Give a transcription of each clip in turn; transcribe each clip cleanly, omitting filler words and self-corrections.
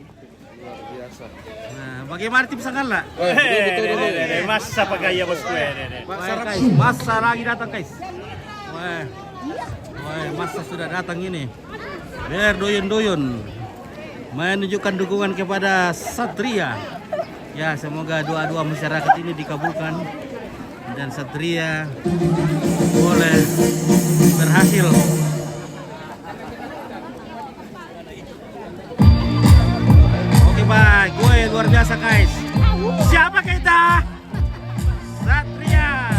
Luar biasa. Nah, bagaimana tim Sanggala? Masa pagaya bosku Masa lagi datang guys. Wah, masa sudah datang ini. Biar doyun-doyun menunjukkan dukungan kepada Satria. Ya, semoga doa-doa masyarakat ini dikabulkan dan Satria boleh berhasil. Oke, baik. Gue luar biasa guys. Siapa kita? Satria.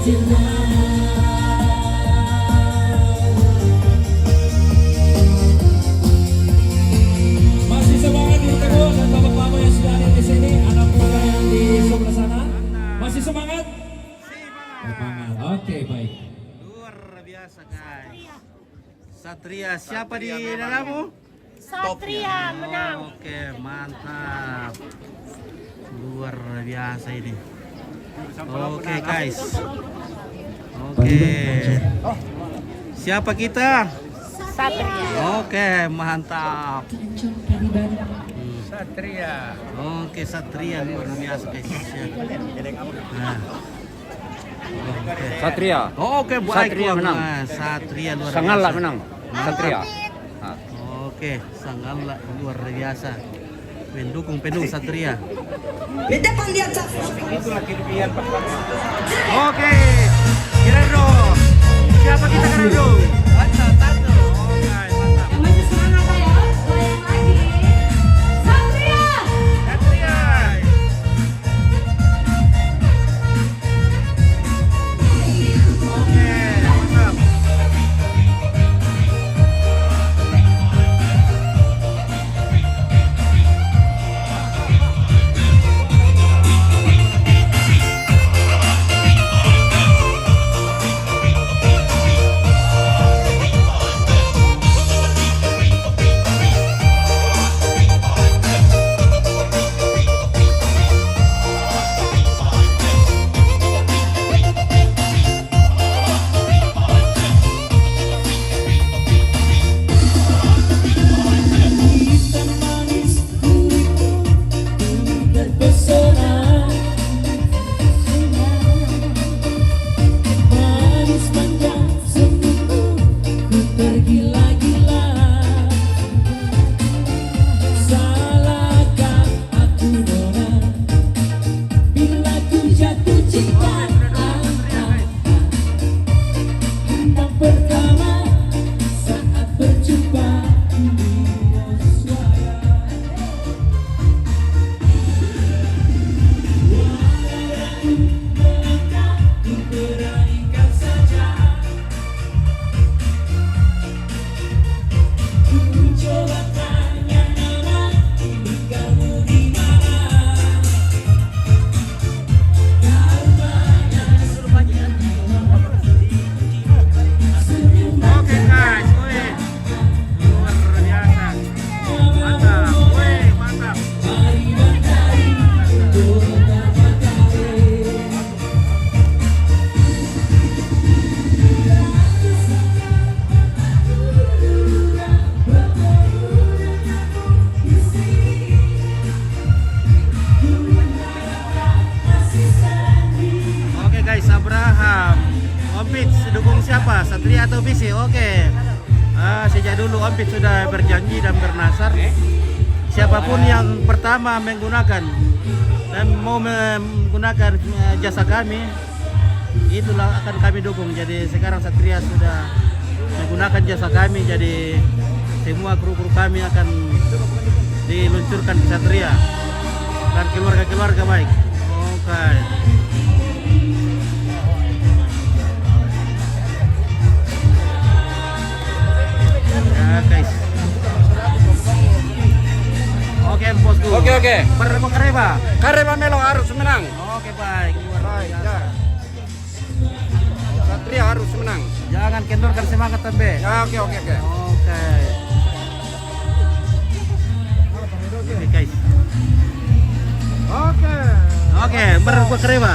Masih semangat di Teguh dan bapak-bapak yang sudah ada di sini, anak muda yang di sebelah sana. Masih semangat? Semangat. Oke, baik. Luar biasa guys. Satria siapa di dalammu? Satria menang. Oke, mantap. Luar biasa ini. Oke guys. Oke. Siapa kita? Satria. Oke, mantap. Satria. Oke, Satria luar biasa guys. Nah. Oke. Satria. Oke, baik. Satria menang. Nah, Satria luar biasa. Sangat menang. Satria. Oke, sangat luar biasa. Mendukung penuh Satria. Oke, Gerardo. Siapa kita Gerardo? Mantap. Oke, mantap. Masih semangat ayo, goyang lagi. Satria. Satria. Oke, mantap. Oke guys, wih. Luar biasa. Mantap, wih, mantap. Oke guys, Abraham. Ompit dukung siapa? Satria atau Bisi? Oke. Sejak dulu Ompit sudah berjanji dan bernasar. Siapapun yang pertama menggunakan dan mau menggunakan jasa kami, itulah akan kami dukung. Jadi sekarang Satria sudah menggunakan jasa kami, jadi semua kru-kru kami akan diluncurkan ke Satria dan keluarga-keluarga baik. Oke. Ya guys. Oke bosku. Oke. Kareba. Kareba Melo harus menang. Oke baik. Luar biasa. Satria harus menang. Jangan kendorkan semangat Tembe. Ya, oke. Oke. Oke guys. Oke, Kareba.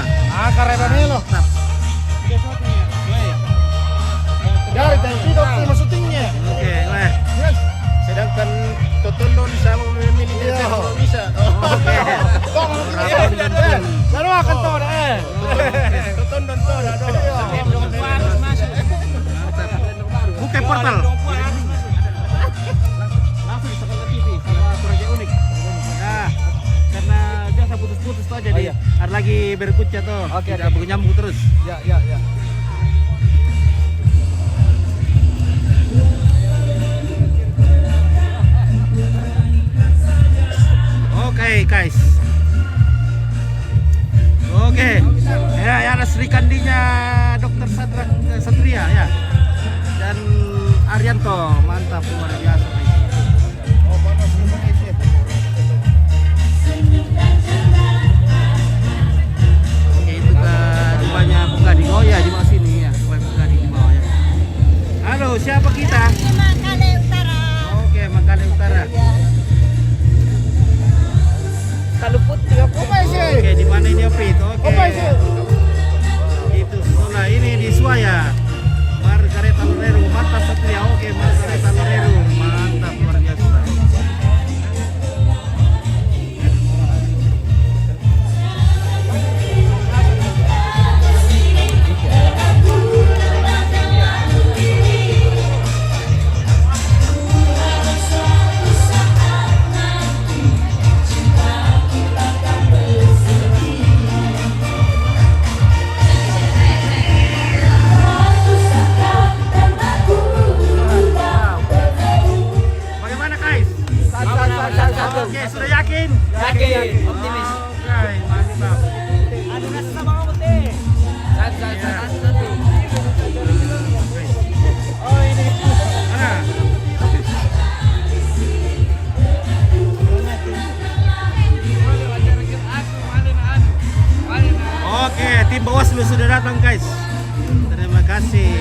Kareba Melo. Mantap. Dari tidak terima syutingnya. Oke, weh. Sedangkan Totondon sama memilih dia tidak bisa. Oke. Rapon dan Pun. Lalu akan tahu deh. Totondon tahu dah. Buka portal. Langsung di Sekolah TV sama Proyek Unik. Nah, karena biasa putus-putus tuh jadi ada lagi berkucat tuh. Oke, Tidak nyambung terus. Ya. Oke guys. Oke. Ya ada Sri Kandinya Dr. Sadrak Satria ya. Dan Arianto, mantap luar biasa. Oh, panas Indonesia. Oke, itu ke rumahnya Bung Gading. Oh ya, di bawah sini ya, rumah Bung Gading di bawah ya. Halo, siapa kita? Mangkale Utara. Oke, Mangkale Utara. Kaluput juga po. Oke, di mana ini Opit? Oke. Itu sekolah ini di Suaya. Margareta Lorero, mantap Satria. Oke, Margareta Lorero, mantap luar biasa. Bagaimana guys? Oke, sudah yakin? Yakin, optimis. Oke, mantap. Ano na sa mga puti? Satu. Oh ini. Mana? Oke, tim Bawaslu sudah datang guys. Terima kasih.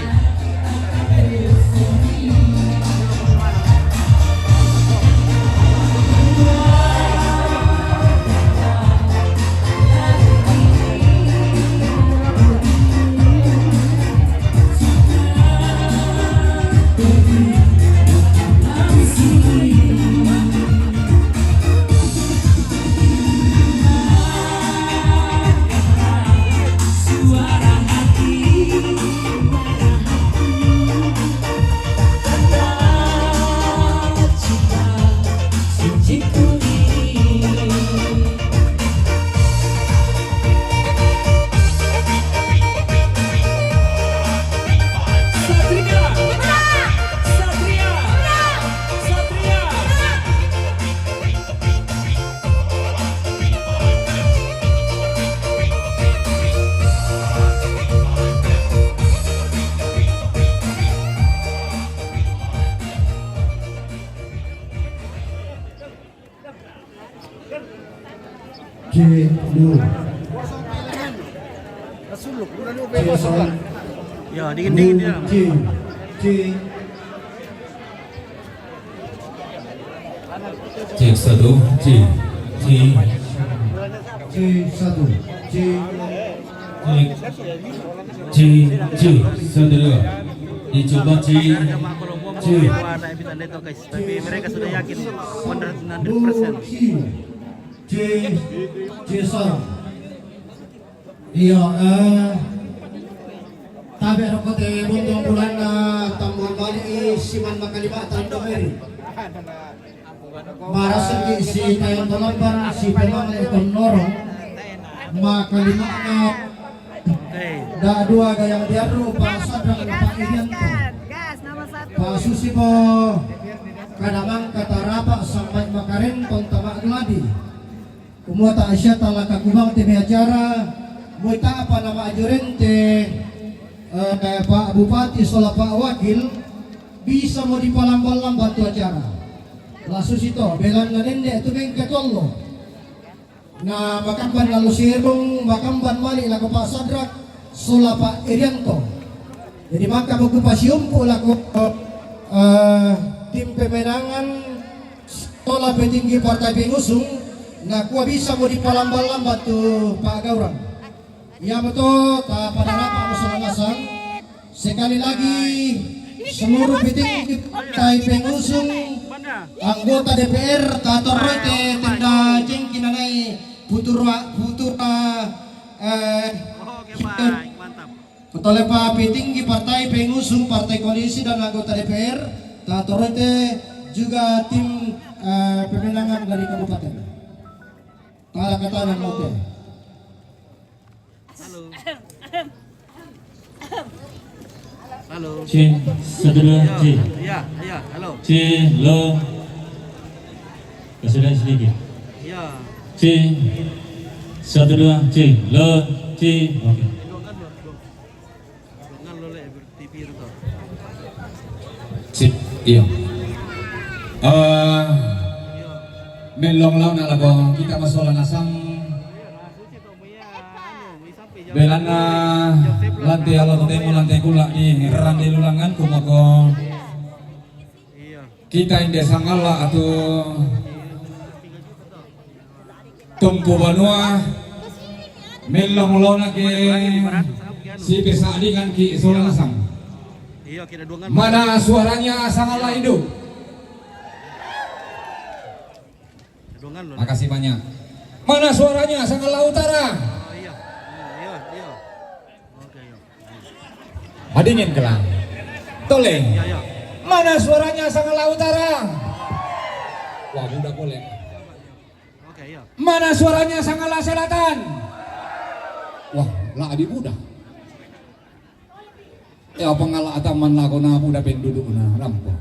Ya, dingin-dingin dia. Cek 1, cek 1, 2, dicoba cek. Tapi mereka sudah yakin 100%. Iya, tabi ako te mundong bulan na tambuhan bali siman makalima tantomeri. Marasan di si tayo tolomban si pemang itong norong makalima na da dua gayang diaru pasadang pakidian ko. Gas nomor 1. Pasusi mo kadamang katarapa sampai makarin tong tamak gladi. Kumuata asya talaka kubang timi acara muita apa nama ajurin te Pak Bupati sola Pak Wakil bisa mau dipalam-palam bantu acara. Lasus itu belan nende itu beng ketollo. Nah makamban lalu sirung makamban mali laku Pak Sadrak sola Pak Irianto. Jadi maka buku pasiumpu laku tim pemenangan sola petinggi partai pengusung. Nah kuah bisa mau dipalam-palam bantu Pak Gaurang. Ya betul, pada rapat musyawarah sekali lagi seluruh petinggi partai pengusung anggota DPR tator rote tenda jengkinanai putura Ketua Pak petinggi partai pengusung partai koalisi dan anggota DPR tator rote juga tim pemenangan dari kabupaten. Kala kata yang oke. Halo. Cek 1, 2, cek. Ya, halo. Cek lo. Kesudahan sedikit. Ya. Cek 1, 2, cek lo, cek. Oke. Dungan lo le TV itu. Sip, iya. Melong law na lago kita masola nasang belana lantai alo temo lantai kula di rande lulangan kumago kita inde sangala atau tumpu banua melong law na ke si pesadingan ki sola nasang. Iya, kita dungan. Mana suaranya sangala hidup? Dungan lo. Makasih banyak. Mana suaranya sangala utara? Iya. Iya. Oke, iya. Hadingin kelang. Tole. Iya. Mana suaranya sangala utara? Wah, udah boleh. Oke, iya. Mana suaranya sangala selatan? Wah, lah adi muda. Ya pengala ataman lago na muda penduduk na rampo.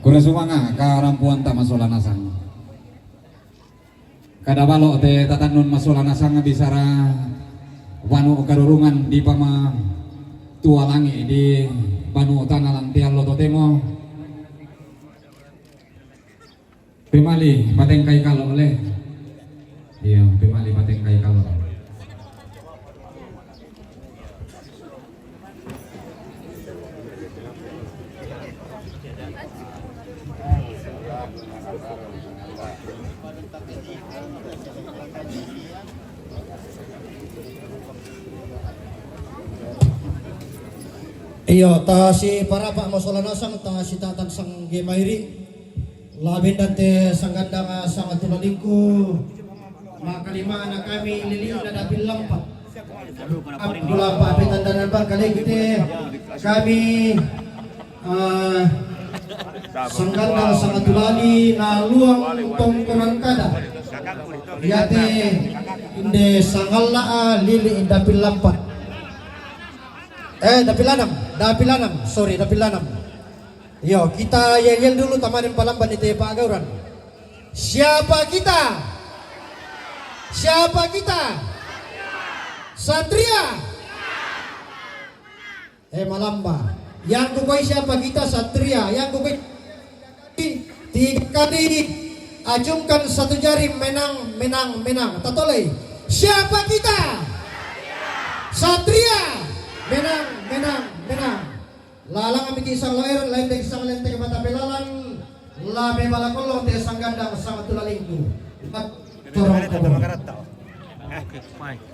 Kura sumanga ka rampuan ta masola nasang. Kada balo te tatanun masola nasang bisara wanu karurungan di pama tualangi di banu tanah lantian loto temo. Pemali patengkai kalau oleh. Iya, pemali patengkai kalau. Iyo, ta si para pak masola nasang ta si tatan sang gemairi labin dante sang ganda nga sang atulaliku makalima na kami lili na dapil lampat pula pa pitandanan ba kali kita kami sang ganda sang atulali na luang tongkonan kada yate inde sangala lili dapil lampat Dapilanam, sorry, Dapilanam. Yo, kita yel dulu tamanin palamban itu Pak Agauran. Siapa kita? Siapa kita? Satria. Malamba. Yang kukoi siapa kita? Satria. Yang kukoi 3 kali acungkan 1 jari menang. Tatoleh. Siapa kita? Satria. Menang. Lalang amik isang loer, lain dari isang lente mata pelalang, labe balakolo te isang gandang sama tulalingku. Torong ko.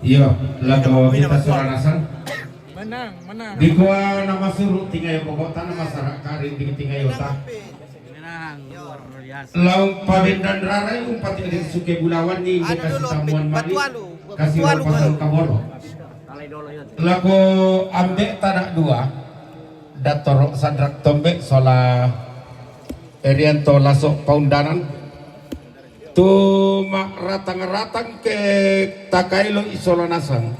Iya, lato kita suranasan. Menang. Di gua nama suruh tinggal pokok tanah masyarakat di tinggal yota. Menang luar biasa. Laung Pabin dan Rarai umpat di Suke Bulawan nih kasih tamuan mali, kasih pasang kaboro. Lagu ambek tanah 2 dator sadrak tombek sola Erianto lasok paundanan tu mak ratang ke takailo isola nasang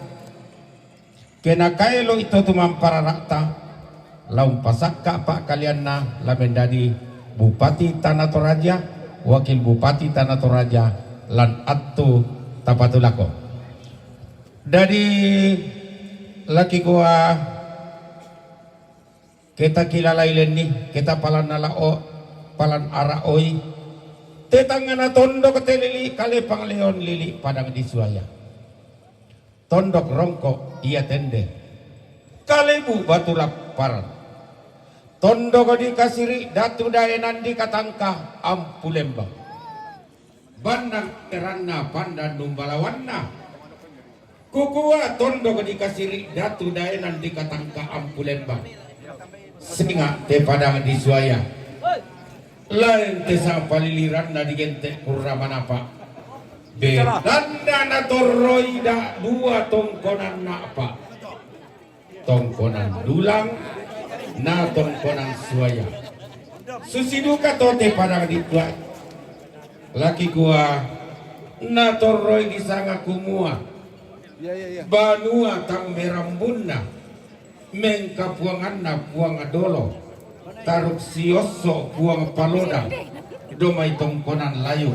kena kailo itu tu mampara rakta laum pasakka pak kalian na lamendadi Bupati Tanah Toraja Wakil Bupati Tanah Toraja lan attu tapatulako dari laki gua kita kilala ilen nih kita palan nalao palan ara oi tetangana tondo ketelili kali pangleon lili padang disuaya tondok rongko iya tende kalebu batu laparan tondo di kasiri datu daenan di katangka ampulembang bandang eranna pandan numbalawanna Kukua tondo di kasiri datu daenan di katangka ampulembang singa te padang di suaya lain te sa paliliran na digente kurraman apa bedanda na toroida 2 tongkonan na apa tongkonan dulang na tongkonan suaya susiduka to te padang di tua laki gua na toroi di sanga kumua Banua tang merambunna mengka puanganna puang adolo taruk sioso puang paloda domai tongkonan layu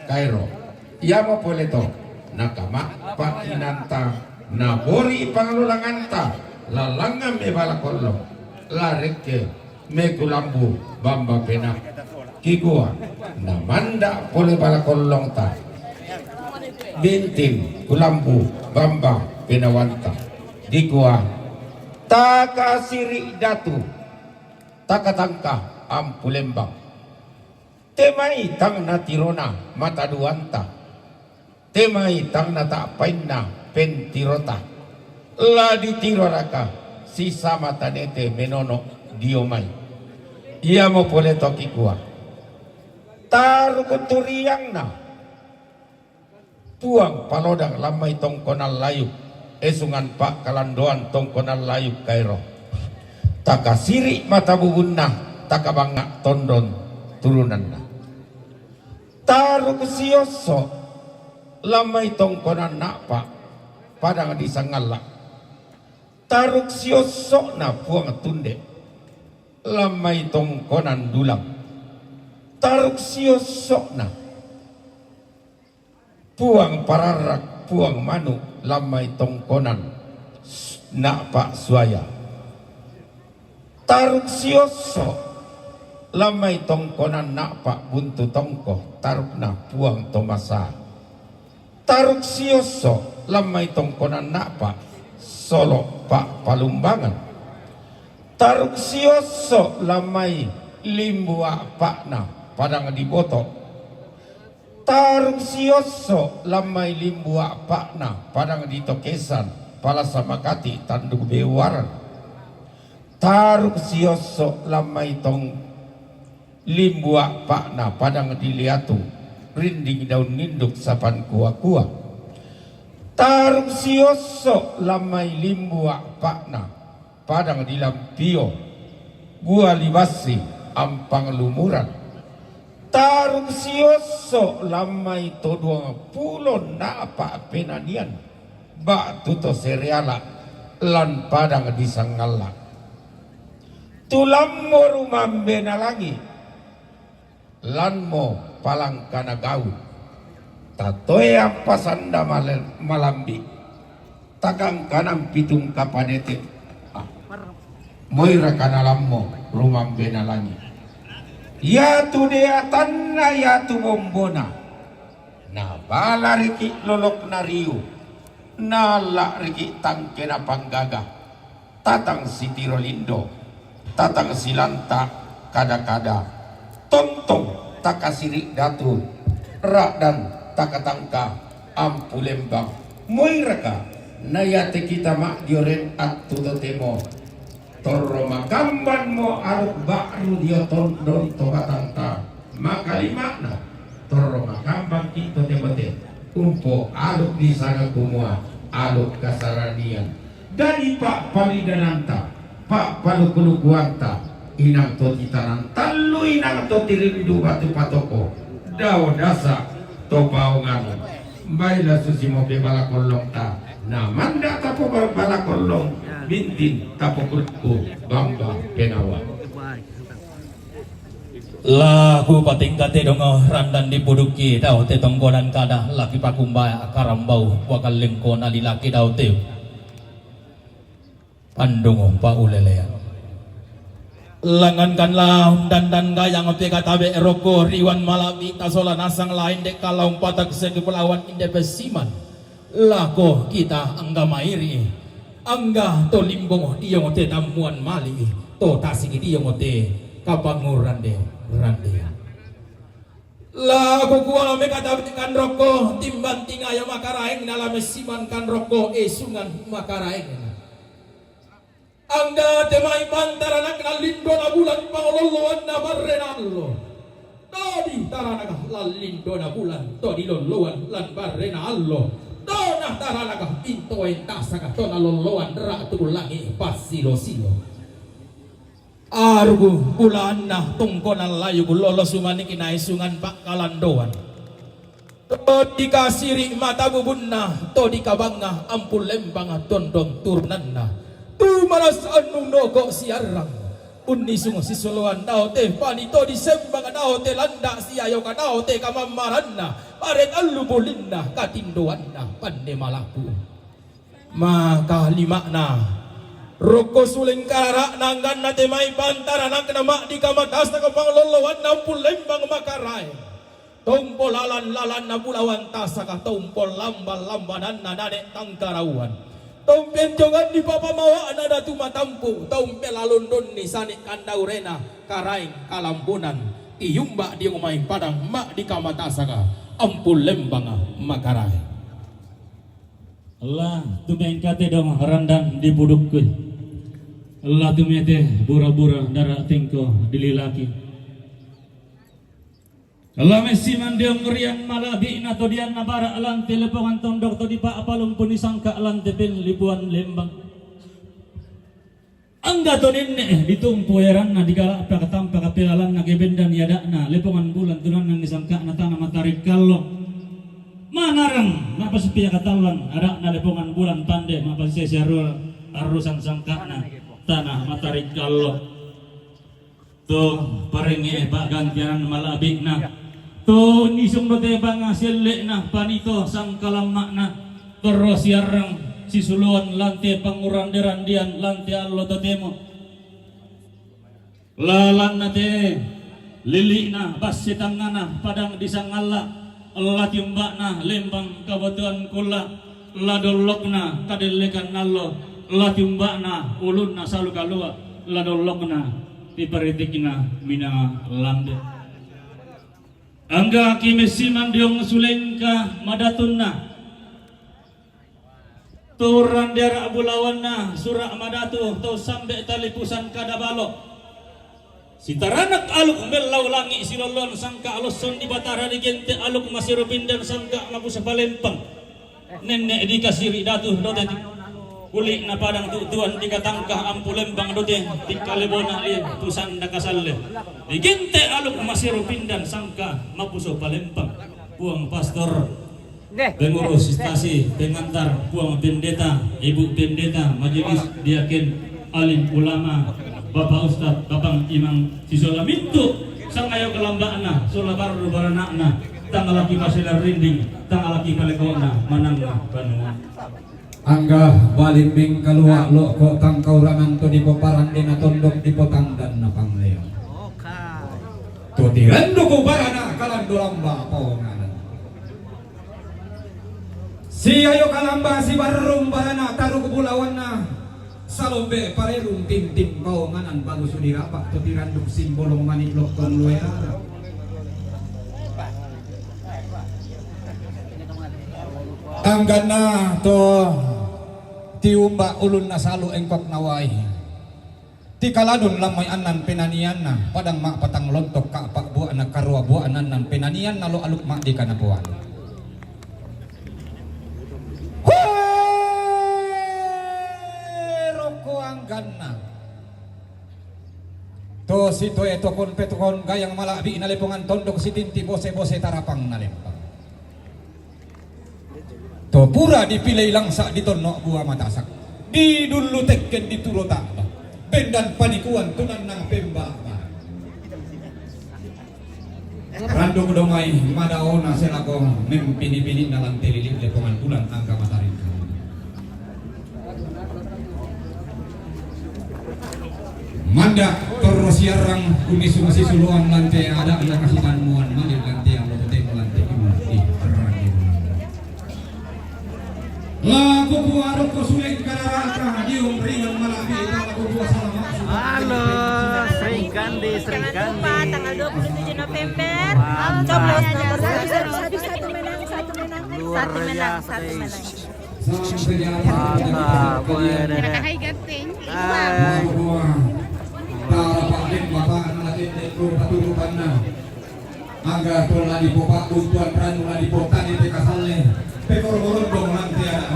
kairo yama poleto nakama pak inanta nabori pangalulangan ta lalanga me balakolong lareke me kulambu bamba pena kigua namanda pole balakolong ta bintim kulambu bamba penawanta digua taka siri datu takatangka ampulembang temai tang natirona mata duanta temai tang nata painna pentirota la ditiroraka sisa mata nete menono diomai ia mo pole toki kuah taru kuturiang na tuang palodang lamai tongkonal layuk esungan pak kalandoan tongkonal layuk kairo taka siri mata bubunna taka bangak tondon turunanna taru kesioso lamai tongkonan nak padang disangalla taruk sioso na puang tunde lamai tongkonan dulang taruk sioso na puang pararak puang manu lamai tongkonan nak pak suaya taruk sioso lamai tongkonan nak pak buntu tongko taruk na puang tomasa taruk sioso lamai tongkonan nak pak solo pak palumbangan taruk sioso lamai limbua pak na padang diboto taruk sioso lamai limbua pak na padang ditokesan pala samakati tanduk bewaran taruk sioso lamai tong limbua pak na padang diliatu rinding daun ninduk sapan kuah-kuah taruk sioso lamai limbua pakna padang dilampio gua libasi ampang lumuran taruk sioso lamai toduang pulon na pak penanian bak tuto seriala lan padang disangala tulammo rumambe nalangi lanmo palang kana gaul tatoya pasanda malambi takang kanang pitung kapanete moira kana lammo rumam benalangi ya tu dea tanna ya tu bombona na bala riki lolok na riu na la riki tangkena panggaga tatang sitirolindo tatang silanta kada-kada tontong takasiri datu rak dan takatangka ampulembang moiraka nayate kita mak dioren atu totemo torro makamban mo aluk bakru dio tondon tobatangka makalimakna torro makambang kita temote umpo aluk di sana kumua aluk kasaranian dari pak palidananta pak palukulukuanta inang to titanan talu inang to tirindu batu patoko daw dasa to baungan baila susimo be balakolong ta na manda tapo balakolong bintin tapo kurku bamba penawa lagu patingkate dongo randan dipuduki daw te tonggonan kada laki pakumba karambau wakal lengko na lilaki daw te pandungo pa ulelean langankanlah dan gayang ope katabe eroko riwan malawi tasola nasang lain dek kalau patak segi pelawan inde pesiman lako kita angga mairi angga to limbong dia ngote tamuan mali to tasiki dia ngote kapanguran de rande lako kuala me katabe kan roko timban tingaya makaraeng nalame siman kan roko esungan makaraeng angga temai pantara nak lindo na bulan pangololoan na barrenallo tadi taranaga lalindo na bulan todi loloan lan barrenallo dona taranaga pinto entasaka tona loloan ratulangi pasilo-silo argu bulan na tungkonan layu lolo sumani kinaisungan pak kalandoan todi kasiri mata bubunna todi kabanga ampul lembang tondong turnanna tu malas anu nogo siarang unisung sisuluan dao te panito di sembang dao te landa siayo ka dao te kamamaranna paret alubulinna katindoanna pande malaku maka lima na roko suling karak nanggan na temay pantara nang kenama di kamatas na kapang lolowan na pulembang makaray tumpol lalan na bulawan tasaka tumpol lambanan na nanek tangkarawan tumpel jongan di papamawa na datu matampu tumpel alundun ni sanik kandaurena karaing kalampunan iyumba di umay padang mak di kamatasaka ampul lembang makaray Allah tumain kate dong randang di budukku Allah tumete bura-bura darah tingko dililaki Allah mesi mandiang ngerian malabi na to dian nabara alan telepongan tondok to di pa apalung pun disangka alan tepin libuan lembang angga to nenne ditumpu eran na digala apa katampa kapilalan na gebendan yada na lepongan bulan tunan nang disangka na tanah matarik kallo manarang mapasipia katawan ada na lepongan bulan pande mapasisya arusan sangka na tanah matarik kallo to paringi pak gantian malabi na to nisong do te bang sele na panito sang kalamak na terus yarang sisuluan lante panguranderandian lante allo to temo lalan na te lili na basitangana padang disangala Allah timbak na lembang kabutuan kula ladolok na kadelekan nallo Allah timbak na ulun na salu kalua ladolok na piparitik na mina lande angga kimesi mandiong sulengka madatunna turan daerah bulawanna surak madatu tau sampai talipusan kadabalo sitaranak aluk belau langi silolon sangka aloson di batara di gente aluk masirupin dan sangka mapu sapalempang nenek dikasih datu dote kulik na padang tuan dikatangkah ampulembang dote tikalebona li tusan dakasalle di gente aluk masirupin dan sangka mapu sapalempang buang pastor pengurus stasi pengantar buang pendeta ibu pendeta majelis diaken alim ulama Bapak Ustad, Bapak Imam Sisola mintu sang ayo kelambana sola baru baranakna tanggal laki pasilar rinding tanggal laki kalekona manangna banua angga balimbing kalua lo ko tangkau rangan to di poparan dina tondok di potangdan na pangleo to tirando ko barana kalando lamba pawangan si ayo kalamba si barum barana taru kepulauan na salombe parerung tim bawanganan bagus sudirapak to tiranduk simbolong maniklok kon luera anggana to tiumba ulun na salu engkok nawai ti kaladon lamay anan penanian na padang mak patang lontok ka pak buan na karua buanan nan penanian na lo aluk mak di kanapuan gana to si to eto kon petokon gayang malabi na lepongan tondok si tinti bose tarapang na lempang to pura dipilay langsa di tonno buah matasak di dulu tekken di turota bendan panikuan tunan ng pemba rando kudomay madao na selako mempini-pini na lang tililik lepongan bulan angka matarik manda terus yarang kumisung sisuluan lantai ada yang kasihan muan malil lantai yang lote lantai imati terang lagu buarok ko suleng kararaka diung ringan malabi lagu buah salamak halo Sri Kandi tanggal 27 November coblos nomor 1 menang luar biasa hai ganting Tarapakin bapak natin nekro paturukan na angga tola di popak untuan pranula di potan di kasalne pekor-koron dong lantai ada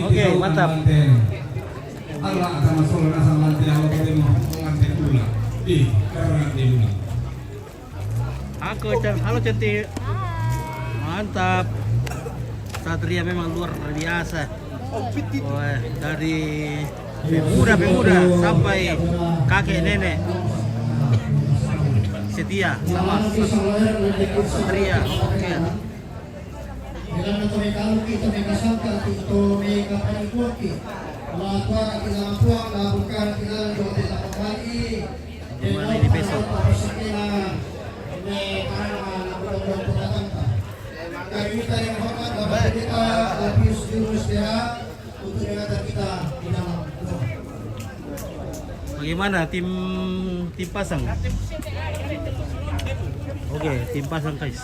oke mantap Allah sama solo nasa lantai Allah ketemu lantai pula di karena di luna aku halo cantik mantap Satria memang luar biasa dari pemuda sampai kakek nenek setia sama Satria. Oke. Ilang na ito kaluki, ito may kasangka, ito may kapanikuaki. Latua kakilang puang, labukan kilang dote sa pagkali. Gimana ini besok? Ini karena labukan pagkatangka. Kami minta yang hormat Bapak Pendeta Alpius Jurus ya untuk mengantar kita di dalam doa. Bagaimana tim pasang? Oke, tim pasang guys.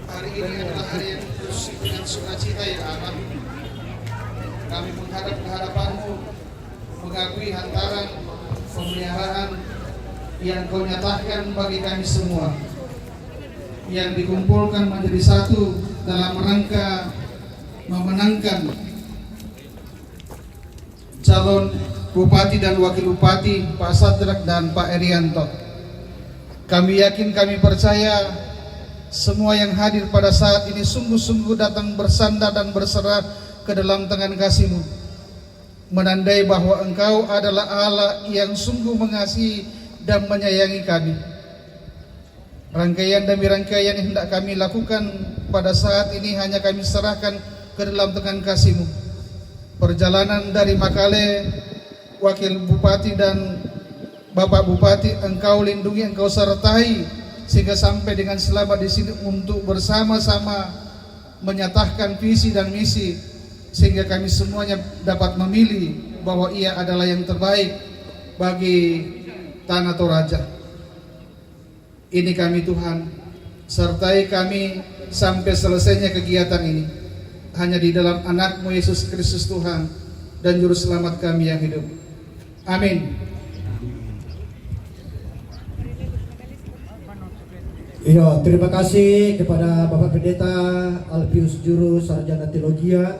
Hari ini adalah hari yang kudus dengan sukacita ya Allah. Kami menghadap kehadapan-Mu, mengakui hantaran pemeliharaan yang Kau nyatakan bagi kami semua, yang dikumpulkan menjadi satu dalam rangka memenangkan calon Bupati dan Wakil Bupati Pak Sadrak dan Pak Erianto. Kami yakin, kami percaya semua yang hadir pada saat ini sungguh-sungguh datang bersandar dan berserah ke dalam tangan kasih-Mu, menandai bahwa Engkau adalah Allah yang sungguh mengasihi dan menyayangi kami. Rangkaian demi rangkaian yang hendak kami lakukan pada saat ini hanya kami serahkan ke dalam tangan kasih-Mu. Perjalanan dari Makale, Wakil Bupati dan Bapak Bupati, Engkau lindungi, Engkau sertai sehingga sampai dengan selamat di sini untuk bersama-sama menyatakan visi dan misi, sehingga kami semuanya dapat memilih bahwa ia adalah yang terbaik bagi Tanah Toraja. Ini kami Tuhan, sertai kami sampai selesainya kegiatan ini hanya di dalam anak-Mu Yesus Kristus Tuhan dan Juru Selamat kami yang hidup. Amin. Iya, terima kasih kepada Bapak Pendeta Alpius Juru Sarjana Teologia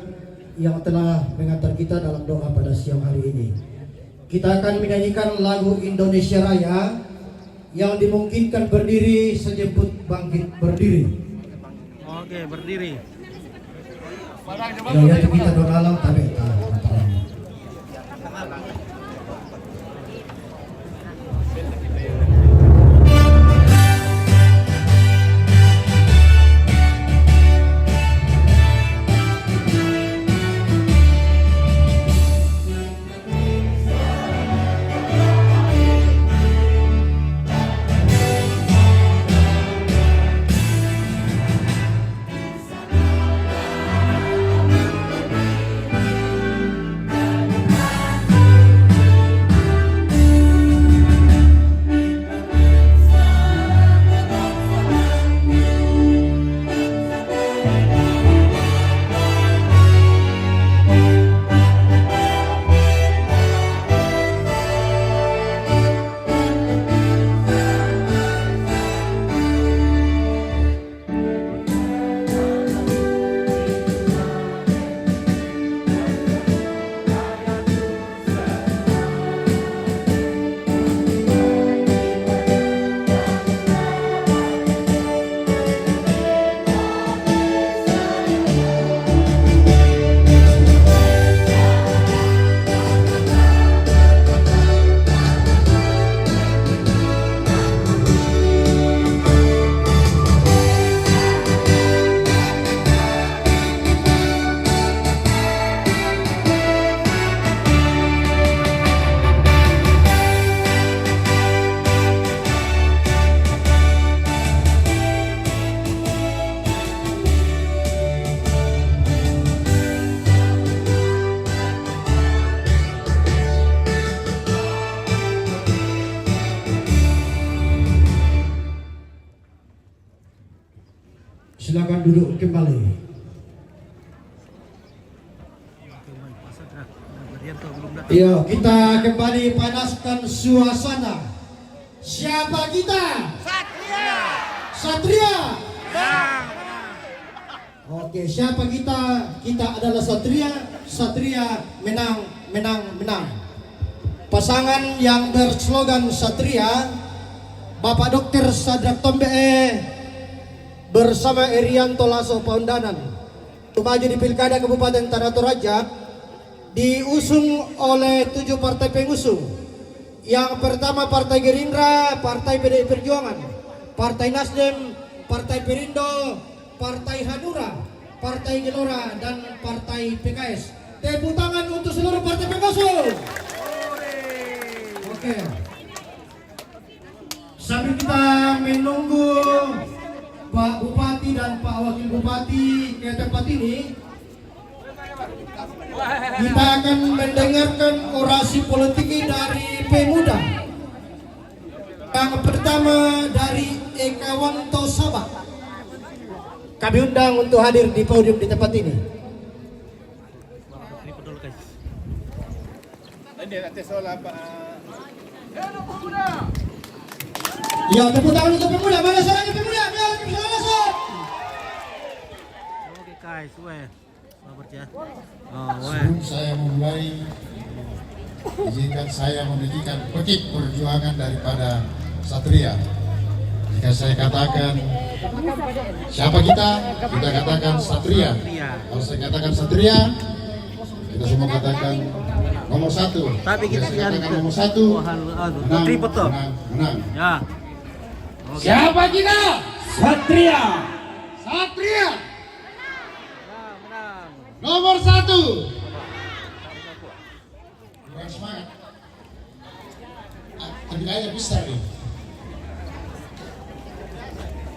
yang telah mengantar kita dalam doa pada siang hari ini. Kita akan menyanyikan lagu Indonesia Raya yang dimungkinkan berdiri sejemput bangkit berdiri. Oke, berdiri. Daya kita doa alam tabeta. Silakan duduk kembali. Iya, kita kembali panaskan suasana. Siapa kita? Satria. Satria. Oke, siapa kita? Kita adalah Satria. Satria menang, menang, menang. Pasangan yang berslogan Satria, Bapak Dr. Sadrak Tombe bersama Erianto Lasso Paundanan. maju di Pilkada Kabupaten Tanah Toraja diusung oleh 7 partai pengusung. Yang pertama Partai Gerindra, Partai PDI Perjuangan, Partai Nasdem, Partai Perindo, Partai Hanura, Partai Gelora, dan Partai PKS. Tepuk tangan untuk seluruh partai pengusung. Oke. Sambil kita menunggu Pak Bupati dan Pak Wakil Bupati ke tempat ini, kita akan mendengarkan orasi politik dari pemuda. Yang pertama dari Ekawanto Sabah. Kami undang untuk hadir di podium di tempat ini. Ya, tepuk tangan untuk pemuda. Mana suaranya pemuda? Biar bisa langsung. Oke guys, sabar ya. Sebelum saya memulai, izinkan saya memberikan petik perjuangan daripada Satria. Jika saya katakan siapa kita katakan Satria. Kalau saya katakan Satria, kita semua katakan nomor 1. Tapi kita katakan nomor 1. Menang. Ya. Siapa kita? Satria. Satria. Nomor 1. Kurang semangat. Tapi kayaknya bisa nih.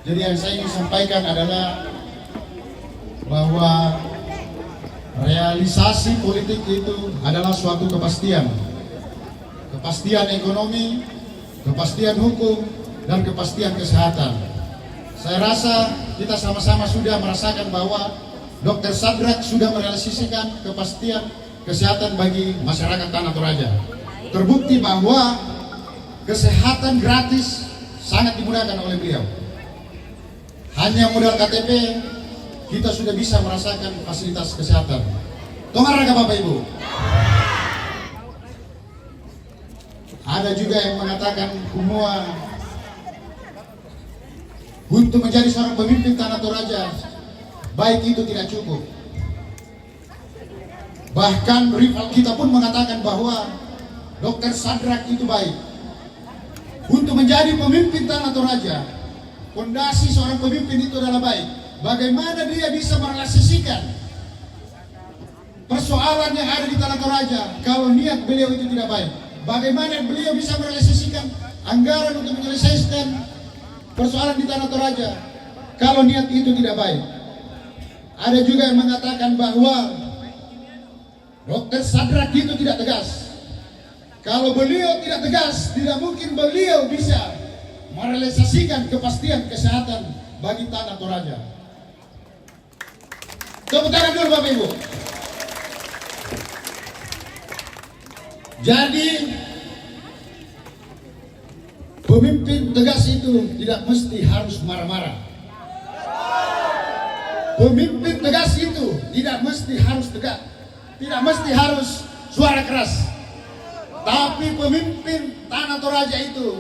Jadi yang saya ingin sampaikan adalah bahwa realisasi politik itu adalah suatu kepastian. Kepastian ekonomi, kepastian hukum, dan kepastian kesehatan. Saya rasa kita sama-sama sudah merasakan bahwa Dr. Sadrak sudah merealisasikan kepastian kesehatan bagi masyarakat Tanah Toraja. Terbukti bahwa kesehatan gratis sangat dimudahkan oleh beliau. Hanya modal KTP kita sudah bisa merasakan fasilitas kesehatan. Tongaraka Bapak Ibu. Ada juga yang mengatakan semua untuk menjadi seorang pemimpin Tanah Toraja baik itu tidak cukup. Bahkan rival kita pun mengatakan bahwa Dr. Sadrak itu baik. Untuk menjadi pemimpin Tanah Toraja, fondasi seorang pemimpin itu adalah baik. Bagaimana dia bisa merealisasikan persoalan yang ada di Tanah Toraja kalau niat beliau itu tidak baik? Bagaimana beliau bisa merealisasikan anggaran untuk menyelesaikan persoalan di Tanah Toraja kalau niat itu tidak baik? Ada juga yang mengatakan bahwa Dr. Sadrak itu tidak tegas. Kalau beliau tidak tegas, tidak mungkin beliau bisa merealisasikan kepastian kesehatan bagi Tanah Toraja. Tepuk tangan dulu Bapak Ibu. Jadi pemimpin tegas itu tidak mesti harus marah-marah. Pemimpin tegas itu tidak mesti harus tegak, tidak mesti harus suara keras. Tapi pemimpin Tanah Toraja itu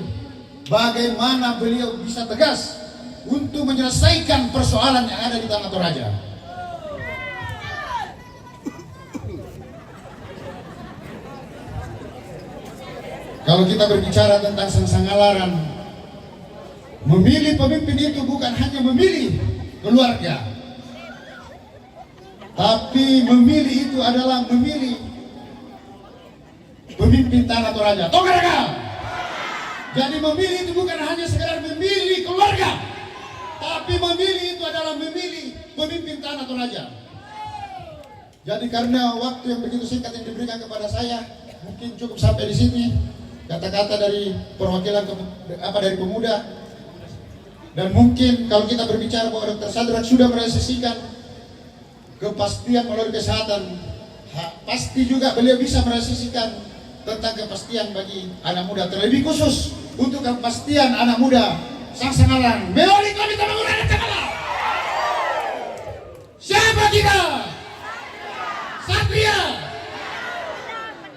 bagaimana beliau bisa tegas untuk menyelesaikan persoalan yang ada di Tanah Toraja. Kalau kita berbicara tentang Sangsangalaran, memilih pemimpin itu bukan hanya memilih keluarga, tapi memilih itu adalah memilih pemimpin Tanah Toraja. Tongaraka. Jadi memilih itu bukan hanya sekedar memilih keluarga, tapi memilih itu adalah memilih pemimpin Tanah Toraja. Jadi karena waktu yang begitu singkat yang diberikan kepada saya, mungkin cukup sampai di sini kata-kata dari perwakilan dari pemuda. Dan mungkin kalau kita berbicara bahwa Dr. Sadrak sudah merealisasikan kepastian melalui kesehatan, pasti juga beliau bisa merealisasikan tentang kepastian bagi anak muda, terlebih khusus untuk kepastian anak muda Sangsangalaran. Melalui kami Tamanguran Cakala. Siapa kita? Satria.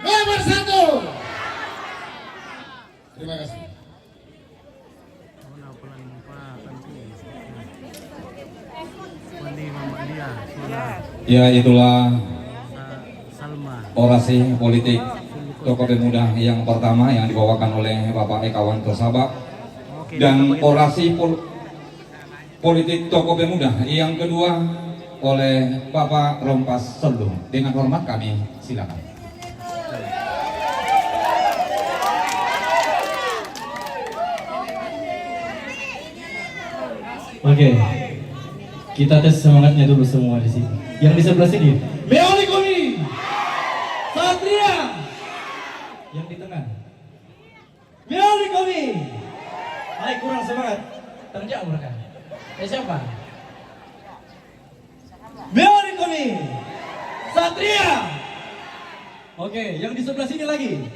Nomor 1. Terima kasih. Mandi Mama dia sudah Ya, itulah Salma. orasi politik tokoh pemuda yang pertama yang dibawakan oleh Bapak Ekawan Tosabak, dan orasi politik tokoh pemuda yang kedua oleh Bapak Rompas Selum. Dengan hormat kami silakan. Oke, kita tes semangatnya dulu semua di sini. Yang di sebelah sini, Meoli Kumi, Satria. Yang di tengah, Meoli Kumi. Hai, kurang semangat. Terjauh mereka. Siapa? Meoli Kumi, Satria. Oke, yang di sebelah sini lagi,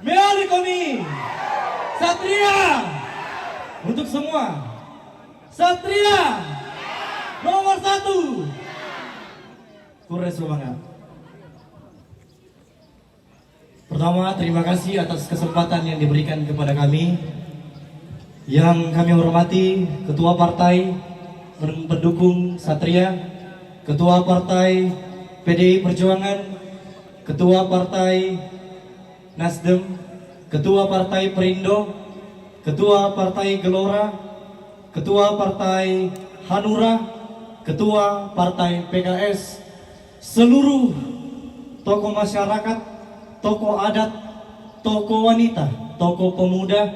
Meoli Kumi, Satria. Untuk semua, Satria nomor 1. Kurang semangat. Pertama, terima kasih atas kesempatan yang diberikan kepada kami. Yang kami hormati Ketua Partai pendukung Satria, Ketua Partai PDI Perjuangan, Ketua Partai Nasdem, Ketua Partai Perindo, Ketua Partai Gelora, Ketua Partai Hanura, Ketua Partai PKS, seluruh tokoh masyarakat, tokoh adat, tokoh wanita, tokoh pemuda,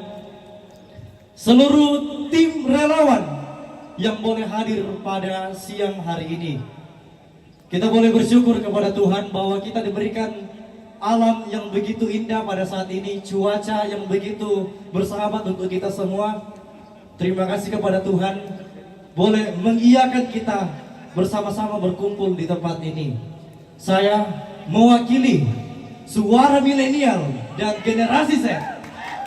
seluruh tim relawan yang boleh hadir pada siang hari ini. Kita boleh bersyukur kepada Tuhan bahwa kita diberikan alam yang begitu indah pada saat ini, cuaca yang begitu bersahabat untuk kita semua. Terima kasih kepada Tuhan boleh mengiyakan kita bersama-sama berkumpul di tempat ini. Saya mewakili suara milenial dan generasi Z.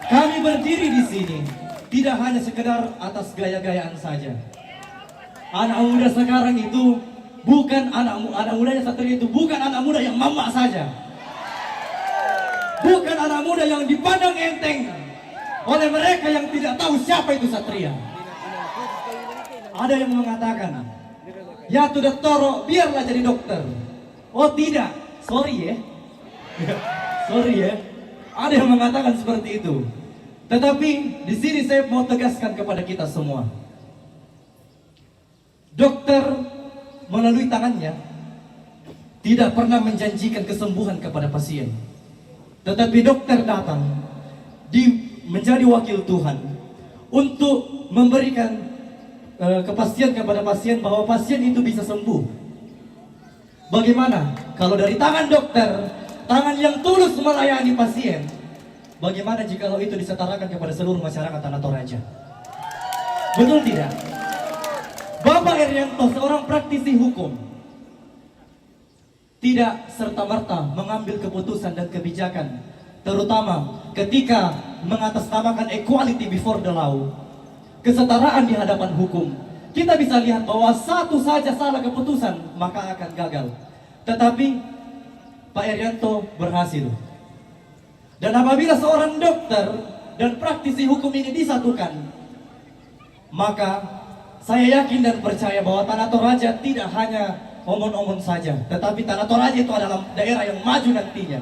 Kami berdiri di sini tidak hanya sekedar atas gaya-gayaan saja. Anak muda sekarang itu bukan anak mudanya Satria itu bukan anak muda yang mama saja. Bukan anak muda yang dipandang enteng oleh mereka yang tidak tahu siapa itu Satria. Ada yang mengatakan, ya sudah toro, biarlah jadi dokter. Oh tidak, sorry ya. Sorry ya. Ada yang mengatakan seperti itu. Tetapi di sini saya mau tegaskan kepada kita semua. Dokter melalui tangannya tidak pernah menjanjikan kesembuhan kepada pasien. Tetapi dokter datang menjadi wakil Tuhan untuk memberikan kepastian kepada pasien bahwa pasien itu bisa sembuh. Bagaimana kalau dari tangan dokter, tangan yang tulus melayani pasien, bagaimana jika itu disetarakan kepada seluruh masyarakat Tanah Toraja? Betul tidak? Bapak Erianto seorang praktisi hukum tidak serta-merta mengambil keputusan dan kebijakan, terutama ketika mengatasnamakan equality before the law, kesetaraan di hadapan hukum. Kita bisa lihat bahwa satu saja salah keputusan maka akan gagal. Tetapi Pak Erianto berhasil. Dan apabila seorang dokter dan praktisi hukum ini disatukan, maka saya yakin dan percaya bahwa Tanah Toraja tidak hanya omon-omon saja, tetapi Tanah Toraja itu adalah daerah yang maju nantinya.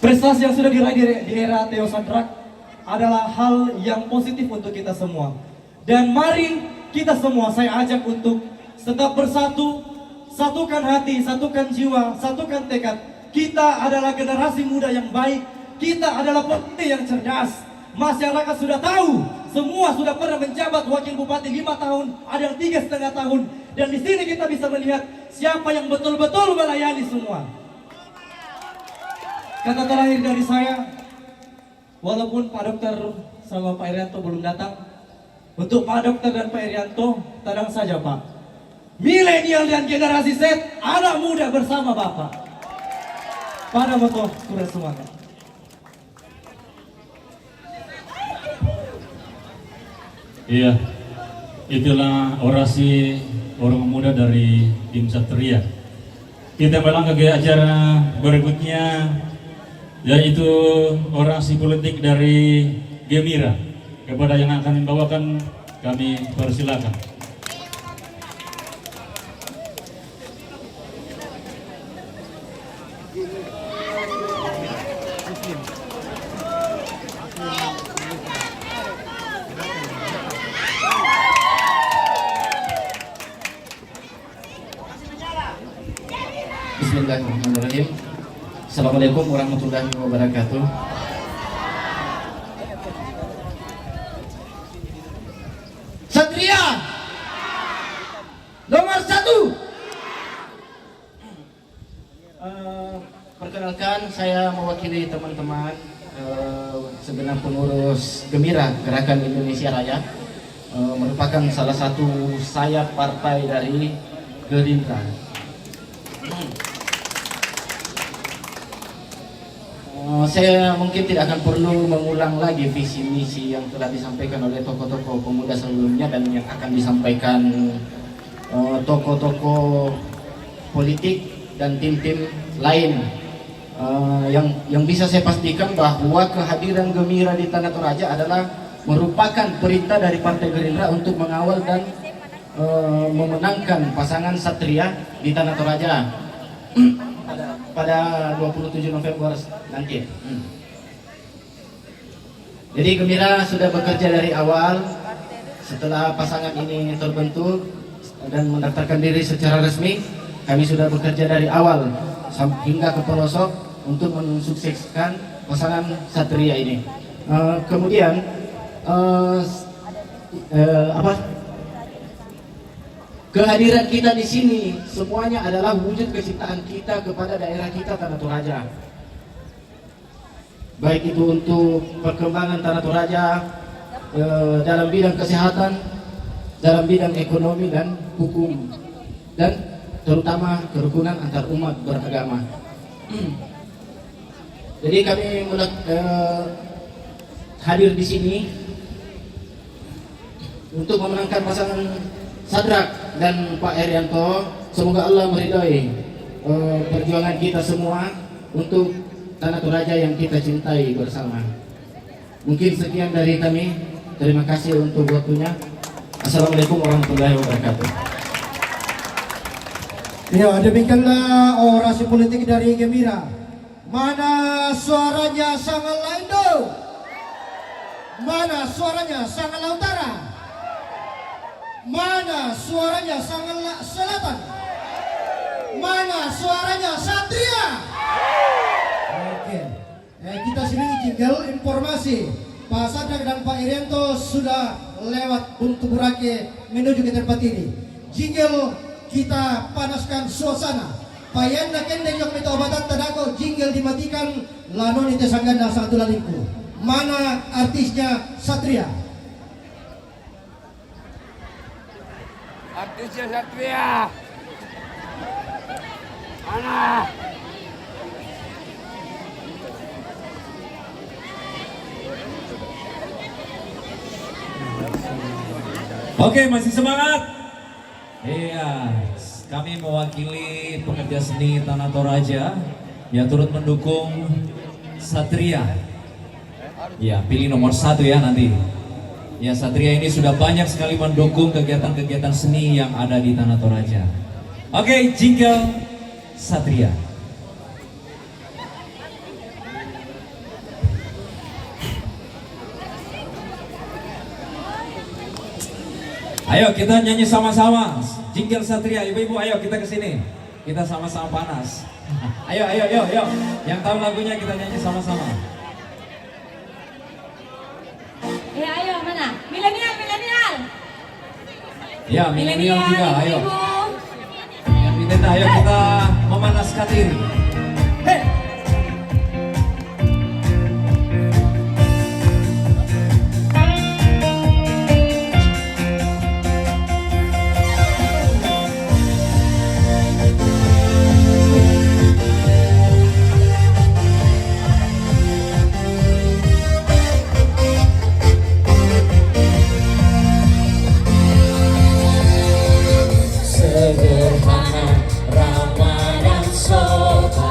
Prestasi yang sudah diraih di era Theo Sadrak adalah hal yang positif untuk kita semua. Dan mari kita semua saya ajak untuk tetap bersatu, satukan hati, satukan jiwa, satukan tekad. Kita adalah generasi muda yang baik, kita adalah pemilih yang cerdas. Masyarakat sudah tahu, semua sudah pernah menjabat wakil bupati 5 tahun, ada yang 3,5 tahun. Dan di sini kita bisa melihat siapa yang betul-betul melayani semua. Kata terakhir dari saya, walaupun Pak Dokter sama Pak Erianto belum datang, untuk Pak Dokter dan Pak Erianto, tenang saja Pak. Milenial dan generasi Z, anak muda bersama Bapak. Pada moto kurang semangat. Iya, itulah orasi orang muda dari tim Satria. Kita melangkah ke acara berikutnya, yaitu orasi politik dari Gemira. Kepada yang akan membawakan, kami persilakan. Bismillahirrahmanirrahim. Assalamualaikum warahmatullahi wabarakatuh. Satria nomor 1. Perkenalkan, saya mewakili teman-teman segenap pengurus Gembira Gerakan Indonesia Raya, merupakan salah satu sayap partai dari Gerindra. Saya mungkin tidak akan perlu mengulang lagi visi misi yang telah disampaikan oleh tokoh-tokoh pemuda sebelumnya dan yang akan disampaikan tokoh-tokoh politik dan tim-tim lain. Yang bisa saya pastikan bahwa kehadiran Gembira di Tanah Toraja adalah merupakan perintah dari Partai Gerindra untuk mengawal dan memenangkan pasangan Satria di Tanah Toraja pada 27 November nanti. Jadi Gembira sudah bekerja dari awal setelah pasangan ini terbentuk dan mendaftarkan diri secara resmi. Kami sudah bekerja dari awal hingga ke pelosok untuk mensukseskan pasangan Satria ini. Kemudian kehadiran kita di sini semuanya adalah wujud kecintaan kita kepada daerah kita Tanah Toraja. Baik itu untuk perkembangan Tanah Toraja dalam bidang kesehatan, dalam bidang ekonomi dan hukum, dan terutama kerukunan antar umat beragama. Jadi kami hadir di sini untuk memenangkan pasangan Sadrak dan Pak Erianto. Semoga Allah meridhai perjuangan kita semua untuk Tanah Toraja yang kita cintai bersama. Mungkin sekian dari kami. Terima kasih untuk waktunya. Assalamualaikum warahmatullahi wabarakatuh. Ya, demikianlah orasi politik dari Gembira. Mana suaranya Sangat Laindo? Mana suaranya Sangat Utara? Mana suaranya Sangat Selatan? Mana suaranya Satria? Oke, kita sini jingle informasi. Pak Sadrak dan Pak Irianto sudah lewat untuk Burake menuju ke tempat ini. Jingle kita panaskan suasana. Payan na kendeng yung mitobatan tadako, jingle dimatikan, lanon ite sanggana sa atulalingko. Mana artisnya Satria? Artisnya Satria. Mana? Oke, masih semangat? Iya, kami mewakili pekerja seni Tanah Toraja yang turut mendukung Satria. Ya, pilih nomor 1 ya nanti. Ya, Satria ini sudah banyak sekali mendukung kegiatan-kegiatan seni yang ada di Tanah Toraja. Oke, jingle Satria. Ayo kita nyanyi sama-sama jingle Satria. Ibu-ibu ayo kita ke sini. Kita sama-sama panas. Ayo. Yang tahu lagunya kita nyanyi sama-sama. Ya ayo mana? Milenial. Ya, milenial juga, ayo. Ibu-ibu. Ayo kita memanaskan diri. Hey! Sederhana, ramah dan sopan.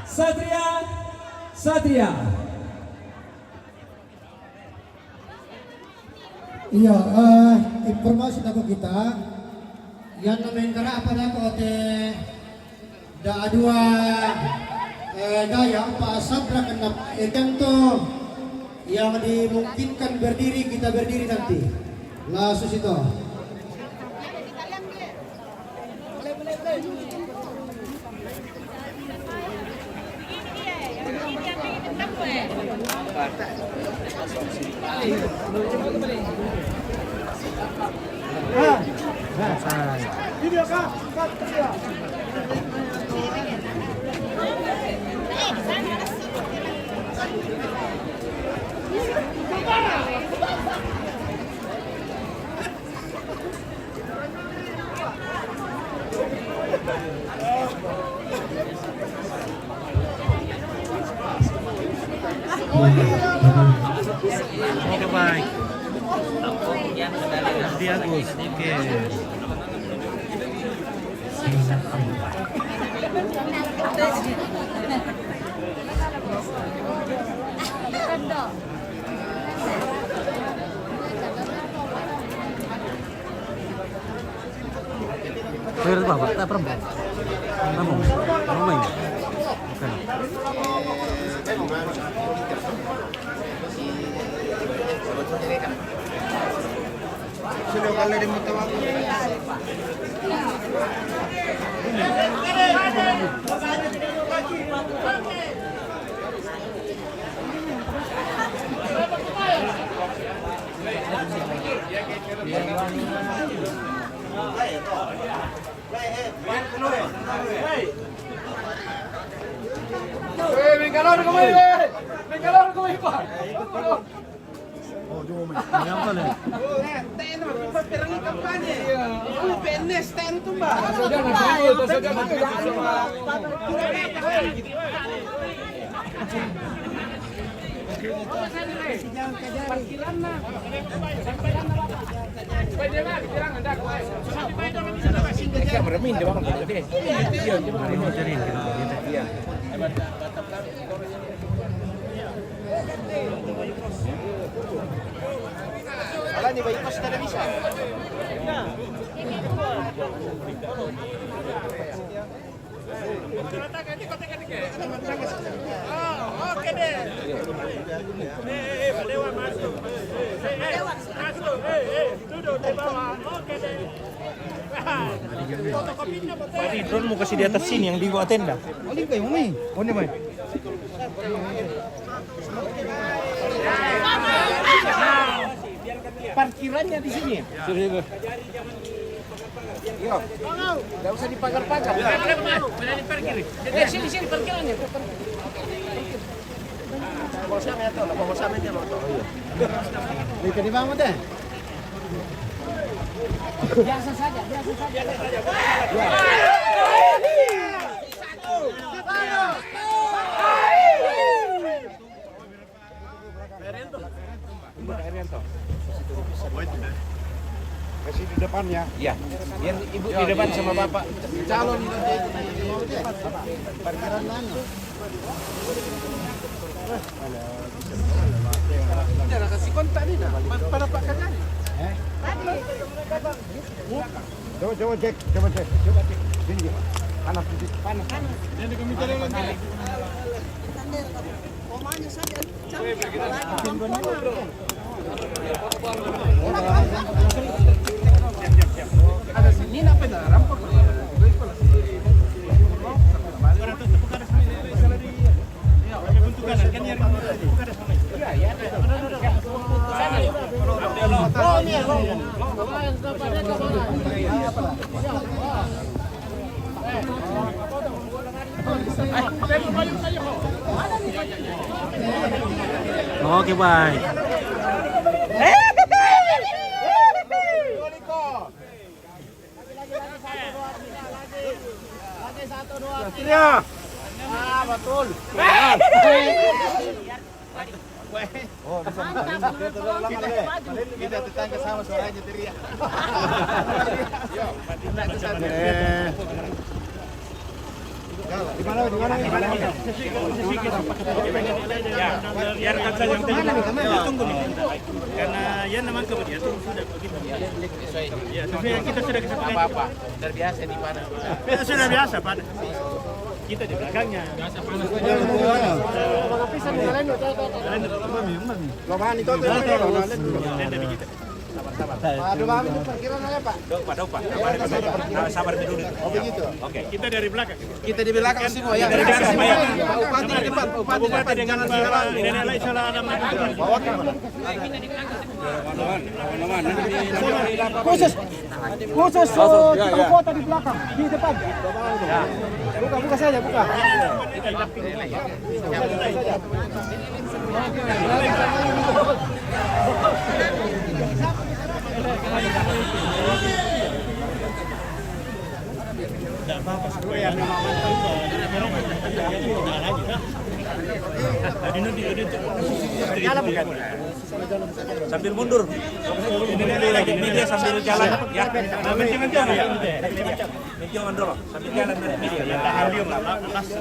Satria, Satria. Iya, informasi tahu kita yang namanya kera apa dah kau teh dah dua daya Pak Sabra kena ikan tu yang dimungkinkan berdiri kita berdiri nanti. Langsung itu. Oke, baik. Di Agus. Oke. Terus Bapak, tak perempuan. Kamu main. Sudah kali di mutawan. Pak drone mau kasih di atas sini yang di bawah tenda. Oli kayo may. Oni may. Parkirannya di sini. Yo. Enggak usah dipagar-pagar. Benar diparkir. Sini parkirannya. Bawa sama itu, bawa sama dia mau. Iya. Di mana deh? Biasa saja. Kasih di depannya. Iya. Biar ibu di depan sama bapak. Calon Parkiran mana? Jangan kasih kontak ni dah. Pada Pak Kajari. Coba cek. Sini. Panas. Ini kami cari lagi. Ada sini apa dah? Rampok. Oke, baik. Ya. Ah, betul. Oh, kita tetangga sama suaranya teriak. Biarkan saja. Tunggu nih. Karena ya memang kemudian sudah begitu. Ya, tapi kita sudah kesepakatan. Apa-apa. Terbiasa di panas. Itu sudah biasa panas. Kita di belakangnya. Biasa panas. Pisang di lain. Lobahan itu. Sabar. Aduh, Bang, itu parkiran aja, Pak. Pak. Sabar dulu. Oh, begitu. Oke. Kita dari belakang. Kita di belakang semua ya. Dari belakang semua. Pak Bupati di depan, Pak Bupati dengan Pak Nenek Lai salah alamat. Bawa ke mana? Khusus tukang kota di belakang, di depan. Ya. Buka saja, buka. Tidak apa-apa, supaya memang jalan bukan? Sambil mundur. Ini lagi media sambil jalan ya. Jangan dulu, sambil jalan dari media.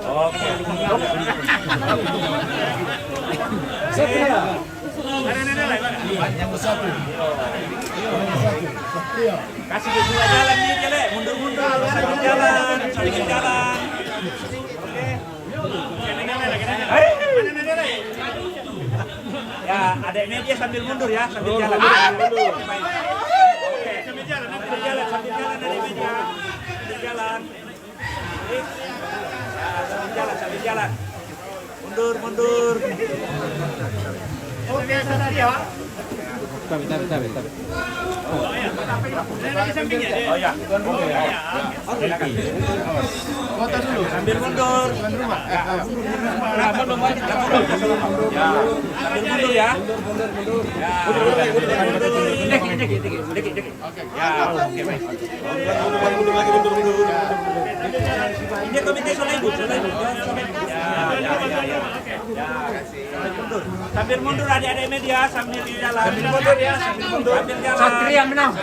Oke. Kasih dua jalan nih, Jale. Mundur. Sambil jalan. Oke. Ya, ada media sambil mundur ya, sambil jalan. Oke. Sambil jalan dari media. Sambil jalan. Sambil jalan. Mundur. Oke, sabar ya. Bentar. Oh ya. Lagi sampingnya deh. Oh ya. Foto dulu. Sambil mundur. Sambil mundur ya. Dikit. Oke. Ya, oke baik. Mundur. Ini komite soal ibu. Ya, mundur. Sambil mundur adik-adik media sambil jalan. Sambil mundur ya, sambil jalan. Satria menang.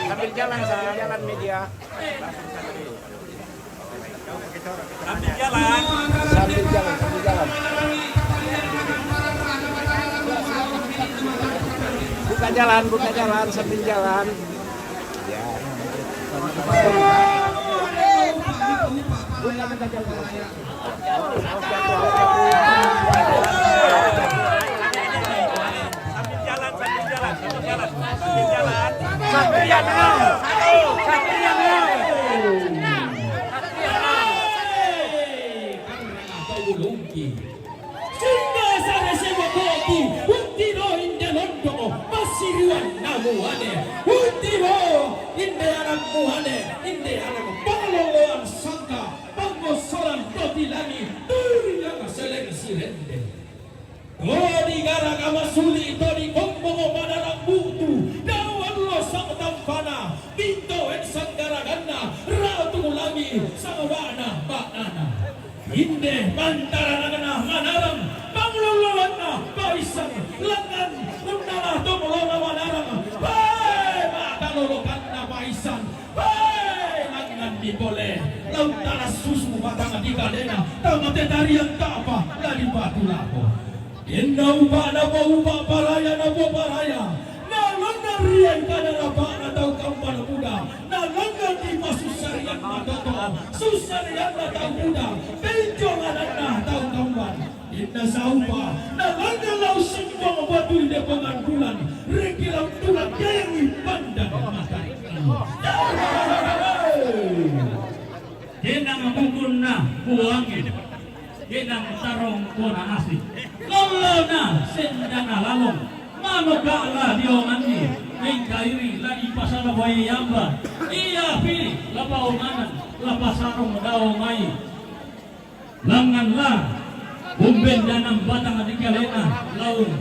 Sambil jalan media. Sambil jalan. Buka jalan sambil jalan. Ya. Satria menang. Inde mantara nagana manaram pangluluwanna paisan langan nundala tumulona manaram pai matalulukanna paisan pai langan dipole lautana susu batang dikadena tamate tarian tapa dari batu lapo inna upana upa paraya nalanga rian kana rapana tau kampan muda nalanga di pasusarian matoto susarian tau muda benjongan tau kampan inna saupa nalanga lau simbang batu di depan bulan rekilau tulang yang pandang mata Jenang bungkunna buangin Jenang tarong kona asli Lolona sendana lalong Manokala diomani Mengkairi lagi pasara bayi yamba Iya pilih lapau manan Lapasarong dao mai Langanlah Bumben danang batang adikalena Laun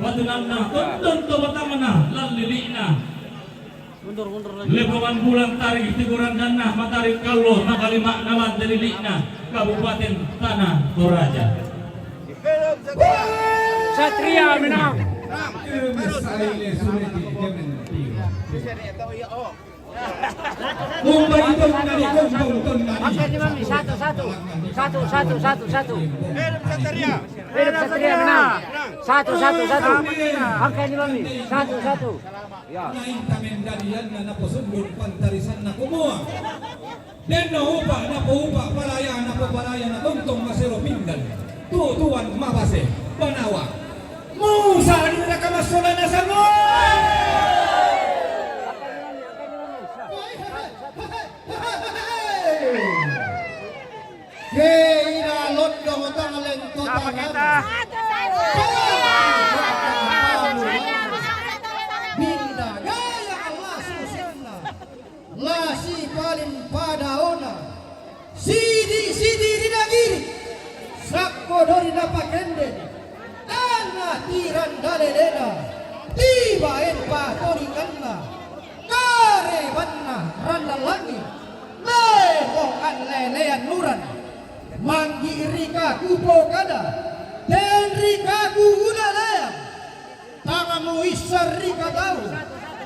Batunamna Tuntun to batamana Lalilina Lepawan bulan tarik teguran dana matarik kalau nakalima nawat dari Likna Kabupaten Tanah Toraja. Satria menang. Mumbai itu dari kumpul Oke, ini mami, satu. Hidup Satria menang. Satu. Oke, ini mami, satu. Ya. naik kamendalian na posundon pantarisan na kumuha. Den na upa paraya na tungtong masero pindan. Tutuan mabase, banawa. Musa di na kamasula na sa mo! Kira lodong tangaleng totaran. Binda gaya Allah susunna. Lasi paling padaona. Sidi rinagiri. Sakko dori napakende. Dana tiran dalelena. Tiba enpa torikanna. Kare banna randa lagi. Lehong an lelean nuran. Manggi rika kupo kada dan rika ku udalaya tanganmu isar rika tahu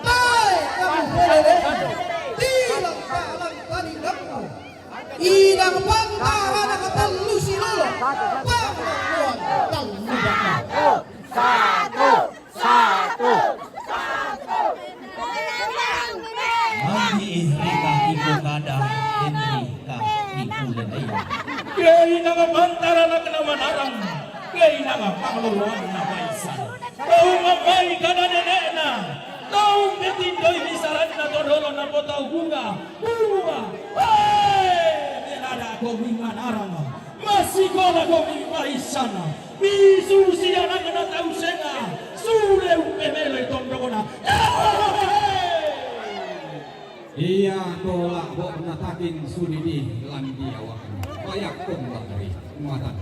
tai kamu pelele tilang talang tadi kamu idang pantaran katalu silolo pantaran talu satu Manggi rika kupo kada dan rika ikulen ayo. Kaya nga mantara na kanamanarang, kaya nga pangluluan na paisan. Kau mamay ka na nenena, kau metindoy ni saran na todolo na potau bunga. Denada ko manarang, masikola ko paisan. Bisu siya na kanatau senga, sule upemele tondrona. Iya tolak bok natakin sudidi landi awak. Bayak kumbang dari muatan.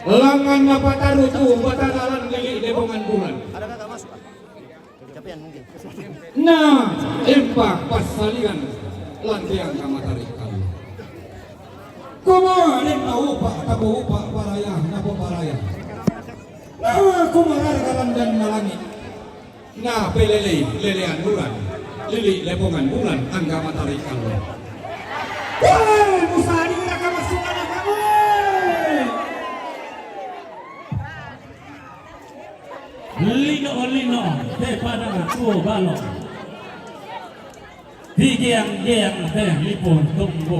Langan apa tarutu batalan lili debongan bulan. Ada kakak masuk? Kecapean mungkin. Nah, empak pas salian lantiang kamatari kalu. Kumarin upa tabu upa paraya napo paraya. Nah, kumarar kalan dan malangi. Nah, lelean bulan. Lili lebongan bulan angga matari kalu. Woi, Musadi nak kamasukan kamu. Lino, daripada tuh balok. Digiang lipun tunggu.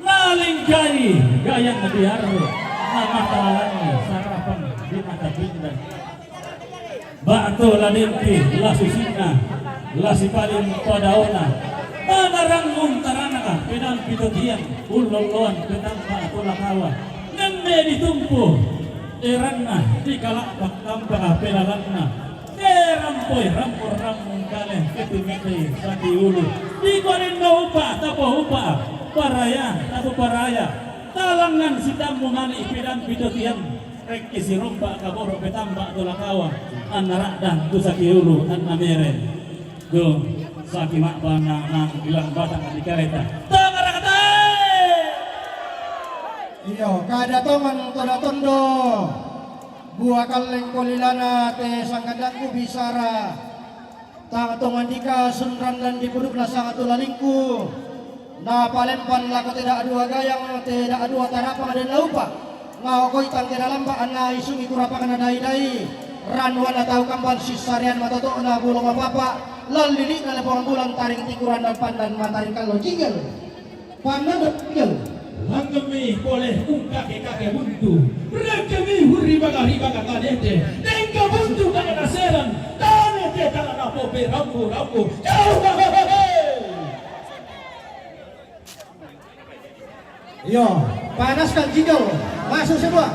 Laling gayang biar nama talangi sarapan di mata pindah. Batu ladimpi, lasusina, lasipaling padaona. Manarang untarana pinang pitutian ulolon pinang patulakawa nende ditumpu eranna di kalakpak tampa pelalanna rampoy rampor ramong kale ketumite sati ulu di korin no upa paraya talangan sidam mungani pinang pitutian rek isi rompa kaboro petamba tulakawa anara dan kusaki ulu anamere do Saki mak bana nang bilang batang di kereta. Tangarakata. Iyo kada tongan toda tondo. Buah kaleng kolilana te sangkadaku bisara. Tang tongan dika sunran dan dipuduklah sangat tulalingku. Na palempan lako tidak dua gayang tidak dua tarapang dan laupa. Ngau koi tang tidak lamba anna isungi kurapangan dai. Ranwan atau kampan sisarian matoto na bulong apa lalu na lepong bulan taring tikuran dan pandan mataring kalau jingel pandan jingel Langgemi boleh kakek buntu Rekemi huri baga kadete Nengka buntu kana naseran Tanete kana napope rambu Yo panaskan jingel masuk semua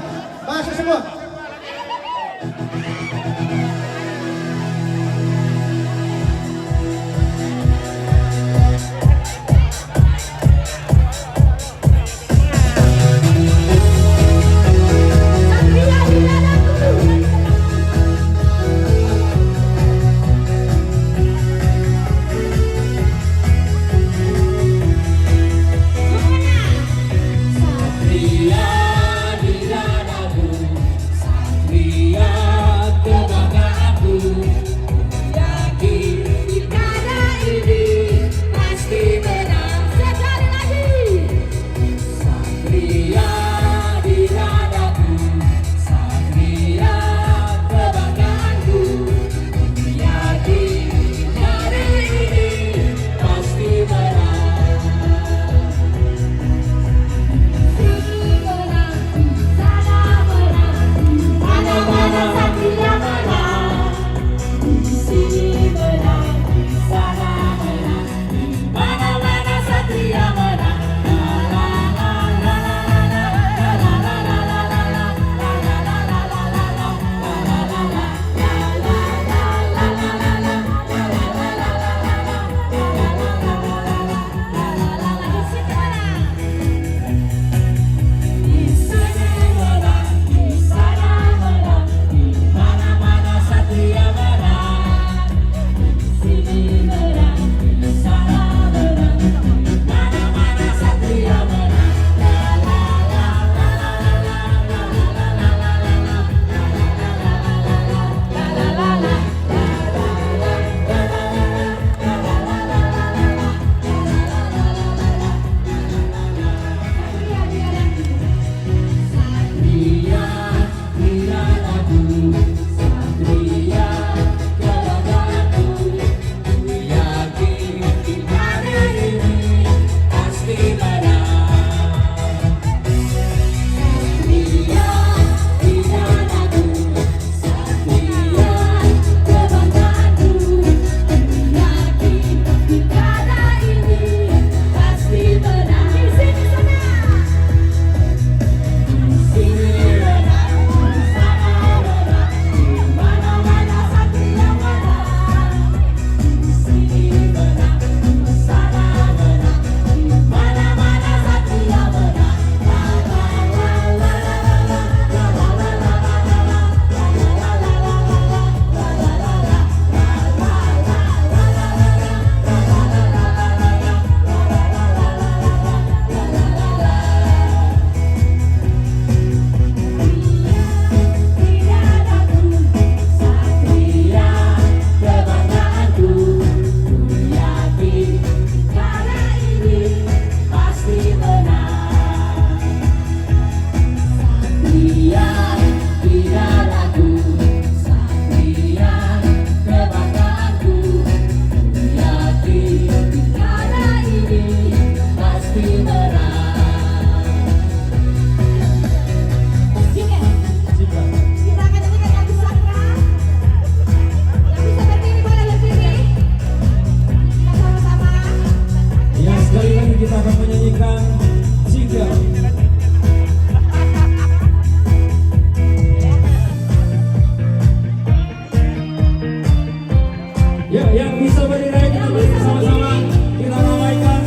Ya, yang bisa berdiri kita berdiri sama-sama. Kita ramaikan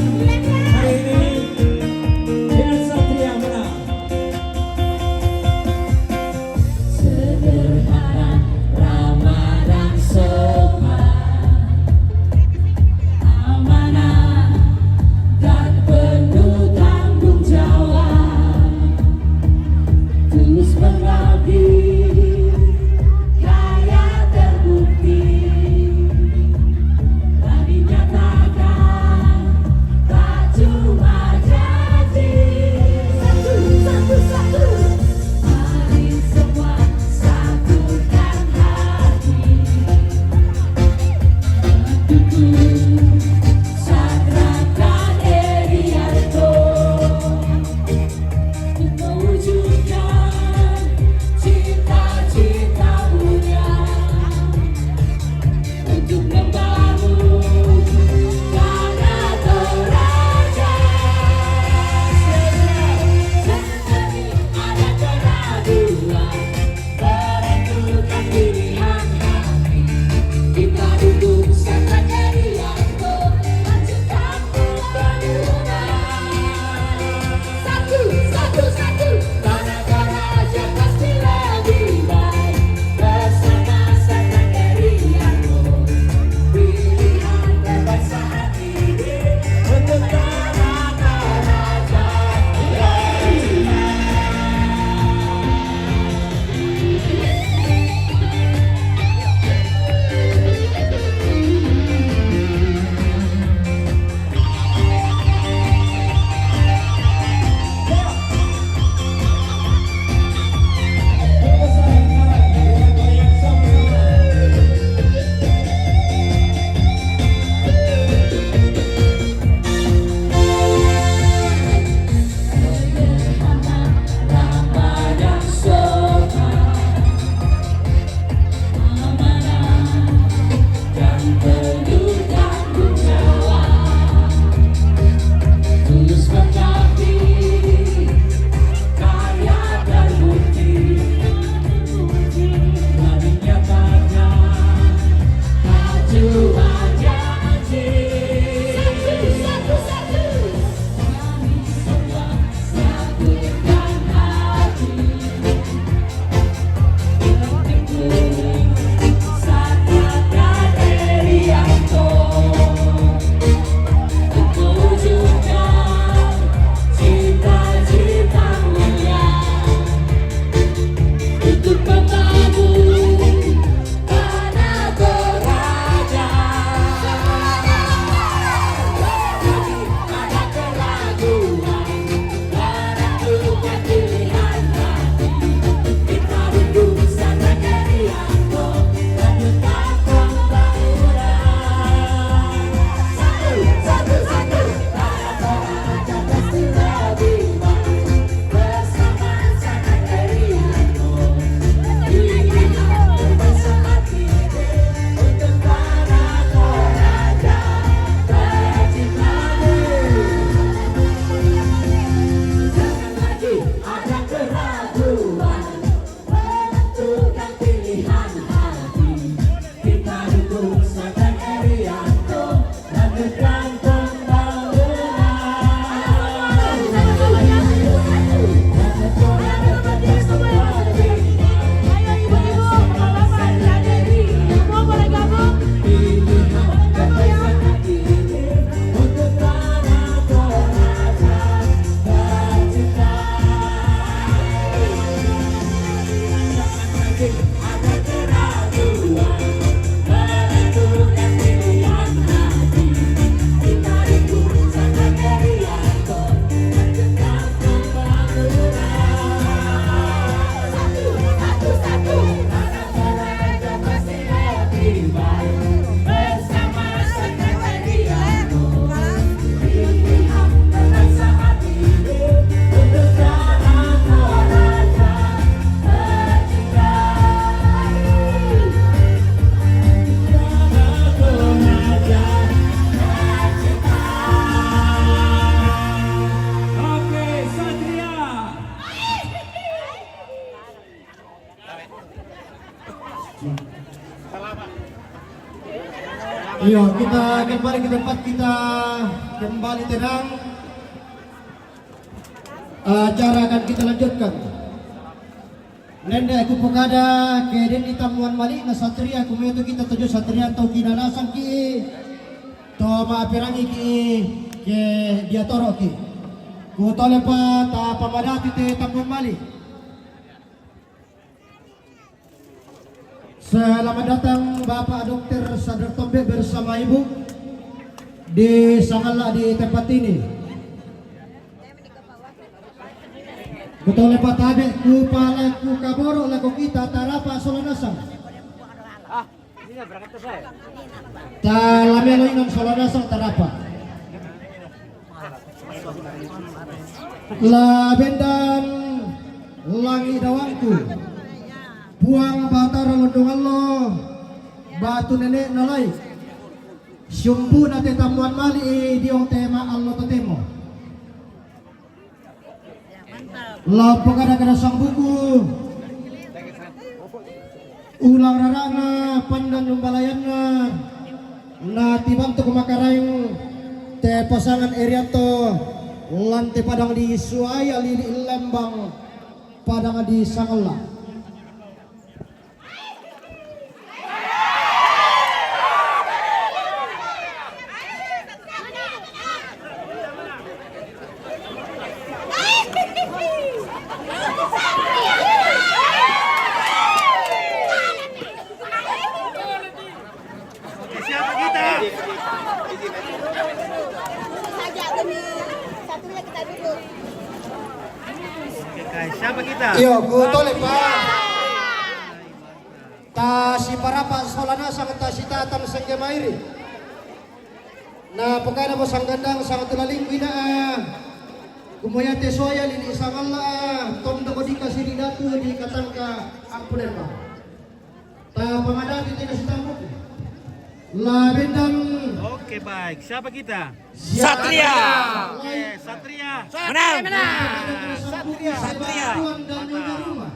hari ini dengan Satria menang. Sederhana, ramah dan sopan, amanah dan penuh tanggung jawab, tulus mengabdi, kaya terbukti, Iya, kita kembali ke tempat kita kembali tenang. Acara akan kita lanjutkan. Nenda aku pokada keden di tamuan mali na satria kumeto kita tujuh satria atau kinanasan ki to maapirangi ki ke dia toro ki ku tole pa ta pamadati te tamuan mali. Selamat datang Bapak Dr. Sadar Tombe bersama Ibu di Sangala di tempat ini. Betul lepat tabe ku pala ku kaboro lagu kita tarapa solanasang. Talamelo inon solanasang tarapa. Labendan langi dawangku. Buang batara londongan lo. Batu nenek nalai. Syumpu nate tamuan mali diong tema Allah totemo. Lampu kada sang buku ulang rarana pandan lumbalayanna na tibantu kumakaraing te pasangan Erianto lantai padang di Suaya Lili Lembang padang di Sangala. Siapa kita? Iyo, ku tole pa. Ta si parapa solana sang ta si tatang sang Jamairi. Na pagkana mo sang gandang sang tulaling wina. Kumaya te soya lili sangala tondo ko di kasiri datu di katangka ampunen pa. Ta pamadati te kasi tambok. Labendang. Oke baik, siapa kita? Satria. Oke, Satria. Menang. Satria.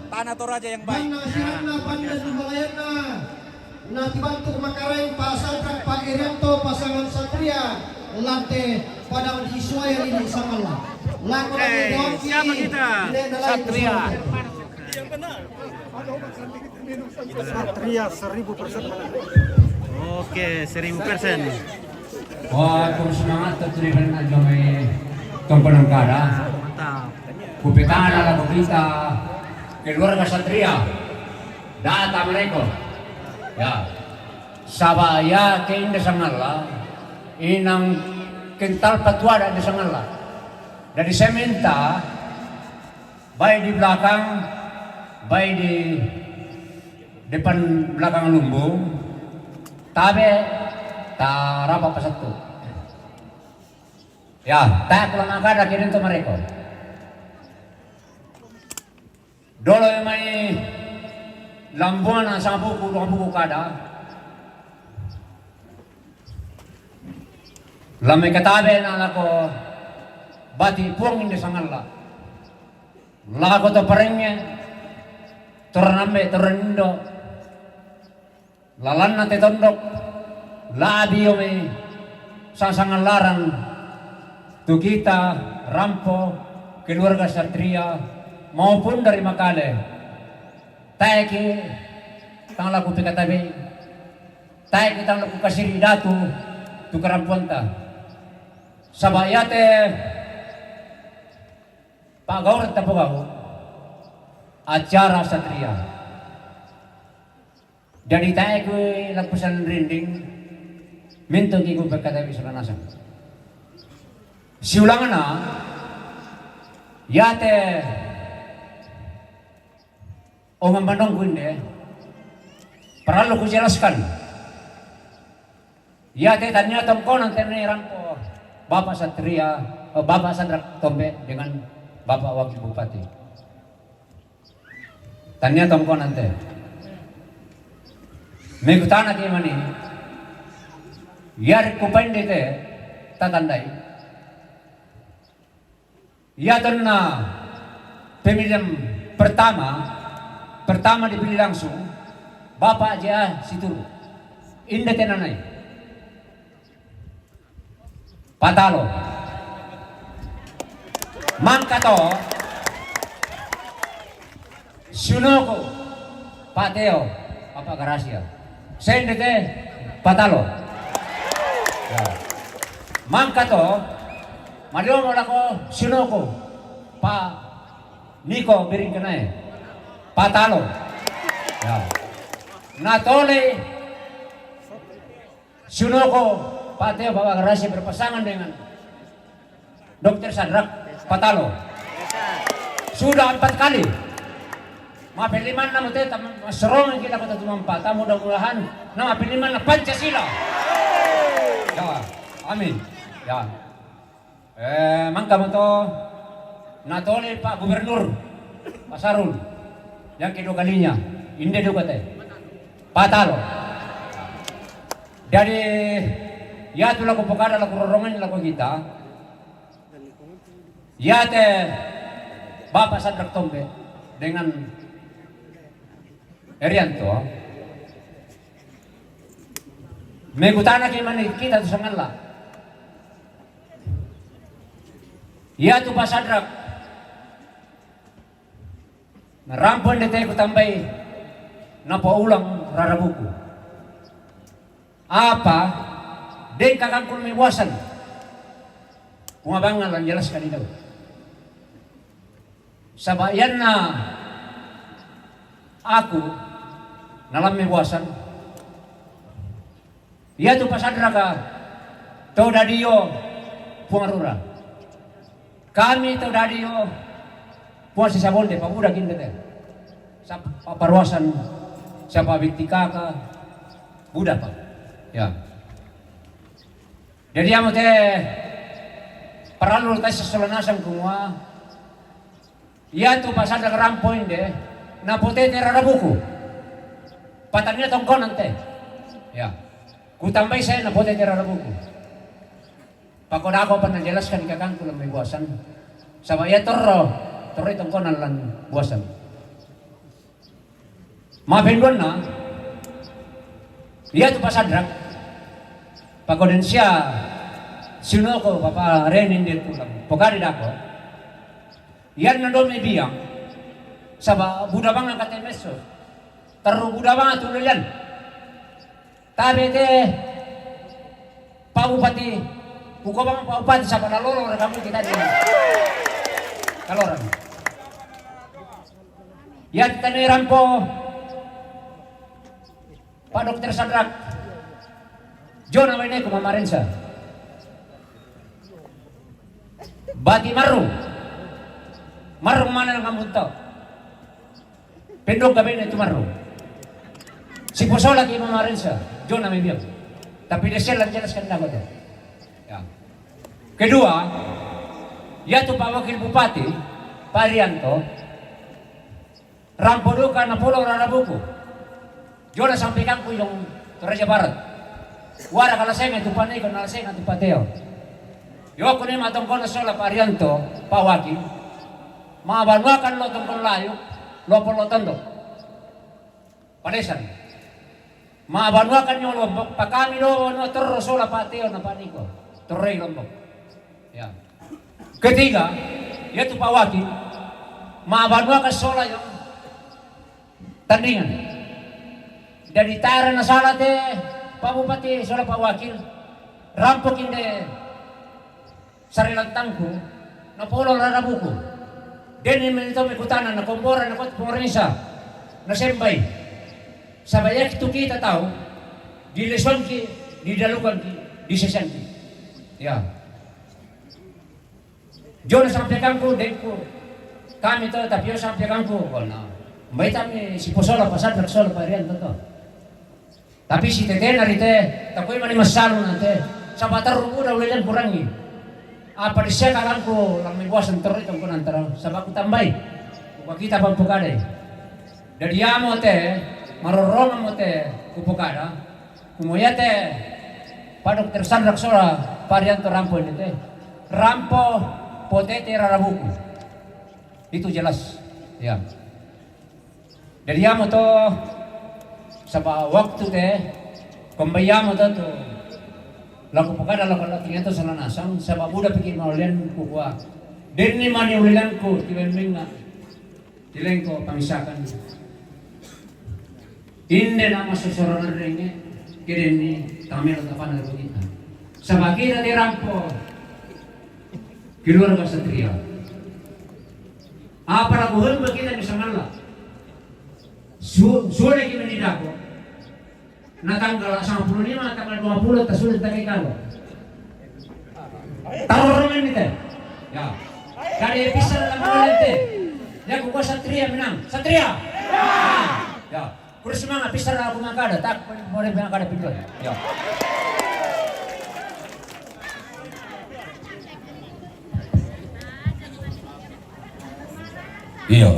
Tanah Toraja yang baik. Sirana pandan lumayanna. Na tibantu kumakaring pasangan Pak Irianto pasangan Satria lante padang di Suaya ini sangala. Oke, siapa kita? Satria. Satria 1000% menang. Oke, 1000%. Wah, kung semangat tertulisan aja may tumpanang kada. Mantap. Kupitan na lang kita keluarga Satria. Data mereka. Ya. Sabaya ke inda sangala. Inang kental patwada di sangala. Dari sementa baik di belakang, baik di depan belakang lumbung. Tabe tarapa pasatu. Ya, tak lang agad kirin to mereka. Dolo may lambuan sa buku kada. Lamay katabe na ako bati puang hindi sangala. Lako to parengnya tornambe tornindo. Lalan na titondok labi may sasangalaran tu kita rampo keluarga Satria maupun dari Makale taiki tang laku pikatabi taiki tang laku kasiri datu tu karampunta sabayate pagaur tapagaw acara Satria. Dari tayo ko lagpasan rinding, minto ki ko pagkatabi sa lanasan. Siulangan na, yate, o mambanong ko hindi, paralo ko jelaskan. Yate, tanya tongko ng tiniran ko, Bapak Satria, o Bapak Sadar Tombe dengan Bapak Wakil Bupati. Tanya tongko nanti. May kutana kayo mani, yar kupain dito tatandai. Yatan na pemilihan pertama dipilih langsung, Bapak aja situ, indah tenanai. Patalo. Mangkato. Sunoko. Pateo. Papa Gracia. Sendete. Patalo. Ya. Mangkato. Maliomo lako. Sunoko. Pa. Niko Biringkanai. Patalo. Ya. Natole. Sunoko. Pateo Papa Gracia berpasangan dengan Dr. Sadrak Patalo. Sudah 4 kali. Mapiliman na mo te, maserong kita kata tumampa. Mudah-mudahan na mapiliman na Pancasila. Ya, amin. Ya. Mangka mo to natole Pak Gubernur Pasarul yang kedua kalinya. Inde juga teh. Patalo. Jadi ya tu laku pokada laku rorongan laku kita. Ya teh Bapak Sadrak Tombe dengan Erianto megutana gimana kita tu sangatlah. Ya tu Pak Sadrak narampon dete ku tambay napa ulang rarabuku. Apa den kakangkul may wasan kung abangan lang jelas kanina sabayan na aku nalam may wasan iya tu pasadra ka to dadiyo puangarura kami to dadiyo puan si sabonde pabuda kindete sa paparwasan sa pabiktika ka buda pa ya. Jadi amo teh perlu tayo sa solanasan kumwa. Iya tu pasada kerampoin deh. Na pote tera buku. Patanya tongkonan teh. Ya. Ku tambay saya na pote tera buku. Pakoda ako pa najelaskan kakang ko lang may buwasan. Sabaya torro tongkonan lang buwasan. Mapindon na. Iya tu pasadrak. Pakoden siya sinoko Papa Renin din pulang pokadi dako yan na do may biyang saba buda bang ang katemeso taru buda bang tuluyan tabi te paupati buko bang paupati sa panalolo na kami kita din kaloran yan taniran po Pak Dr. Sadrak John namay na kumamarin sa Bati Maru Marung mana lang kamunto Pendong gabi na ito Maru si Puso lagi mamarin sa John namay biyang tapi desel lang jelas kan dapat ya. Kedua ya tu Pak Wakil Bupati Pak Rianto rampodukan na pulau Rarabuku John na sampaikan ko yung Toraja Barat wara kalasengan tu panay ko nalasengan tu pateo. Yo ko ni matongkol na sola parianto pawaki. Mabanwakan lo tongkol layo lo polotondo. Padesan. Mabanwakan yo lombok pakami lo no terro sola pateo na paniko. Torrey lombok. Ya. Ketiga, ya tu pawaki. Mabanwakan sola yo tandingan. Dari tara na sala te Pak Bupati, soalnya Pak Wakil, rampok inde sarilantangku, na pulong Rarabuku. Deni menito may kutanan na kumbora na kot pumorisa, na sembay. Sabayak itu kita tahu, di leson ki, di dalukan ki, di sesan ki. Ya. Jono sampaikan ko, denku, kami to, tapi yo sampaikan ko, na, may tami si Pusola pasad, nagsola pa riyan to. Tapi si Tete narite, takoy man masalo nante. Sa batar rubo daw lelan kurangi. Apa di siya kalangko lang may buwasan terus itong kunantara. Sa baku tambay. Kita pang pukade. Dari amo te, marorong mo te kupukada. Kumuya te, Pak Dr. Sadrak Sora, Parianto Rampo ini te. Rampo potete Rarabuku. Itu jelas. Ya. Dari amo to sa waktu te kumbayamo to laku pokada laku lakinya itu salah nasang sebab udah pikir maulian kukuha deni mani ulilanku tiwemminga tilengko pamisakan inde nama sosoronan renge kireni tamil tapan kita sebab kita dirampo keluarga Satria apa laku hal kita bisa ngalah sudah kita didako na tanggal 95 tanggal 20 tasulit na kay Kalo taruhin nito ya kali episode lang mo nito ya kukuha Satria menang Satria ya kurang semangat episode ako mga kada tak boleh mga kada pindot ya Iya,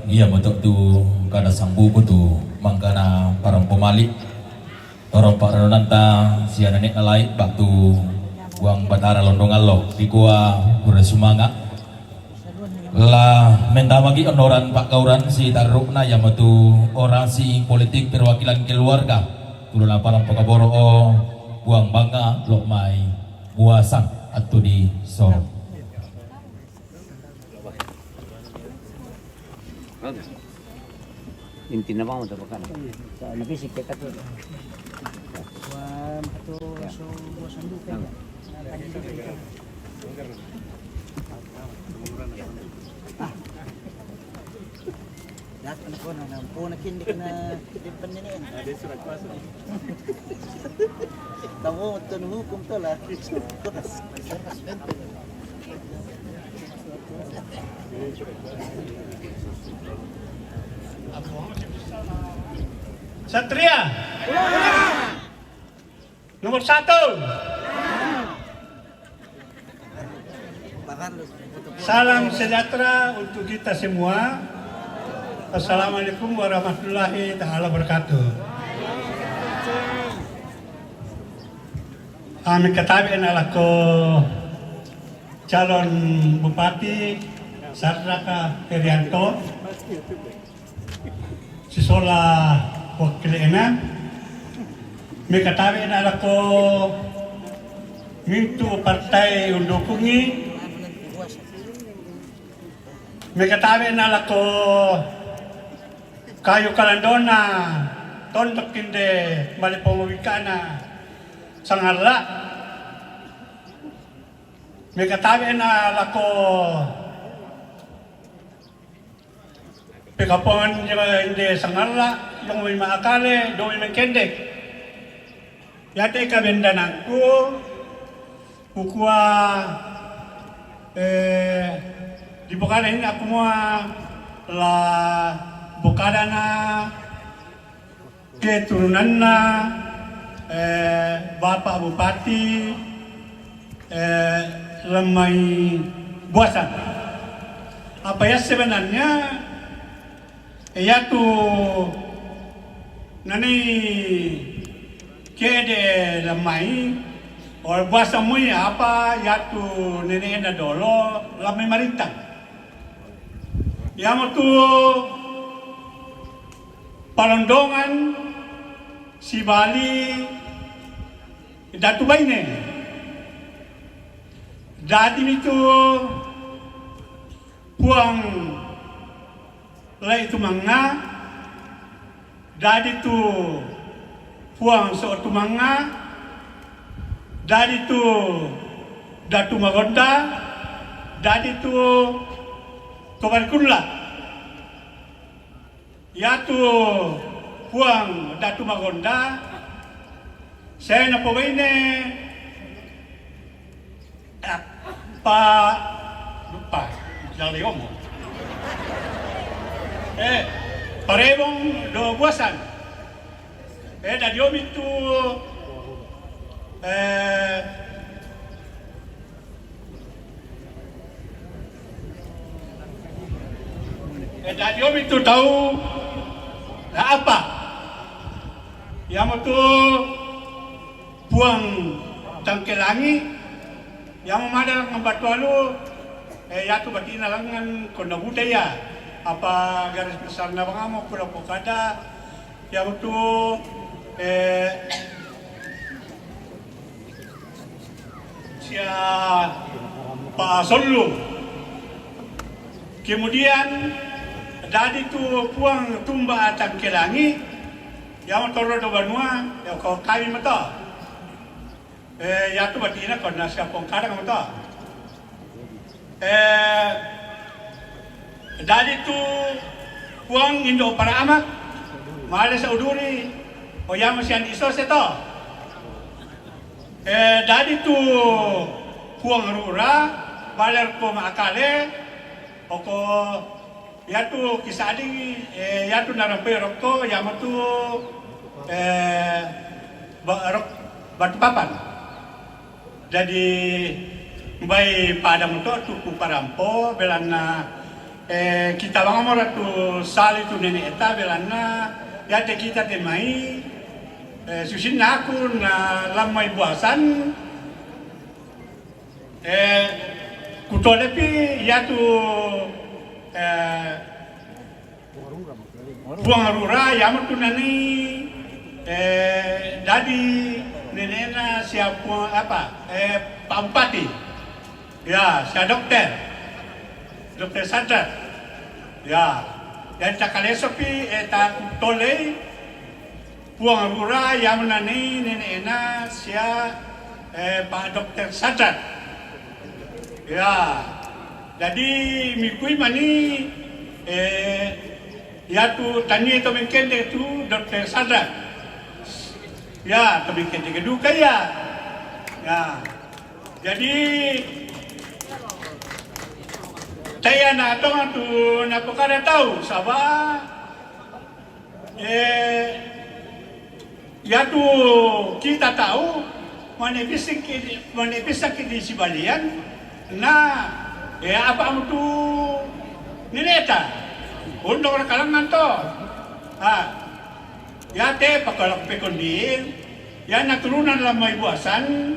iya betul tu kada sambu tu mangkana parang pemalik orang pak Ronanta siana nek alai baktu buang batara londongan lo di gua bersumanga lah menta magi onoran pak kauran si tarukna yang betu orasi politik perwakilan keluarga tuluna parang pokaboro buang bangga lo mai buasang atau di Sorong. inti na ba mo ito baka nabisik kita to Satria nomor 1. Salam sejahtera untuk kita semua. Assalamualaikum warahmatullahi taala wabarakatuh. Kami ketahui alako calon Bupati Saraka Herianto Sisola wakilena mekatawi na ako mintu partai undukungi mekatawi na ako kayo kalandona tondok kinde malipomawikana sangala mekatawi na ako pekapongan hindi sangala yung may maakale, doon may kendek. Yate kabendanan ko, kukuha, di bukada ini aku mo la bukada na, keturunan na, Bapak Bupati, lemay buasan. Apa ya sebenarnya, yaitu nani kede lamai or bahasa mui apa yaitu nene na dolo lamai marintang yang itu palondongan si Bali datu baine jadi itu puang lai itu manga dari tu puang seotu manga dari tu datu magonda dari tu kobarkulla ya tu puang datu magonda saya na pawene pa lupa jali omo parebong do buasan dari om itu dari om itu tahu apa yang itu buang tangkelangi yang memadang membatualu yaitu bagi nalangan kona budaya apa garis besar na mga mo pula po kada yang itu Pak Solu. Kemudian dari tu puang tumba atang kelangi yang toro do banua ya ko kami mata. Ya tu batina kon nasa pong karang mata. Dari tu puang Indo para amak male sa uduri o yang masih iso seto. Dari tu puang rura baler ko makale o ko ya tu kisadi ya tu narampe rokko ya tu batu papan. Jadi bay pada motor tuku parampo belana kita bangamor tu sali tu nenek eta belana ya te kita te mai susin aku na lamai buasan kutolepi ya tu buang rura ya tu nani dari neneknya siapa apa Pak Bupati ya si dokter Sadrat ya dan takalesopi eta tole puang rura yang nani neneknya si Pak Dokter Sadrat ya jadi mikui mani ya tu tanya itu mungkin itu Dokter Sadrat ya tu mungkin kedua ya jadi saya nak tu nak perkara tahu sabah ya tu kita tahu mana bisa di Sibalian nah apa tu nineta untuk orang kalangan tu ya te pakalak pekondil ya naturunan lamai buasan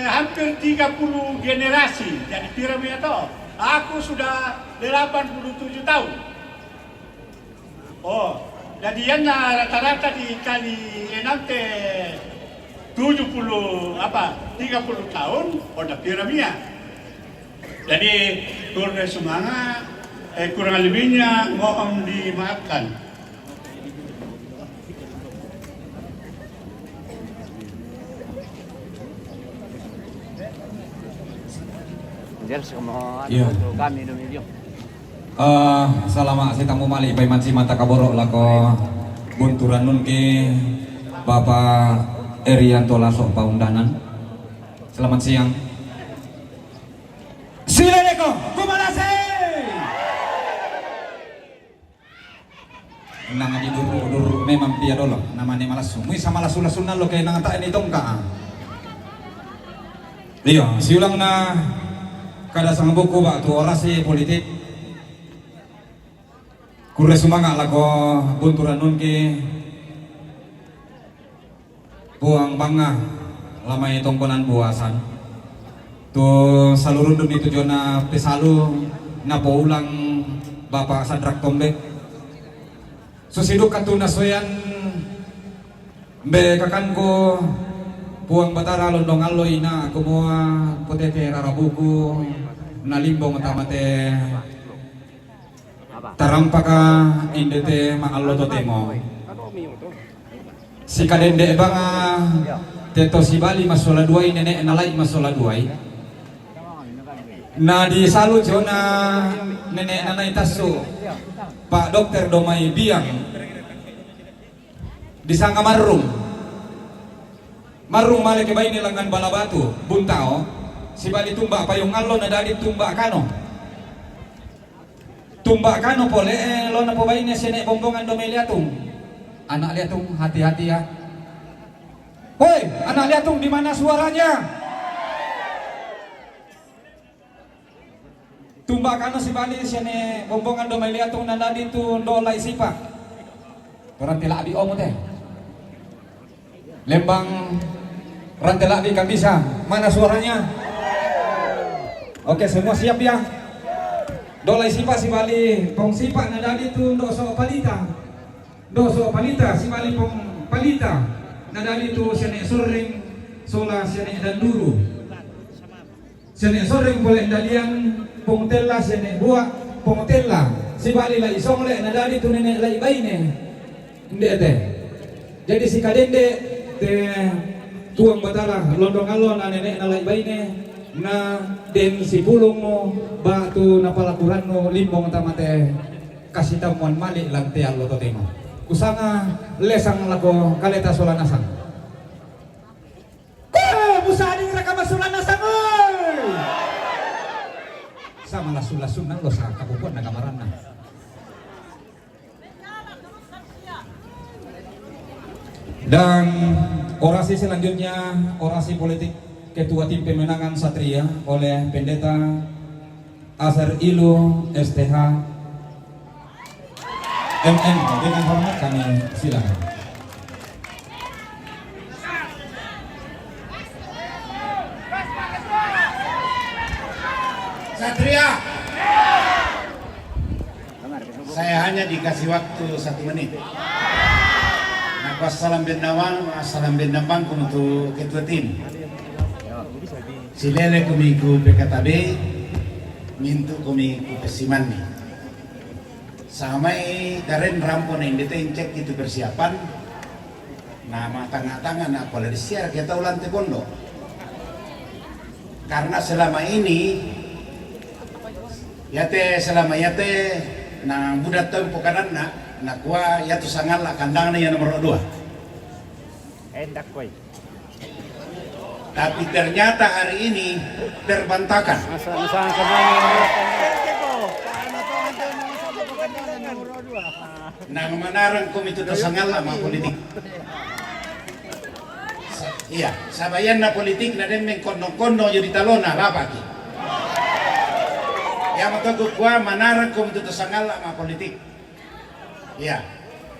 hampir 30 generasi jadi piramid itu. Aku sudah 87 tahun. Oh, jadi yang rata-rata dikali 6 70 30 tahun udah piramid. Jadi kurang semangat, kurang lebihnya mohon dimaafkan. Iya. Salamat si tamu mali paiman si mata kaborok lako bunturan nun ke Bapak Erianto Lasok Paundanan. Selamat siang. Silaleko, kumalase. Nang di dur memang pia dolo namanya malas sumui sama lasul-lasunan lo kayak nang tak ini tongka. Iya, siulang na kada sang buku bak tu orasi politik kure sumanga lago bunturan nun ke buang bangga lamai tongkonan buasan tu salurun dun itu jona pesalu napo ulang Bapak Sadrak Tombe susiduk katuna soyan be kakanko buang batara londong aloy na kumua potete rarabuku nalimbong tamate tarampaka indete maallo totemo si kadende banga teto si bali masola duai nenek nalai masola duai na di salu jona nenek nanai tasu Pak Dokter Domai Biang di Sangga Marung male ke bayi nilangan balabatu buntao si bali tumba payung allo na dadi tumba kano pole lo na po bayi ni sene bombongan domeliatung anak liatung hati-hati ya hoi anak liatung di mana suaranya tumba kano si bali sene bombongan domeliatung na dadi tu dolai sipa orang tila abi omo teh Lembang Rantelak di kan bisa. Mana suaranya? Oke, semua siap ya. Dolai sipa si bali pong sipa na dali tu doso palita. Doso palita si bali pong palita. Na dali tu sene suring sola sene dan duru. Sene sore boleh dalian pongtella sene buat pongtella si bali lai song le nadari tu nenek lai baine. Ndete. Jadi si kadende te tuang batara londong alon na nenek na lai baine na den si pulong mo batu na palakuran no limbong tamate kasih tamuan malik lantai allo to tema. Kusanga lesang lako kaleta solanasang. Busaning raka masulanasang oi. Sama lasun-lasun nang lo sa kapupuan na kamaran na. Dan orasi selanjutnya, orasi politik Ketua Tim Pemenangan Satria oleh Pendeta Asar Ilu STH MM. Dengan hormat kami silakan. Satria, saya hanya dikasih waktu 1 menit. Wassalam bin Nawang, wassalam bin Nambang untuk ketua tim. Silele kumiku PKTB, mintu kumiku Pesimani. Samai karen rampon yang ditencek itu persiapan. Nama tangan-tangan apa dari siar kita ulang bondo. Karena selama ini selama nang budak tempo kanan nak kuah ya tu sangat lah kandang yang nomor 2. Endak koi. Tapi ternyata hari ini terbantahkan. Nang manarang komite tu sangat lama politik. Iya, sabayan na politik na den mengkono-kono jadi talona lah pagi. Ya maka kuah manarang komite tu sangat lama politik. Ya,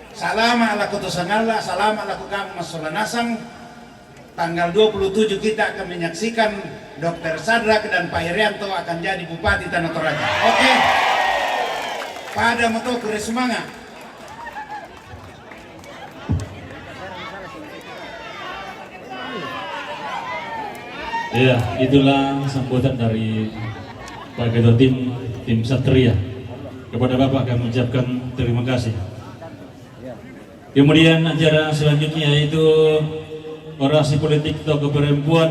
salama ala kutusan Allah, salama ala kukam Masulanasang. Tanggal 27 kita akan menyaksikan Dr. Sadrak dan Pak Herianto akan jadi Bupati Tanah Toraja. Oke, pada moto kure semangat. Ya, itulah sambutan dari Pak Ketua Tim Satria. Kepada Bapak kami mengucapkan terima kasih. Kemudian acara selanjutnya yaitu orasi politik tokoh perempuan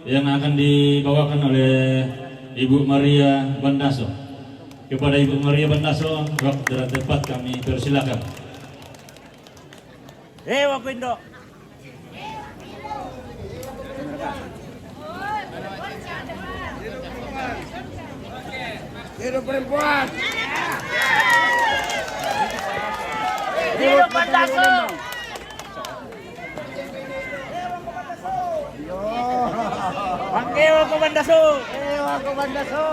yang akan dibawakan oleh Ibu Maria Bandaso. Kepada Ibu Maria Bandaso, waktu dan tempat kami persilakan. Wakuindo. Hidup perempuan. Hidup Bandaso. Panggil ko Bandaso. Ko Bandaso.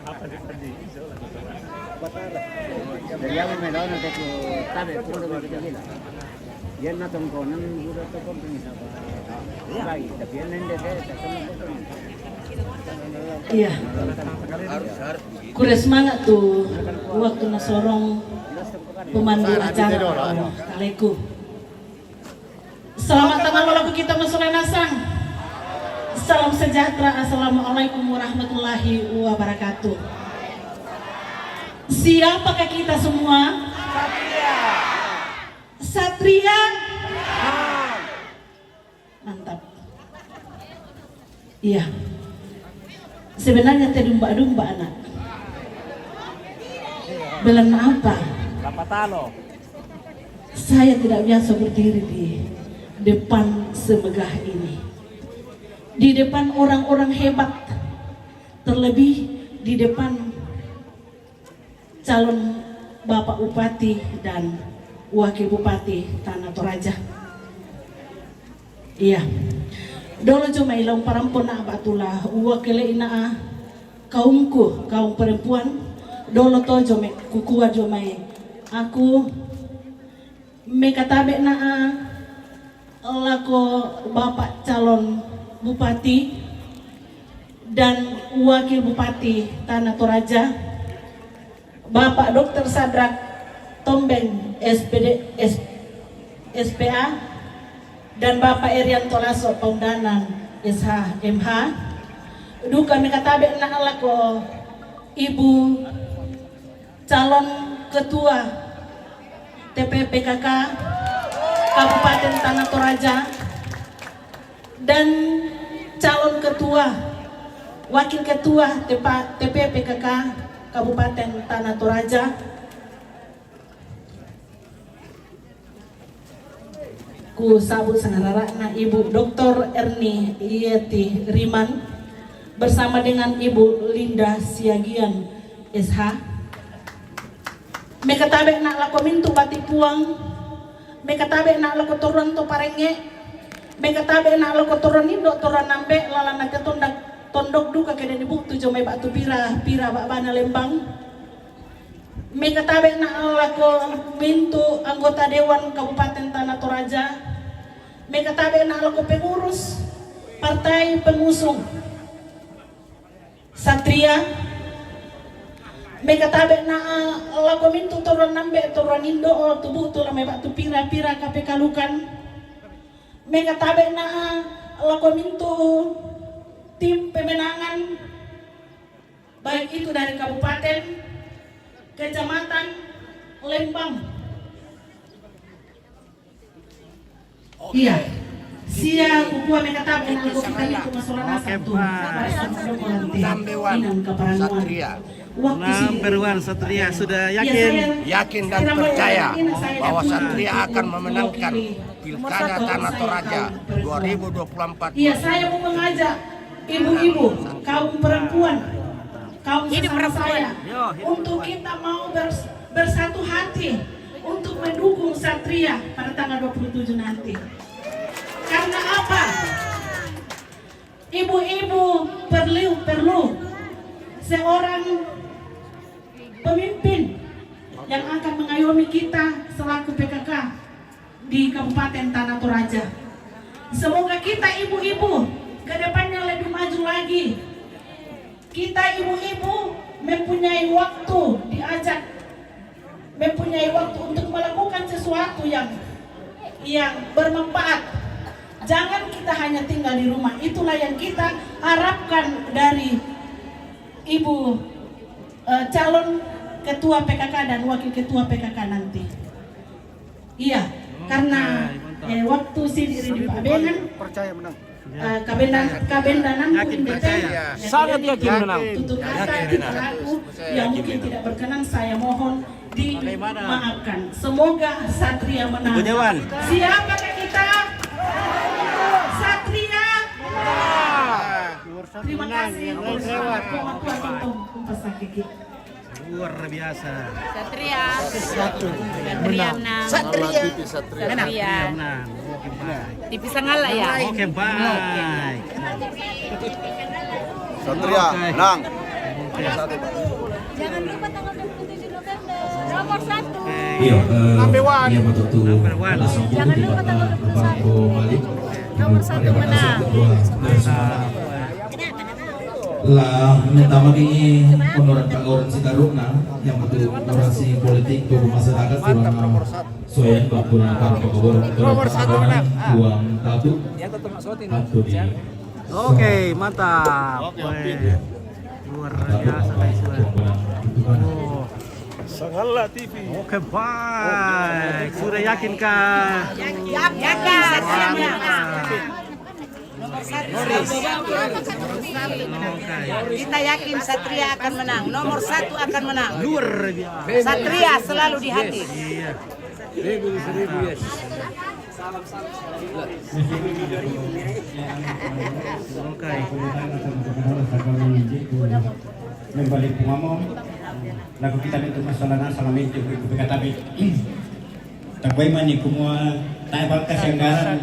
Apa sih tadi? Batara. Dia memelon untuk tabe pun begitu. Yan na tongkonan budak to kompens apa. Lagi tapi yang iya, kure semangat tuh waktu nasorong pemandu acara kaleku. Selamat tanggal lagu kita Masulanasang. Salam sejahtera, assalamualaikum warahmatullahi wabarakatuh. Siapakah kita semua? Satria. Mantap. Iya. Sebenarnya teh domba-domba anak. Belan apa? Lapatalo. Saya tidak biasa berdiri di depan semegah ini. Di depan orang-orang hebat. Terlebih di depan calon Bapak Bupati dan Wakil Bupati Tanah Toraja. Iya. Dolo cuma ilang parampon na abatulah wakile ina kaumku, kaum perempuan. Dolo to jome kukua jomai aku mekatabe na lako Bapak calon Bupati dan Wakil Bupati Tanah Toraja, Bapak Dr. Sadrak Tombeng SPA dan Bapak Erianto Lasso Paundanan SH MH. Duka kami katabe na ala ko Ibu calon ketua TPPKK Kabupaten Tanah Toraja dan calon ketua wakil ketua TPPKK Kabupaten Tanah Toraja ku sabut sangararana Ibu Dr. Erni Yeti Riman bersama dengan Ibu Linda Siagian SH. Mekatabe nak lako mintu batik puang, mekatabe nak lako turun to parenge, mekatabe nak lako turun indo turun nambe lala nak tondok duka kena dibuktu jomai batu pira bak bana Lembang. Mekatabe nak lako mintu anggota Dewan Kabupaten Tanah Toraja, mekatabe nak lako pengurus partai pengusung Satria, mekatabe na lago mintu turun nambe turun indo tubuh tu lamai batu pira KPK Lukan, mekatabe na lago mintu tim pemenangan baik itu dari kabupaten, kecamatan, Lembang. Iya. Sia kukua mekatabe na lago kita itu masalah satu. Number one Satria sudah yakin? Yakin dan percaya bahwa Satria akan memenangkan Pilkada Tanah Toraja 2024. Iya, saya mau mengajak ibu-ibu, kaum perempuan, kaum sesama saya untuk kita mau bersatu hati untuk mendukung Satria pada tanggal 27 nanti. Karena apa? Ibu-ibu perlu seorang pemimpin yang akan mengayomi kita selaku PKK di Kabupaten Tanah Toraja. Semoga kita ibu-ibu ke depannya lebih maju lagi. Kita ibu-ibu mempunyai waktu diajak, mempunyai waktu untuk melakukan sesuatu yang bermanfaat. Jangan kita hanya tinggal di rumah. Itulah yang kita harapkan dari Ibu calon ketua PKK dan wakil ketua PKK nanti. Iya, karena waktu sini di Pak Benan percaya menang. Kabendanan sangat yakin menang. Tutur kata tidak laku yang mungkin tidak berkenan saya mohon dimaafkan. Semoga Satria menang. Siapakah kita? Satria. Terima kasih. Luar biasa. Satria. Satria menang. Satria menang. TV Sangala ya. Oke, baik. Satria menang. Jangan lupa tanggal 27 November. Nomor 1. Iya, Jangan lupa tanggal 21. Nomor 1 menang. Lah minta magi menurut panggoran si Taruna yang betul orasi politik tubuh masyarakat kurang soyan bakuran para pegawai penggoran uang tatu atau di Oke, mantap. Luar biasa Sangala TV. Oke, baik. Sudah yakinkah? Yakin. Kita yakin Satria akan menang. Nomor 1 akan menang. Luar biasa. Satria selalu di hati. Iya. Membalik pengomong lagu kita itu masalah salamin juga berkata takway man kumua tayo bang kasanggaran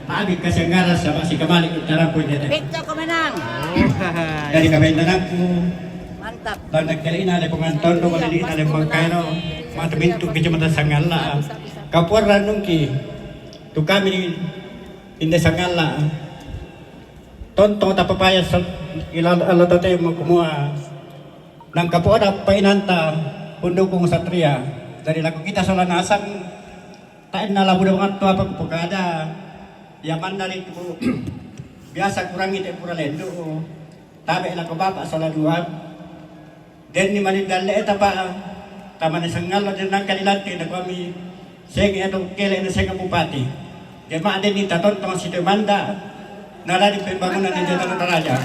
maagi kasanggaran sama si Kamalik utara po dito Victor kemenang. dari kabendanan ko Mantap. bang nagkalain na penganton do maliliit na bangkairo matamintu kecamatan Sangala kapur ranung ki tu kami inde Sangala tonto tapapaya sa ilalo tayo kumua nang kapur ada painanta pendukung Satria dari lagu kita solanasang tain na labu dengan tua pagpagada Yaman dari itu biasa kurangi te pura lendo. Tabe la ko bapa sala dua. Den ni mani dalle eta pa taman sangal la nang kanilante na kami sege atong kele na sega bupati. Kema den ni taton tong si demanda nala di pembangunan di Tanah Toraja.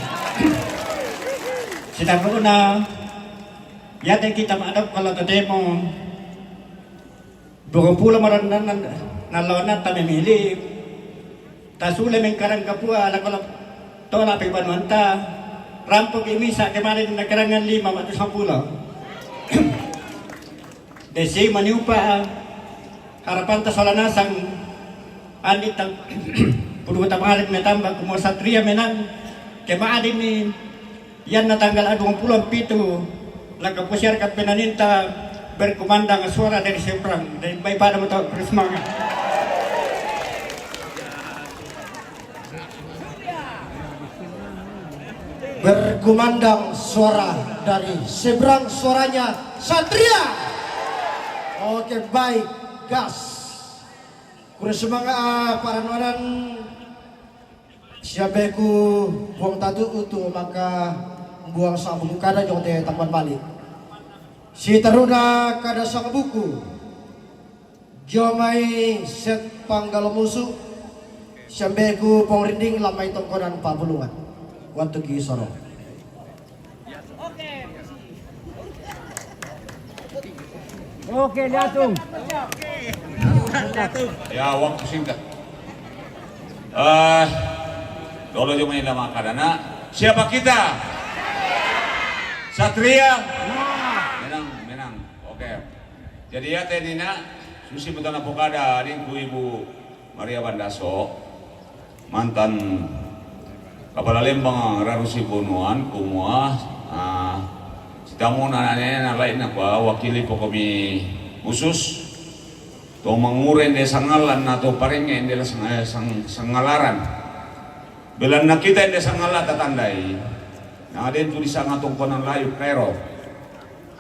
Sita ko na yate kita maadap kalau demo 20 maran nalona ta memilih tasule mengkarang kapua ala kalau tola pe banwanta rampok imisa kemarin nakarangan 510 desi maniupa harapan tasolanasang andit tang puluh tamarin metambah kumur Satria menang kemarin ni yan na tanggal 27 lagapusir kat penaninta berkumandang suara dari seberang dari bayi pada motor bersemangat. Berkumandang suara dari seberang, suaranya Satria. Oke, baik, gas. Kurang semangat para noran. Siapa ku buang tatu itu maka buang sang buku kada jong te tampan balik. Si taruna kada sang buku. Jomai set panggalo musuh. Siapa ku pengrinding lamai tongkonan pabulungan. Waktu ki soro. Oke, Datung. Ya, waktu singkat. Dolo cuma yang makadana. Siapa kita? Satria. Menang. Oke. Jadi ya tenina susi betul napokada adingku Ibu Maria Bandaso mantan Kepala Lembang Rarusi Bonuan kumua tamu nananya lain apa wakili pokomi khusus to menguren de sangalan atau parengen de sangalaran belan na kita de sangala tatandai na den tu di sanga tongkonan layu kairo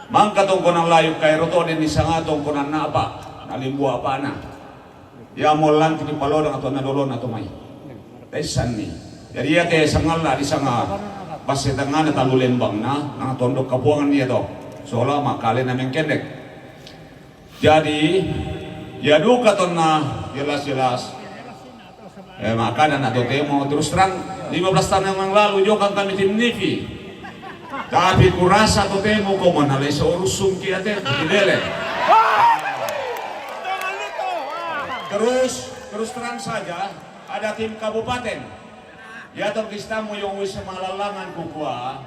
mangka tongkonan layu kairo to den di sanga tongkonan na apa nalimbu apa na ya molan ti palodang atau nadolon atau mai tesan ni jadi ya te sangala di sanga pas setengah na talu Lembang na tondok kapuangan dia to soalnya makale na mengkendek jadi ya duka to na jelas maka dan atau temo terus terang 15 tahun yang lalu juga kami tim Nivi tapi kurasa to temo ko manalay sa urusung kiate didele terus terang saja ada tim kabupaten ya terkistamu yang wis malalangan kukua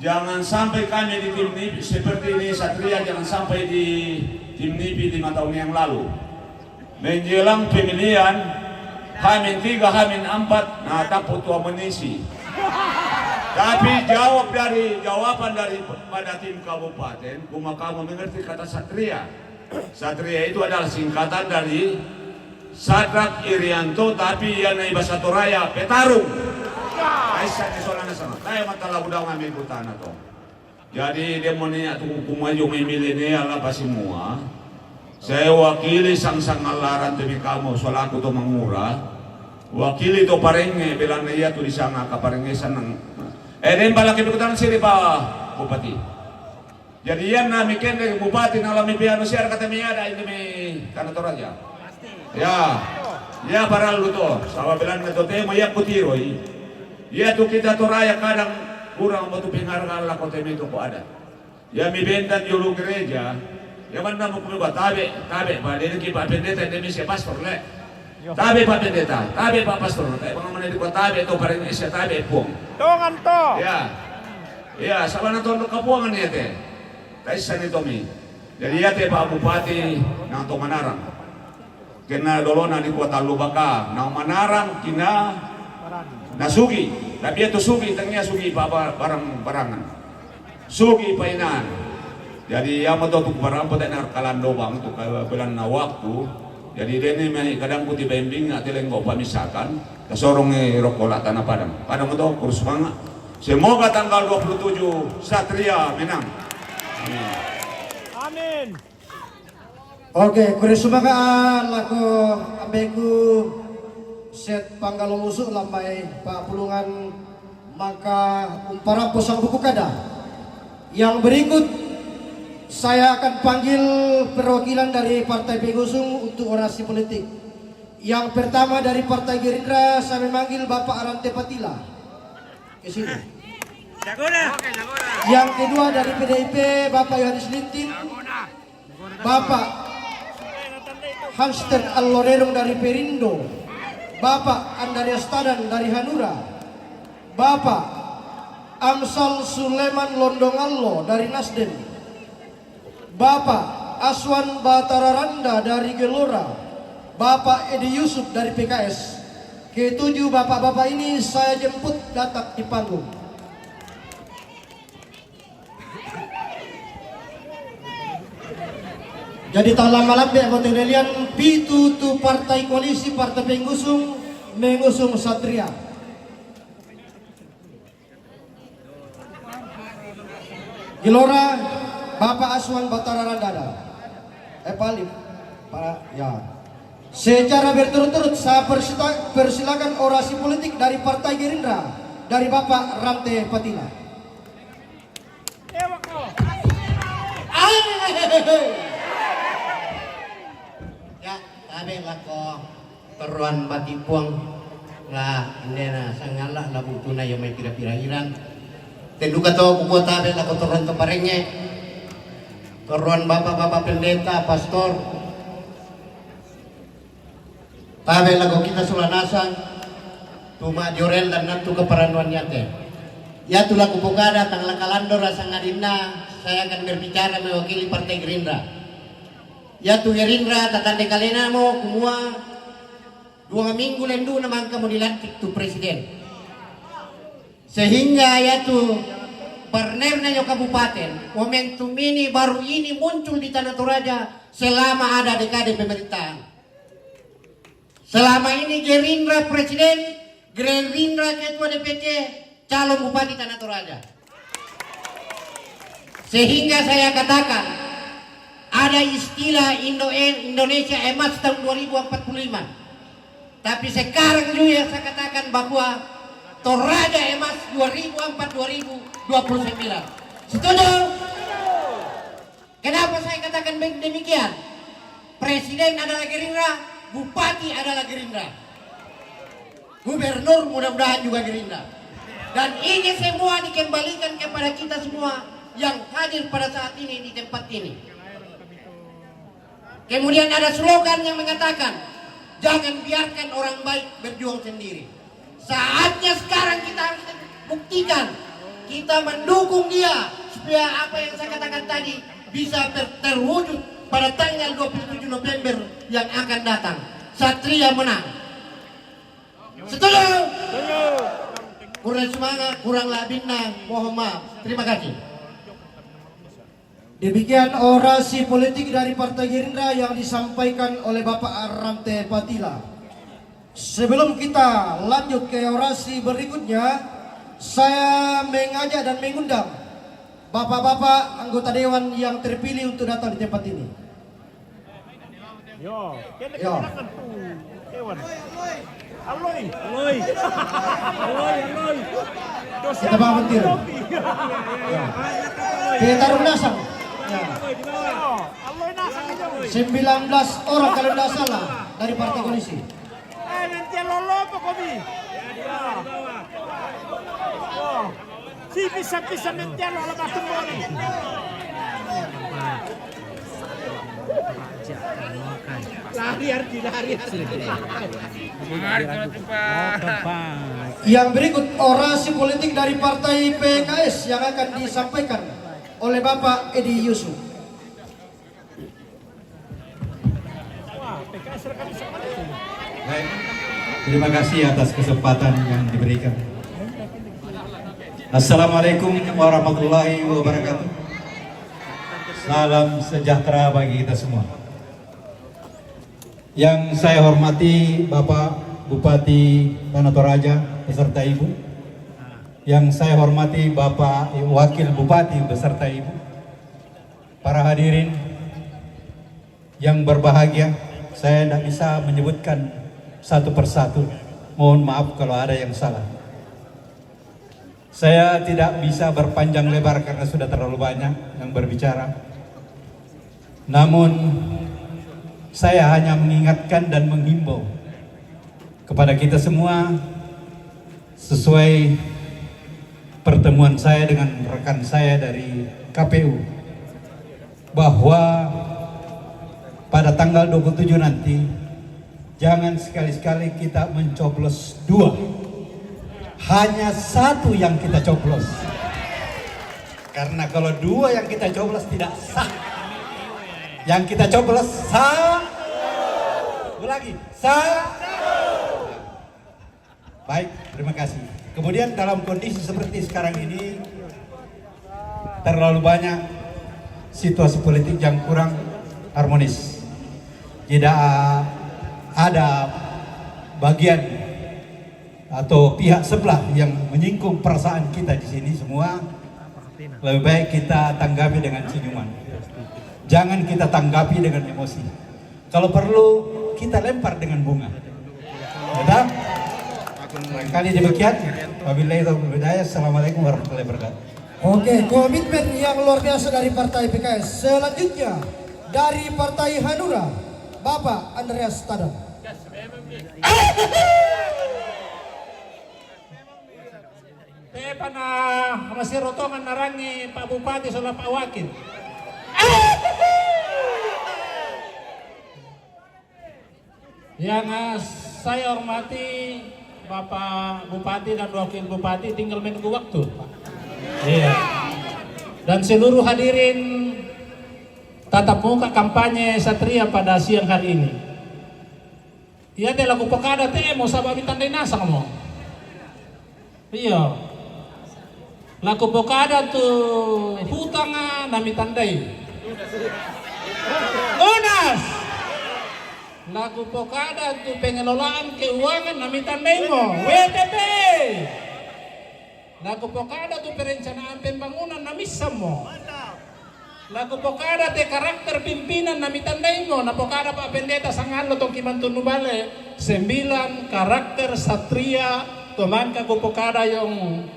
jangan sampai kami di tim NIPI seperti ini Satria jangan sampai di tim NIPI 5 tahun yang lalu menjelang pemilihan Hamin 3, Hamin 4 nah takut tua menisi tapi jawaban dari pada tim kabupaten kumaka mengerti kata Satria itu adalah singkatan dari Sadrak Irianto tapi ia naik bahasa Toraya petarung. Aisyah di solana sana. Saya matalah udah ngambil tanah toh. Jadi dia mau niat kumaju milenial apa semua. Saya wakili sang ngalaran demi kamu soal aku tuh mengurah. Wakili to parenge bilang ia tuh di sana kaparenge sanang. Den balaki bikutan sini Pak Bupati. Jadi ia nami kende Bupati nalami piano siar kata ada ini mi Tanah Toraja. Ya para lu tuh, sama bilang itu tema ya kutiroi. Ya tuh kita tuh raya kadang kurang batu penghargaan lah kota itu kok ada. Ya mi bendan julu gereja, ya mana mau kumba tabe pak dia kipa pendeta demi si pastor le. Tabe pak pendeta, tabe pak pastor, tabe mana di kota tabe itu paling isi tabe pung. Dongan to. Ya sama nanti untuk kapuangan ya teh. Kaisan itu mi. Jadi ya teh Pak Bupati nang to Manarang. Kena dolona di kota Lubaka, nang Manarang kina nasugi, tapi itu sugi tengnya sugi barang-barangan, sugi painan. Jadi yang mau tuh barang poten kalan dobang tuh bulan na waktu. Jadi ini kadang putih bimbing nggak telenggo pamisakan, kesorong rokola tanah padang itu kurus banget. Semoga tanggal 27 Satria menang. Amin. Oke, kuri sumakaan laku ambeku set panggalong usuk lambai Pak Pulungan maka umpara posang buku kada. Yang berikut saya akan panggil perwakilan dari Partai Pengusung untuk orasi politik. Yang pertama dari Partai Gerindra saya memanggil Bapak Arante Patila ke sini. Yang kedua dari PDIP Bapak Yohanes Lintin, Bapak Hanster Al-Lorerong dari Perindo, Bapak Andarias Tadan dari Hanura, Bapak Amsal Suleman Londongallo dari Nasdem, Bapak Aswan Batararanda dari Gelora, Bapak Edi Yusuf dari PKS. Ketujuh bapak-bapak ini saya jemput datang di panggung. Jadi tak lama-lama anggota kalian pitu tu partai koalisi Partai Pengusung mengusung Satria. Gelora Bapak Aswan Batararanda. Paling para ya. Secara berturut-turut saya persilakan orasi politik dari Partai Gerindra dari Bapak Rante Patila. Ya, tabe lako teruan batipuang lah indena sangala labu tuna yang may pira-pirahiran. Tenduka to buku tabe lako teruan teparenge. Teruan bapak-bapak pendeta, pastor. Tabe lako kita sulanasan tuma jorel dan nantu keparanuan nyate. Ya tulah kupukada tanglang kalando rasa ngadina saya akan berbicara mewakili Partai Gerindra. Ya tu Gerindra tatande kalena mo kumua 2 minggu lendu naman kamu dilantik tu presiden. Sehingga ya tu partner na yung kabupaten momentum ini baru ini muncul di Tanah Toraja selama ada dekade pemerintahan. Selama ini Gerindra presiden, Gerindra ketua DPC, calon bupati Tanah Toraja. Sehingga saya katakan ada istilah Indonesia emas tahun 2045. Tapi sekarang juga saya katakan bahwa Toraja emas 2004-2029. Setuju? Kenapa saya katakan demikian? Presiden adalah Gerindra, bupati adalah Gerindra, gubernur mudah-mudahan juga Gerindra. Dan ini semua dikembalikan kepada kita semua yang hadir pada saat ini di tempat ini. Kemudian ada slogan yang mengatakan jangan biarkan orang baik berjuang sendiri. Saatnya sekarang kita harus buktikan kita mendukung dia supaya apa yang saya katakan tadi bisa terwujud pada tanggal 27 November yang akan datang. Satria menang. Setuju? Kurang semangat, kurang labina, mohon maaf. Terima kasih. Demikian orasi politik dari Partai Gerindra yang disampaikan oleh Bapak Arante Patila. Sebelum kita lanjut ke orasi berikutnya, saya mengajak dan mengundang bapak-bapak anggota dewan yang terpilih untuk datang di tempat ini. Yo. Kita bangun tiru. Kita taruh nasang. 19 orang kalau tidak salah dari partai koalisi. Si bisa mentiarlo ala batumboni. Yang berikut orasi politik dari Partai PKS yang akan disampaikan oleh Bapak Edi Yusuf. Baik, terima kasih atas kesempatan yang diberikan. Assalamualaikum warahmatullahi wabarakatuh. Salam sejahtera bagi kita semua. Yang saya hormati Bapak Bupati Tanah Toraja beserta Ibu. Yang saya hormati Bapak Wakil Bupati beserta Ibu. Para hadirin yang berbahagia, saya tidak bisa menyebutkan satu persatu. Mohon maaf kalau ada yang salah. Saya tidak bisa berpanjang lebar karena sudah terlalu banyak yang berbicara. Namun saya hanya mengingatkan dan menghimbau kepada kita semua sesuai pertemuan saya dengan rekan saya dari KPU bahwa pada tanggal 27 nanti jangan sekali-sekali kita mencoblos 2. Hanya 1 yang kita coblos. Karena kalau 2 yang kita coblos tidak sah. Yang kita coblos sah. Lagi sah. Baik, terima kasih. Kemudian dalam kondisi seperti sekarang ini terlalu banyak situasi politik yang kurang harmonis. Tidak ada bagian atau pihak sebelah yang menyinggung perasaan kita di sini semua. Lebih baik kita tanggapi dengan senyuman. Jangan kita tanggapi dengan emosi. Kalau perlu kita lempar dengan bunga. Betul? Barangkali demikian. Wabillahi taufiq wal hidayah. Assalamualaikum warahmatullahi wabarakatuh. Oke, komitmen yang luar biasa dari Partai PKS. Selanjutnya dari Partai Hanura, Bapak Andreas Tadang. Pana masih rotongan narangi Pak Bupati soal Pak Wakil. Yang saya hormati Bapak Bupati dan Wakil Bupati, tinggal menunggu waktu, Pak. Iya. Dan seluruh hadirin tatap muka kampanye Satria pada siang hari ini. Iya, teh lagu pokada teh mau sabab tandai nasang mo. Iya. Laku pokada tuh hutanga nami tandai. Lunas. Laku pokada tuh pengelolaan keuangan nami tandai mo. WTP. Laku pokada tuh perencanaan pembangunan nami samo. Laku pokada te karakter pimpinan nami tandai mo. Na pokada Pak Pendeta Sangalo tong Kimantun Nubale. 9 karakter Satria tomangka ku pokada yung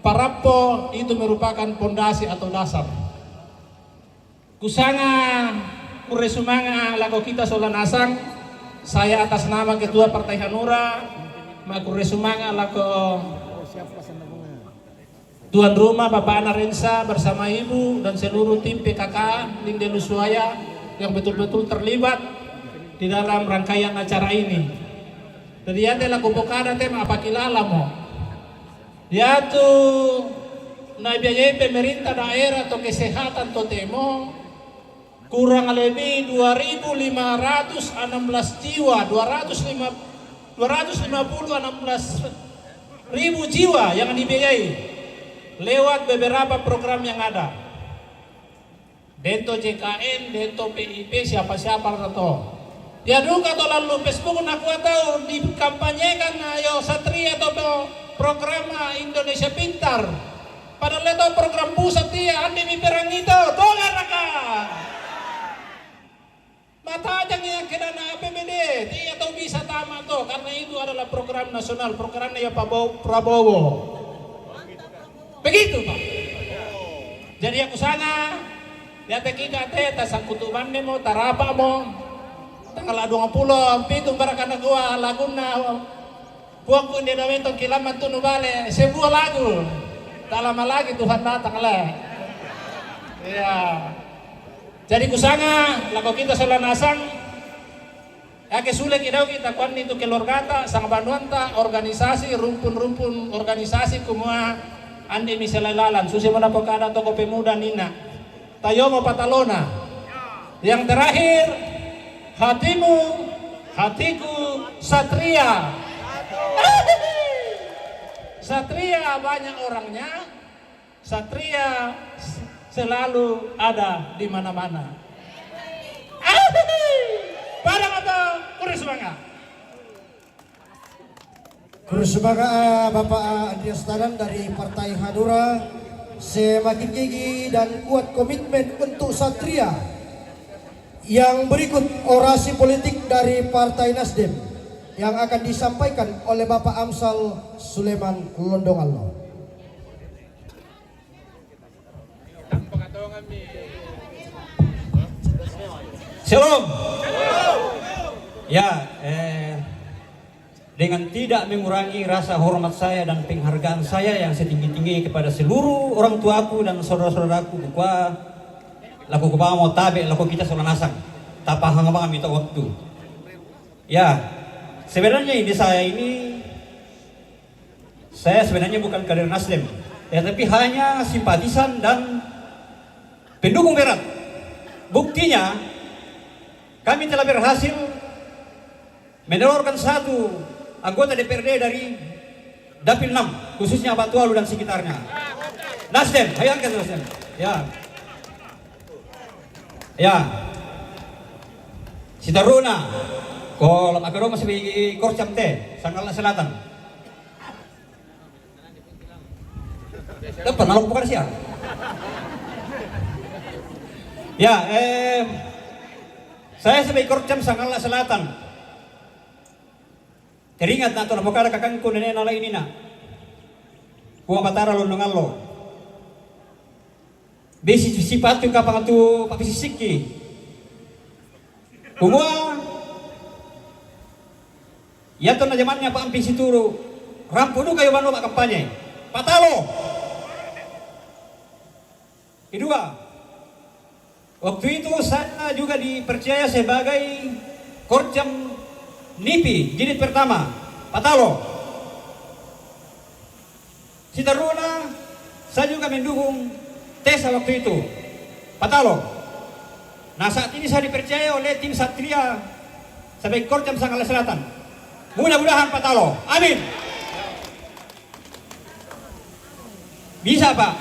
Parapo itu merupakan pondasi atau dasar. Kusanga kuresumanga lako kita Solanasang, saya atas nama Ketua Partai Hanura, makuresumanga lako Tuan Rumah Bapak Ana Rensa bersama Ibu dan seluruh tim PKK Linde Luswaya yang betul-betul terlibat di dalam rangkaian acara ini. Jadi ada lako pokada tema apa kilala mo. Yaitu nabiayai pemerintah daerah atau kesehatan totemo kurang lebih 2.516 jiwa, 250 16.000 jiwa yang dibiayai lewat beberapa program yang ada. Dento JKN, Dento PIP, siapa-siapa atau ya duka atau lalu Facebook aku tahu dikampanyekan ayo Satria atau program Indonesia Pintar. Padahal itu program pusat dia andi mi perang itu. Tolong raka. Mata aja yang kena na APBD. Dia tahu bisa tamat tuh karena itu adalah program nasional, programnya ya Pak Prabowo. Begitu Pak. Jadi aku sana lihat kita teh tasangkutuban mo tarapa mo tanggal 20 pitung barakana gua laguna buang pun dia namentong kilaman tu nubale sebuah lagu tak lama lagi Tuhan datang lah. Ya. Jadi kusanga lagu kita Solanasang ya kesulit kita kuan itu keluarga sang banuanta organisasi rumpun-rumpun organisasi kumua andi misalalalan susi mana pokada toko pemuda Nina Tayomo Patalona. Yang terakhir hatimu hatiku Satria. Satria banyak orangnya, Satria selalu ada di mana-mana. Padang atau Kurisbangga? Kurisbangga Bapak Andreas Tadang dari Partai Hanura semakin gigih dan kuat komitmen untuk Satria. Yang berikut orasi politik dari Partai Nasdem. yang akan disampaikan oleh Bapak Amsal Sulaiman Londongallo. Shalom. Ya, dengan tidak mengurangi rasa hormat saya dan penghargaan saya yang setinggi-tinggi kepada seluruh orang tuaku dan saudara-saudaraku, buka laku kebawa mau tabe laku kita Solanasang tak paham apa minta waktu. Ya, sebenarnya saya sebenarnya bukan kader Nasdem, tapi hanya simpatisan dan pendukung berat. Buktinya kami telah berhasil menelurkan satu anggota DPRD dari Dapil 6, khususnya Batualu dan sekitarnya. Nasdem, ayo angkat Nasdem. Ya. Si Taruna, kalau makaro masih di Korcam teh, Sanggala Selatan. Dapat nalok bukan siapa? Ya, saya sebagai Korcam Sanggala Selatan. Teringat na ito na bukara kakangko na nala ini na. Kuha Batara Londongallo. Besi sifat yung kapang ito papisisiki. Kumuha. Yato na zamannya Pak Amping Situro. Rampuno kayo mano kampanye. Patalo. Kedua. Waktu itu saya juga dipercaya sebagai Korcam NIPI, jilid pertama, Patalo. Si Taruna, saya juga mendukung Tesa waktu itu, Patalo. Nah saat ini saya dipercaya oleh tim Satria sebagai Korcam Sanggala Selatan. Mudah-mudahan Patalo, amin. Bisa Pak.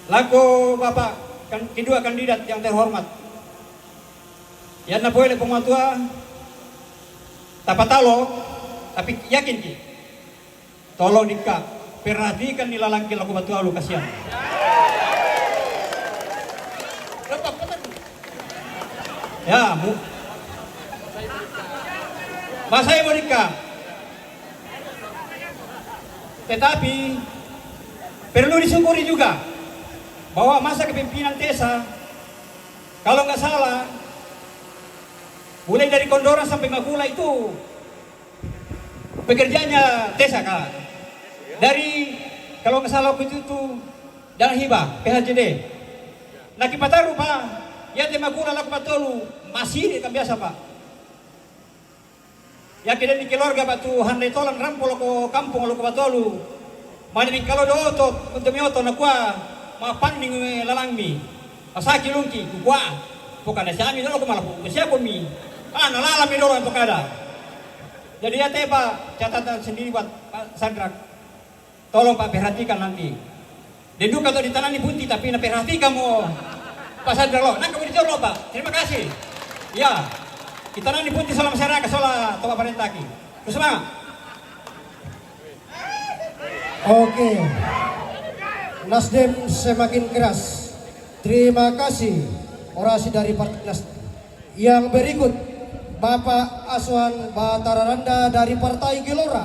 Laku Bapak kedua kandidat yang terhormat. Yan na boleh pematua tapatalo, tapi yakin ki. Tolong dika perhatikan nilalangki laku Batualu kasihan. Ya, Masaya mau dika. Tetapi perlu disyukuri juga bahwa masa kepemimpinan Tesa, kalau nggak salah, mulai dari Kondoran sampai Magula itu pekerjaannya Tesa kan. Dari kalau nggak salah waktu itu Jalan Hibah, PHJD. Nah Kipataru Pak, ya di Magula laku Batualu masih ini kan biasa Pak. Ya kita di keluarga batu handai tolan rampol ko kampung laku Batualu. Mana kalau doto untuk mioto na kuah mapanding lalangmi asaki lungki kuah pokada siami dolo kumalapu siapa mi nalala mi dolo pokada. Jadi ya Pak catatan sendiri buat Pak Sandrak, tolong Pak perhatikan nanti deduk atau ditanani bunti tapi na perhatikan mo Pak Sandrak lo nah kamu dijolo Pak, terima kasih ya kita nani bunti salam masyarakat soal toba parentaki terus semangat. Oke. Nasdem semakin keras. Terima kasih orasi dari Partai Nasdem. Yang berikut Bapak Aswan Batara Randa dari Partai Gelora.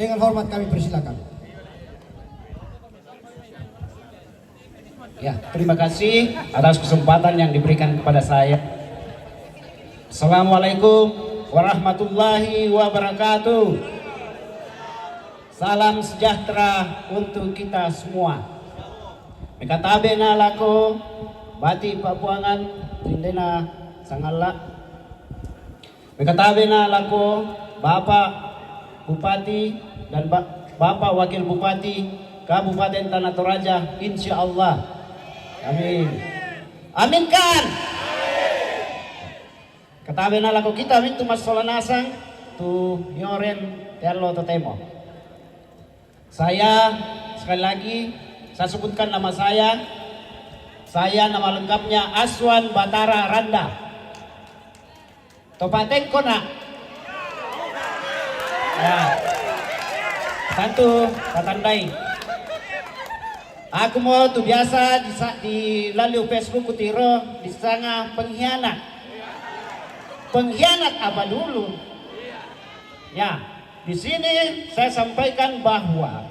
Dengan hormat kami persilakan. Ya, terima kasih atas kesempatan yang diberikan kepada saya. Assalamualaikum warahmatullahi wabarakatuh. Salam sejahtera untuk kita semua. Mekatabe na lako bati papuangan tindena Sanggala. Mekatabe na lako Bapak Bupati dan Bapak Wakil Bupati Kabupaten Tanah Toraja, insya Allah. Amin. Aminkan. Katabe na lako kita mintu mas Solanasang tu nyoren terlo totemo. Saya sekali lagi saya sebutkan nama saya nama lengkapnya Aswan Batara Randa. Topaten kona. Ya. Satu tatandai. Aku mau tuh biasa di lalu Facebook kutiro di sana pengkhianat. Pengkhianat apa dulu? Ya, di sini saya sampaikan bahwa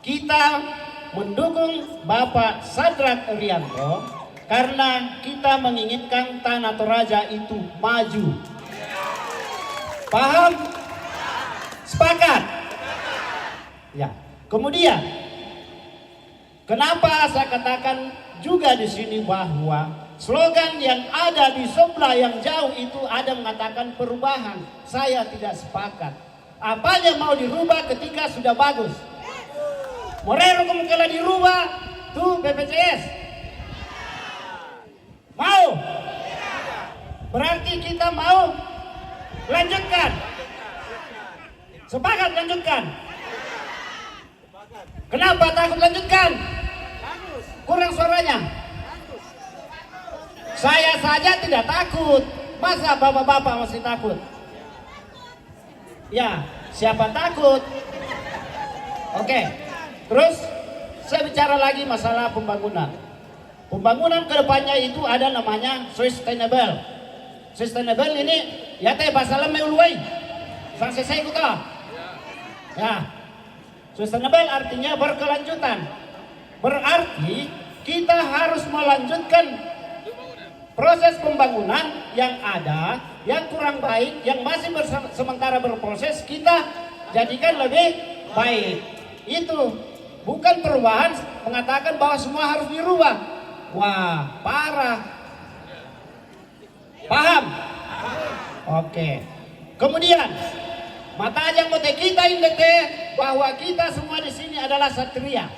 kita mendukung Bapak Sadrak Rianto karena kita menginginkan Tanah Toraja itu maju. Paham? Sepakat? Ya. Kemudian, kenapa saya katakan juga di sini bahwa slogan yang ada di sebelah yang jauh itu ada mengatakan perubahan. Saya tidak sepakat. Apanya mau dirubah ketika sudah bagus? Morero kemungkinan dirubah tuh BPJS. Mau? Berarti kita mau lanjutkan. Sepakat lanjutkan. Kenapa takut lanjutkan? Kurang suaranya. Saya saja tidak takut. Masa bapak-bapak masih takut? Ya, siapa takut? Oke. Terus saya bicara lagi masalah pembangunan. Pembangunan kedepannya itu ada namanya sustainable. Sustainable ini ya teh bahasa lama ulway. Sang selesai kita. Ya. Sustainable artinya berkelanjutan. Berarti kita harus melanjutkan proses pembangunan yang ada, yang kurang baik, yang masih sementara berproses, kita jadikan lebih baik. Itu bukan perubahan mengatakan bahwa semua harus dirubah. Wah, parah. Paham? Oke. Kemudian, mata ajang mote kita indete bahwa kita semua di sini adalah satria.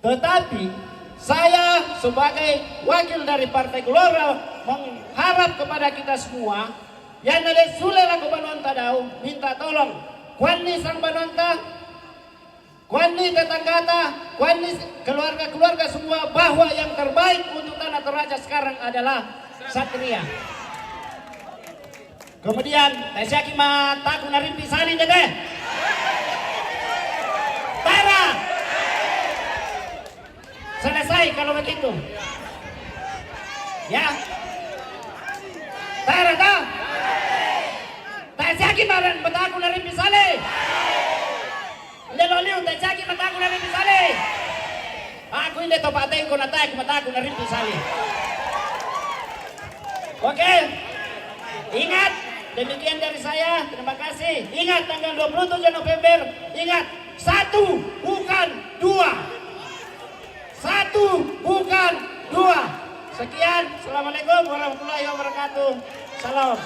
Tetapi saya sebagai wakil dari Partai Gelora mengharap kepada kita semua yang ada sulela ke Banonta Dau minta tolong kuani sang Banonta, kuani tetanggata, kuani keluarga-keluarga semua bahwa yang terbaik untuk Tanah Toraja sekarang adalah satria. Kemudian Tasyaki mataku narin pisani dede. Tara. Selesai kalau begitu. Ya. Tara tak? Tasyaki maran mataku narin pisani. Leloliu Tasyaki mataku narin pisani. Aku hindi topatin ko na tayo mataku narin pisani. Oke. Ingat, demikian dari saya. Terima kasih. Ingat tanggal 27 November. Ingat, 1 bukan 2. 1 bukan 2. Sekian. Assalamualaikum warahmatullahi wabarakatuh. Salam.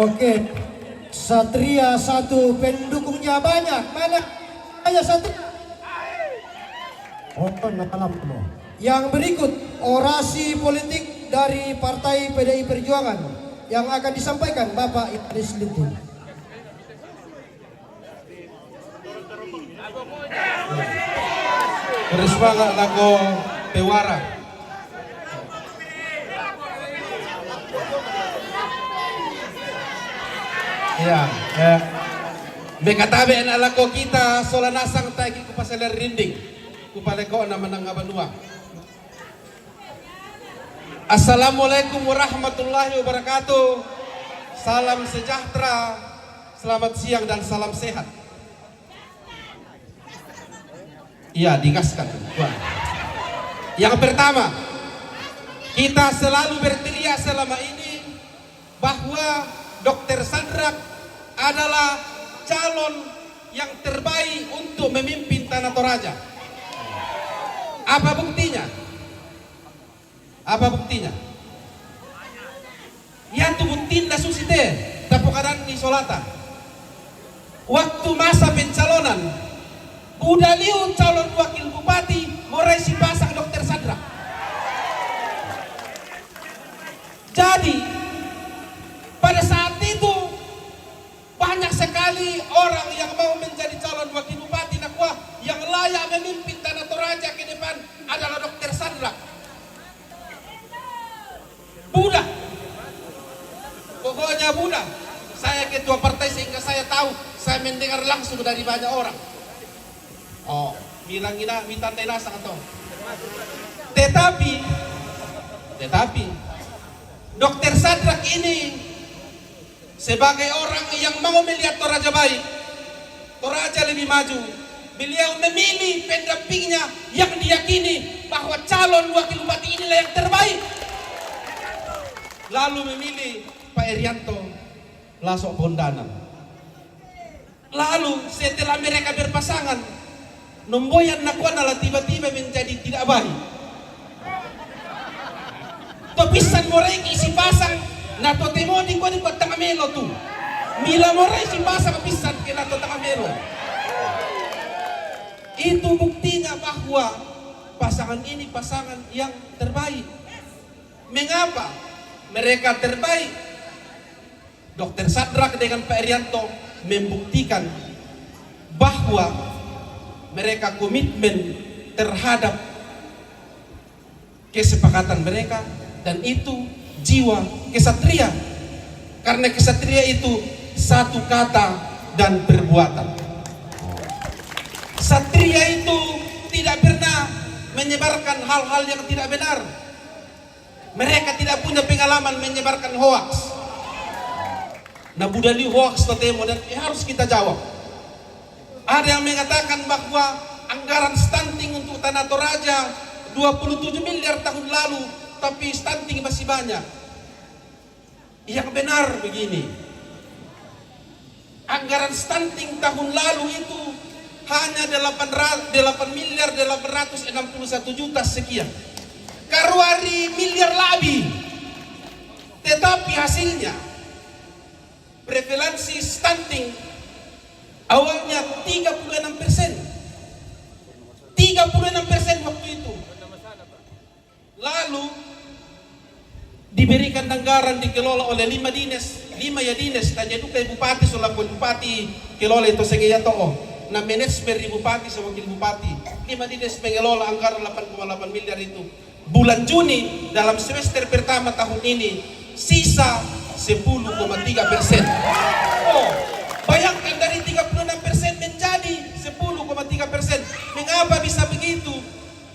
Oke. Satria 1, pendukungnya banyak. Mana hanya 1? Yang berikut orasi politik dari Partai PDI Perjuangan yang akan disampaikan Bapak Idris Lintin. Berisbangga lago Pewara. Ya. Bekatabe na lako kita solanasang tayo ko pasalar rinding. Kupaleko na manang abanua. Assalamualaikum warahmatullahi wabarakatuh. Salam sejahtera, selamat siang dan salam sehat. Iya, digaskan. Yang pertama, kita selalu berteriak selama ini bahwa Dr. Sadrak adalah calon yang terbaik untuk memimpin Tanah Toraja. Apa buktinya? Apa buktinya? Yang tubutin da susite tapukaran di Solata. Waktu masa pencalonan, Budaliu calon wakil bupati morai si pasang Dr. Sadrak. Jadi pada saat itu banyak sekali orang yang mau menjadi calon wakil bupati nakwa yang layak memimpin Tanah Toraja ke depan adalah Dr. Sadrak. Budak. Pokoknya budak. Saya ketua partai sehingga saya tahu, saya mendengar langsung dari banyak orang. Oh, bilang kita minta tenasa atau. Tetapi Dr. Sadrak ini sebagai orang yang mau melihat Toraja baik, Toraja lebih maju, beliau memilih pendampingnya yang diyakini bahwa calon wakil bupati inilah yang terbaik. Lalu memilih Pak Erianto Lasok Bondanang. Lalu setelah mereka berpasangan, nomboyan nakuanala tiba-tiba menjadi tidak baik. Topisan morai isi pasang na to temoni ko ni ko tangamelo tu. Mila morai si pasang pisan ke na to tangamelo. Itu buktinya bahwa pasangan ini pasangan yang terbaik. Mengapa mereka terbaik? Dr. Sadrak dengan Pak Erianto membuktikan bahwa mereka komitmen terhadap kesepakatan mereka, dan itu jiwa kesatria. Karena kesatria itu satu kata dan perbuatan. Satria itu tidak pernah menyebarkan hal-hal yang tidak benar. Mereka tidak punya pengalaman menyebarkan hoaks. Nah, budali hoaks totemo, dan harus kita jawab. Ada yang mengatakan bahwa anggaran stunting untuk Tanah Toraja 27 miliar tahun lalu, tapi stunting masih banyak. Yang benar begini, anggaran stunting tahun lalu itu hanya 8 miliar 861 juta sekian. Karuari miliar lebih. Tetapi hasilnya prevalensi stunting awalnya 36%. 36% waktu itu. Lalu diberikan anggaran dikelola oleh 5 ya dinas, tanya itu kayak bupati, selaku bupati kelola itu segaya toh. Nah, manajemen di bupati sama wakil bupati, 5 dinas mengelola anggaran 8,8 miliar itu. Bulan Juni dalam semester pertama tahun ini sisa 10,3%. Oh, bayangkan dari 36% menjadi 10,3%. Mengapa bisa begitu?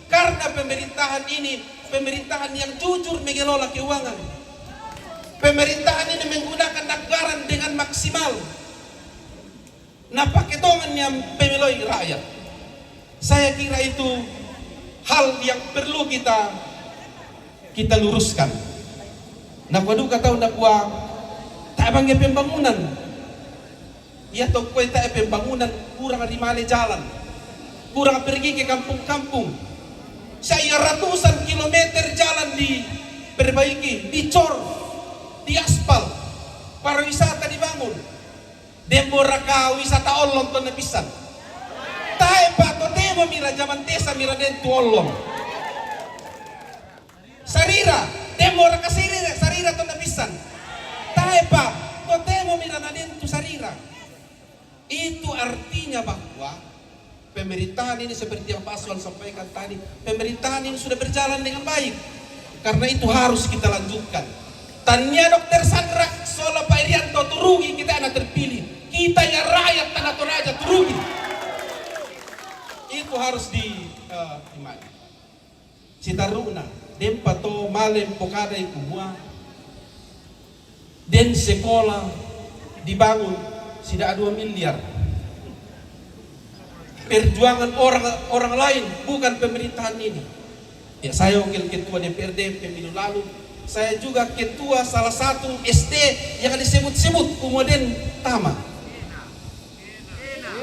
Karena pemerintahan ini pemerintahan yang jujur mengelola keuangan. Pemerintahan ini menggunakan anggaran dengan maksimal. Nah, pakai tongan yang pemeloi rakyat. Saya kira itu hal yang perlu kita luruskan. Nah, waduh kata nak buat tak bangga pembangunan. Ya toh kau tak pembangunan, kurang di mana jalan, kurang pergi ke kampung-kampung. Saya ratusan kilometer jalan diperbaiki, dicor, diaspal, pariwisata dibangun. Demboraka wisata ollong to napisan. Tae pa to temo mira zaman tesa mira den tu ollong. Sarira, demboraka sarira to napisan. Tae pa to temo mira na den tu sarira. Itu artinya bahwa pemerintahan ini seperti yang Pak Aswan sampaikan tadi, pemerintahan ini sudah berjalan dengan baik. Karena itu harus kita lanjutkan. Tanya Dr. Sadrak soal Pak Erianto turugi kita anak terpilih. Kita ya rakyat Tanah Toraja turugi. Itu harus dimana. Sitaruna dempa to malem pokada ikumua. Den sekolah dibangun tidak 2 miliar. Perjuangan orang lain, bukan pemerintahan ini. Ya, saya wakil ketua DPRD pemilu lalu. Saya juga ketua salah satu SD yang disebut-sebut kemudian Tama.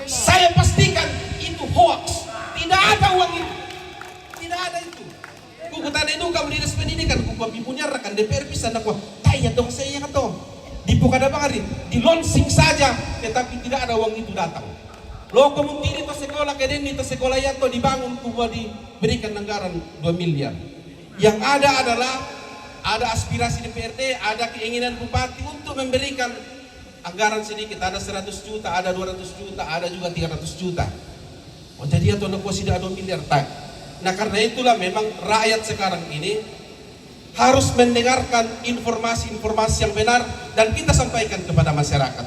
Saya pastikan itu hoax. Tidak ada uang itu. Tidak ada itu. Kuku tadi itu kamu dinas pendidikan, kuku bibunya rekan DPR bisa nak wah, tanya dong saya yang atau di Pokada Bangarin, di launching saja, tetapi tidak ada uang itu datang. Lo kemudian itu sekolah kedeni itu sekolah yang to dibangun kubu diberikan anggaran 2 miliar. Yang ada adalah ada aspirasi DPRD, ada keinginan bupati untuk memberikan anggaran sedikit, ada 100 juta, ada 200 juta, ada juga 300 juta. Oh, jadi atau nak tidak 2 miliar tak. Nah, karena itulah memang rakyat sekarang ini harus mendengarkan informasi-informasi yang benar dan kita sampaikan kepada masyarakat.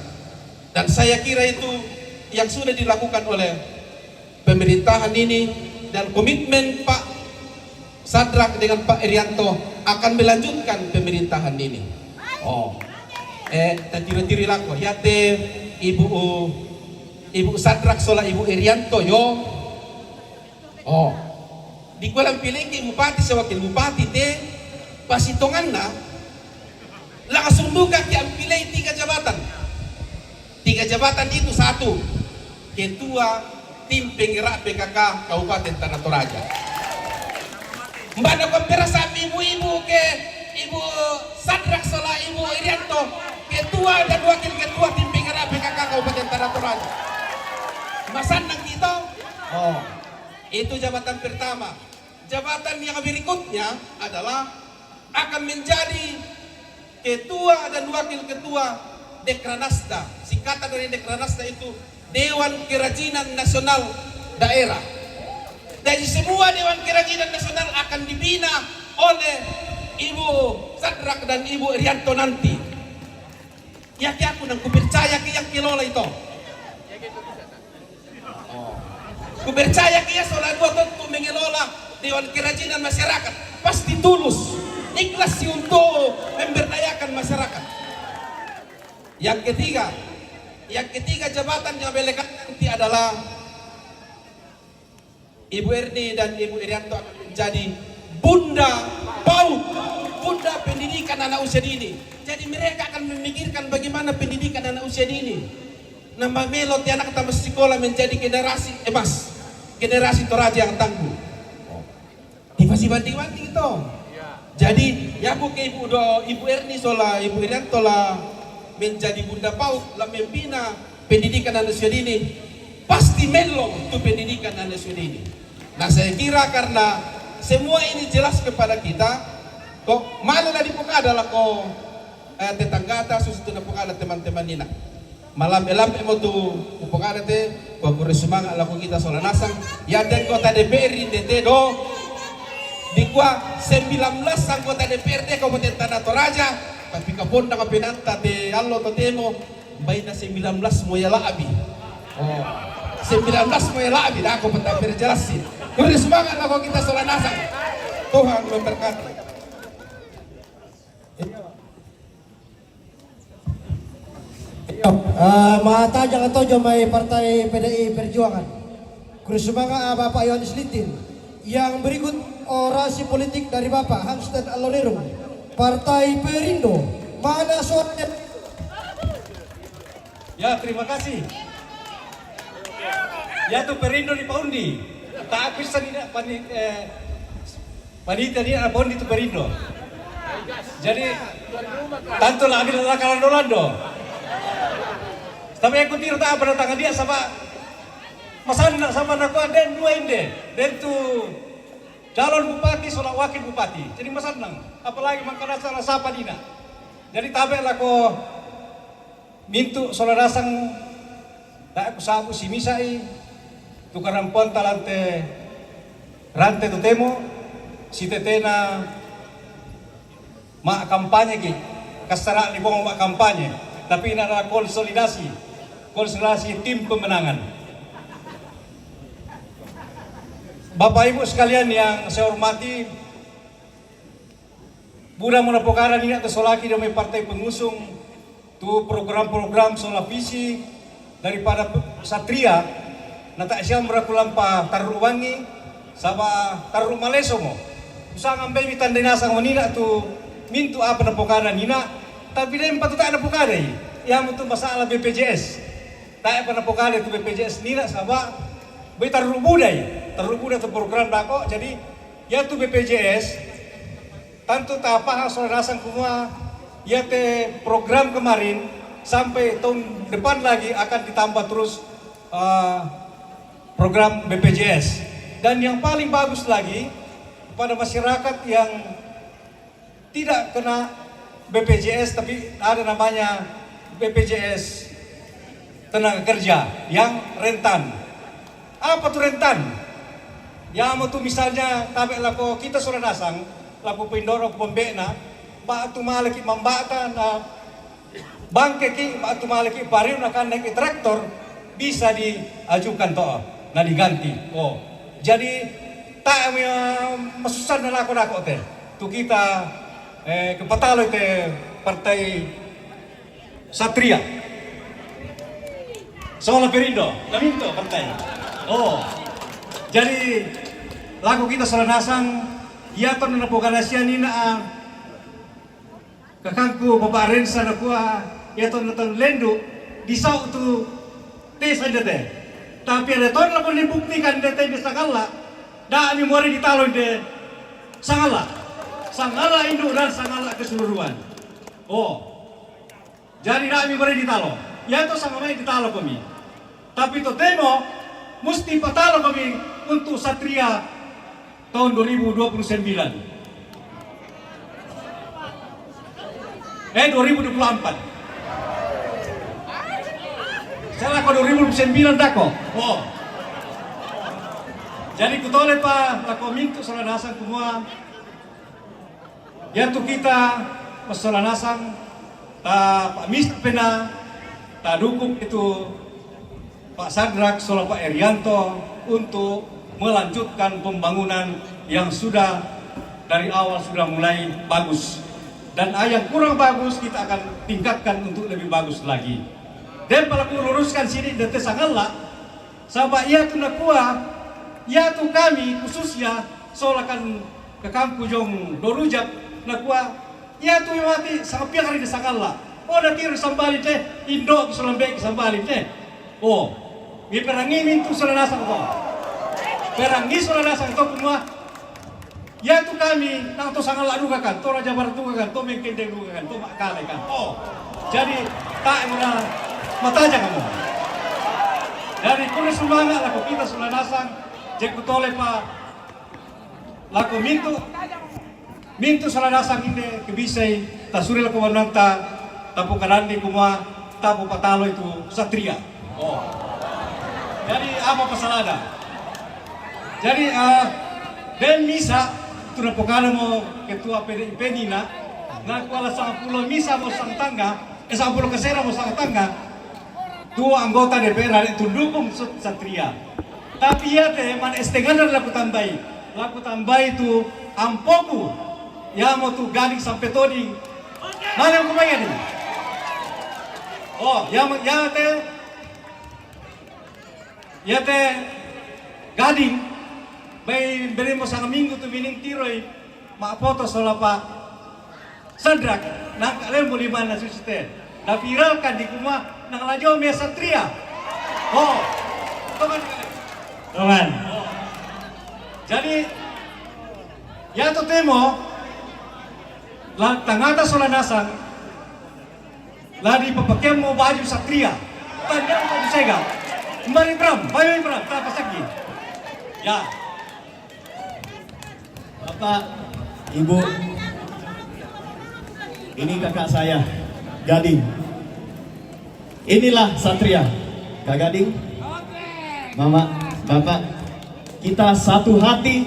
Dan saya kira itu yang sudah dilakukan oleh pemerintahan ini, dan komitmen Pak Sadrak dengan Pak Erianto akan melanjutkan pemerintahan ini. Tiri-tiri lako yate Ibu Sadrak sola Ibu Irianto yo. Di kualang pilih ke bupati sa wakil bupati te pasitongan na langsung buka ki ang pilih 3 jabatan. 3 jabatan itu 1 ketua tim penggerak PKK Kabupaten Tanah Toraja. Mbak na kompera sa ibu-ibu ke Ibu Sadrak sola Ibu Irianto ketua dan wakil ketua tim penggerak PKK Kabupaten Tanah Toraja. Masan nang dito? Itu jabatan pertama. Jabatan yang berikutnya adalah akan menjadi ketua dan wakil ketua Dekranasda. Singkatan dari Dekranasda itu Dewan Kerajinan Nasional Daerah. Dari semua Dewan Kerajinan Nasional akan dibina oleh Ibu Sadrak dan Ibu Irianto nanti. Yaki aku nang kupercaya ki yang kilola itu. Kupercaya ki ya soal dua tentu mengelola Dewan Kerajinan Masyarakat pasti tulus, ikhlas untuk memberdayakan masyarakat. Yang ketiga jabatan yang belikan nanti adalah Ibu Erni dan Ibu Irianto akan menjadi Bunda PAUD, Bunda Pendidikan Anak Usia Dini. Jadi mereka akan memikirkan bagaimana pendidikan anak usia dini. Nama melot anak tambah sekolah menjadi generasi emas, generasi Toraja yang tangguh. Masih banting-banting itu. Jadi ya bukan Ibu Erni sola Ibu Irianto lah menjadi Bunda PAUD lah membina pendidikan anak usia dini. Pasti melong untuk pendidikan anak usia dini. Nah saya kira karena semua ini jelas kepada kita, kok malu lah dibuka adalah kok tetangga susu na pukala teman-teman nina. Malam mo tu pukala te kok semangat laku kita solanasang ya den kota DPR DT do di kuah 19 anggota DPRD Kabupaten Tanah Toraja tapi kapon na kapinanta te allo to temo bay na 19 mo yala abi. 19 mo yala abi dah ako patang berjelasin. Kuri semangat laku kita solanasang. Tuhan memberkati. Mata jangan tojo may partai PDI Perjuangan. Kurisumanga Bapak Yohanes Litin. Yang berikut orasi politik dari Bapak Hamsten Alorero, Partai Perindo. Mana suaranya? Ya terima kasih. Ya tu Perindo di Paundi. Tak bisa tidak panitia dia Paundi itu Perindo. Jadi tanto lagi adalah Kalando. Tapi aku tidak tahu pada tangan dia sama masalah sama aku dan dua inde dan tu calon bupati soal wakil bupati. Jadi masalah apalagi mangkana salah sapa dina. Jadi tabel aku mintu soal rasang tak aku sabu si misai tukaran pon talante rante tu temo si tetena mak kampanye ki kasara di bawah mak kampanye tapi ini adalah konsolidasi tim pemenangan. Bapak Ibu sekalian yang saya hormati, Buddha Munapokaran ini atau solaki dari partai pengusung tu program-program soal visi daripada Satria nata siang berakulampa Taruwangi sama Taru Malesomo. Usah ngambil bitan dinasang wanina tu mintu apa napokaran nina tapi dia empat tak ada pokare yang untuk masalah BPJS. Tak pernah pokale itu BPJS nila sama betar rubudai tu program bako jadi ya tu BPJS tantu tak apa soal rasang kumua ya te program kemarin sampai tahun depan lagi akan ditambah terus program BPJS dan yang paling bagus lagi pada masyarakat yang tidak kena BPJS tapi ada namanya BPJS tenaga kerja yang rentan. Apa tuh rentan? Ya mau tuh misalnya tabe lako kita sudah nasang laku pindoro pembena ba tu malaki mambata na bangke ki ba tu malaki pariu na kan naik traktor bisa diajukan to na diganti. Jadi tak masusan na lako teh. tu kita kepatalo te partai Satria. Soal Perindo, laminto partai. Oh, jadi lagu kita Solanasang, ia ton na pokanasya nina kakangku Bapak Rensa na kuha, ia ton lendu di sau tu tes aja deh. Tapi ada ton la pun dibuktikan dete di Sangala, dah ni mori ditalon de Sangala, Sangala induk dan Sangala keseluruhan. Oh, jadi dah ni mori ditalon. Ya itu Sangala ditalon kami. Tapi to demo mesti patalo kami untuk Satria tahun 2029. 2024. Saya ko 2029 dako. Oh. Jadi kutole pa lako mintu Solanasang kumua. Yaitu kita Solanasang ta Pak Mis pena ta dukung itu Pak Sadrak Solo Pak Erianto untuk melanjutkan pembangunan yang sudah dari awal sudah mulai bagus. Dan yang kurang bagus kita akan tingkatkan untuk lebih bagus lagi. Dan kalau aku luruskan sini dete Sangala, sahabat ia tu nakua, ia tu kami khususnya solakan ke kampung Jong Dorujak nakua, ia tu mati sangat piak hari di Sangala. Oh nanti sambali teh Indo kesulambek sambali teh. Oh, ini perangi mintu Solanasang kok. Perangi Solanasang kok semua. Ya tu kami, nang to Sangala juga kan, to Raja Barat juga kan, to Mengkendeng juga kan, to Makale kan. Oh, jadi tak muna mataja kamu. Dari kulit semangat laku kita Solanasang, jek tole pa laku mintu Solanasang ini kebisai, tasuri laku wananta, tapu karandi kuma, tapu patalo itu Satria. Oh, jadi apa pasalada? Jadi dan misa tuna pokana mo ketua PDIP nina na kuala sang pulo misa mo sang tangga sang pulo kesera mo sang tangga dua anggota DPR itu dukung Satria tapi ya teh man estengana laku tambah itu ampoku ya mau tu Gading sampai toding mana yang kumayan ini oh ya teh Gading bay beri mo sang minggu tu mining tiroy mak foto sola Pak Sadrak nang kalian boleh mana susite na viralkan di kuma nang lajo me Satria oh teman jadi ya to temo la tangata Solanasang la di papakem mo baju Satria tanda mo disega Mari Bram tak pasagi ya Bapak, Ibu, ini kakak saya, Gading. Inilah Satria, Kak Gading, Mama, Bapak. Kita satu hati,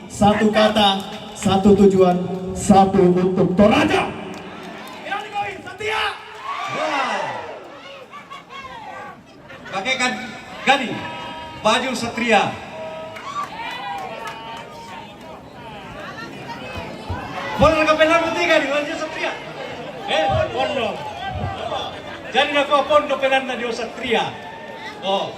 satu kata, satu tujuan, satu untuk Toraja. Pakai Gading, baju Satria. Boleh ke pelan putih kan di Satria? Pondok. Jadi nak pondok pelan di Satria. Oh.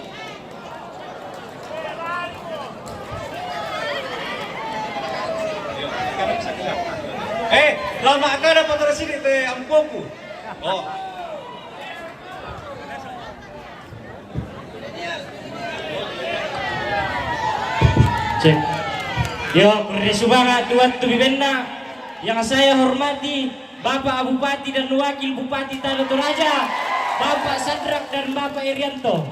Lama akan dapat dari sini teh ampoku. Oh. Cek. Yo, bersubara Tuan Tubibenda. Yang saya hormati Bapak Bupati dan Wakil Bupati Tanah Toraja, Bapak Sadrak dan Bapak Irianto.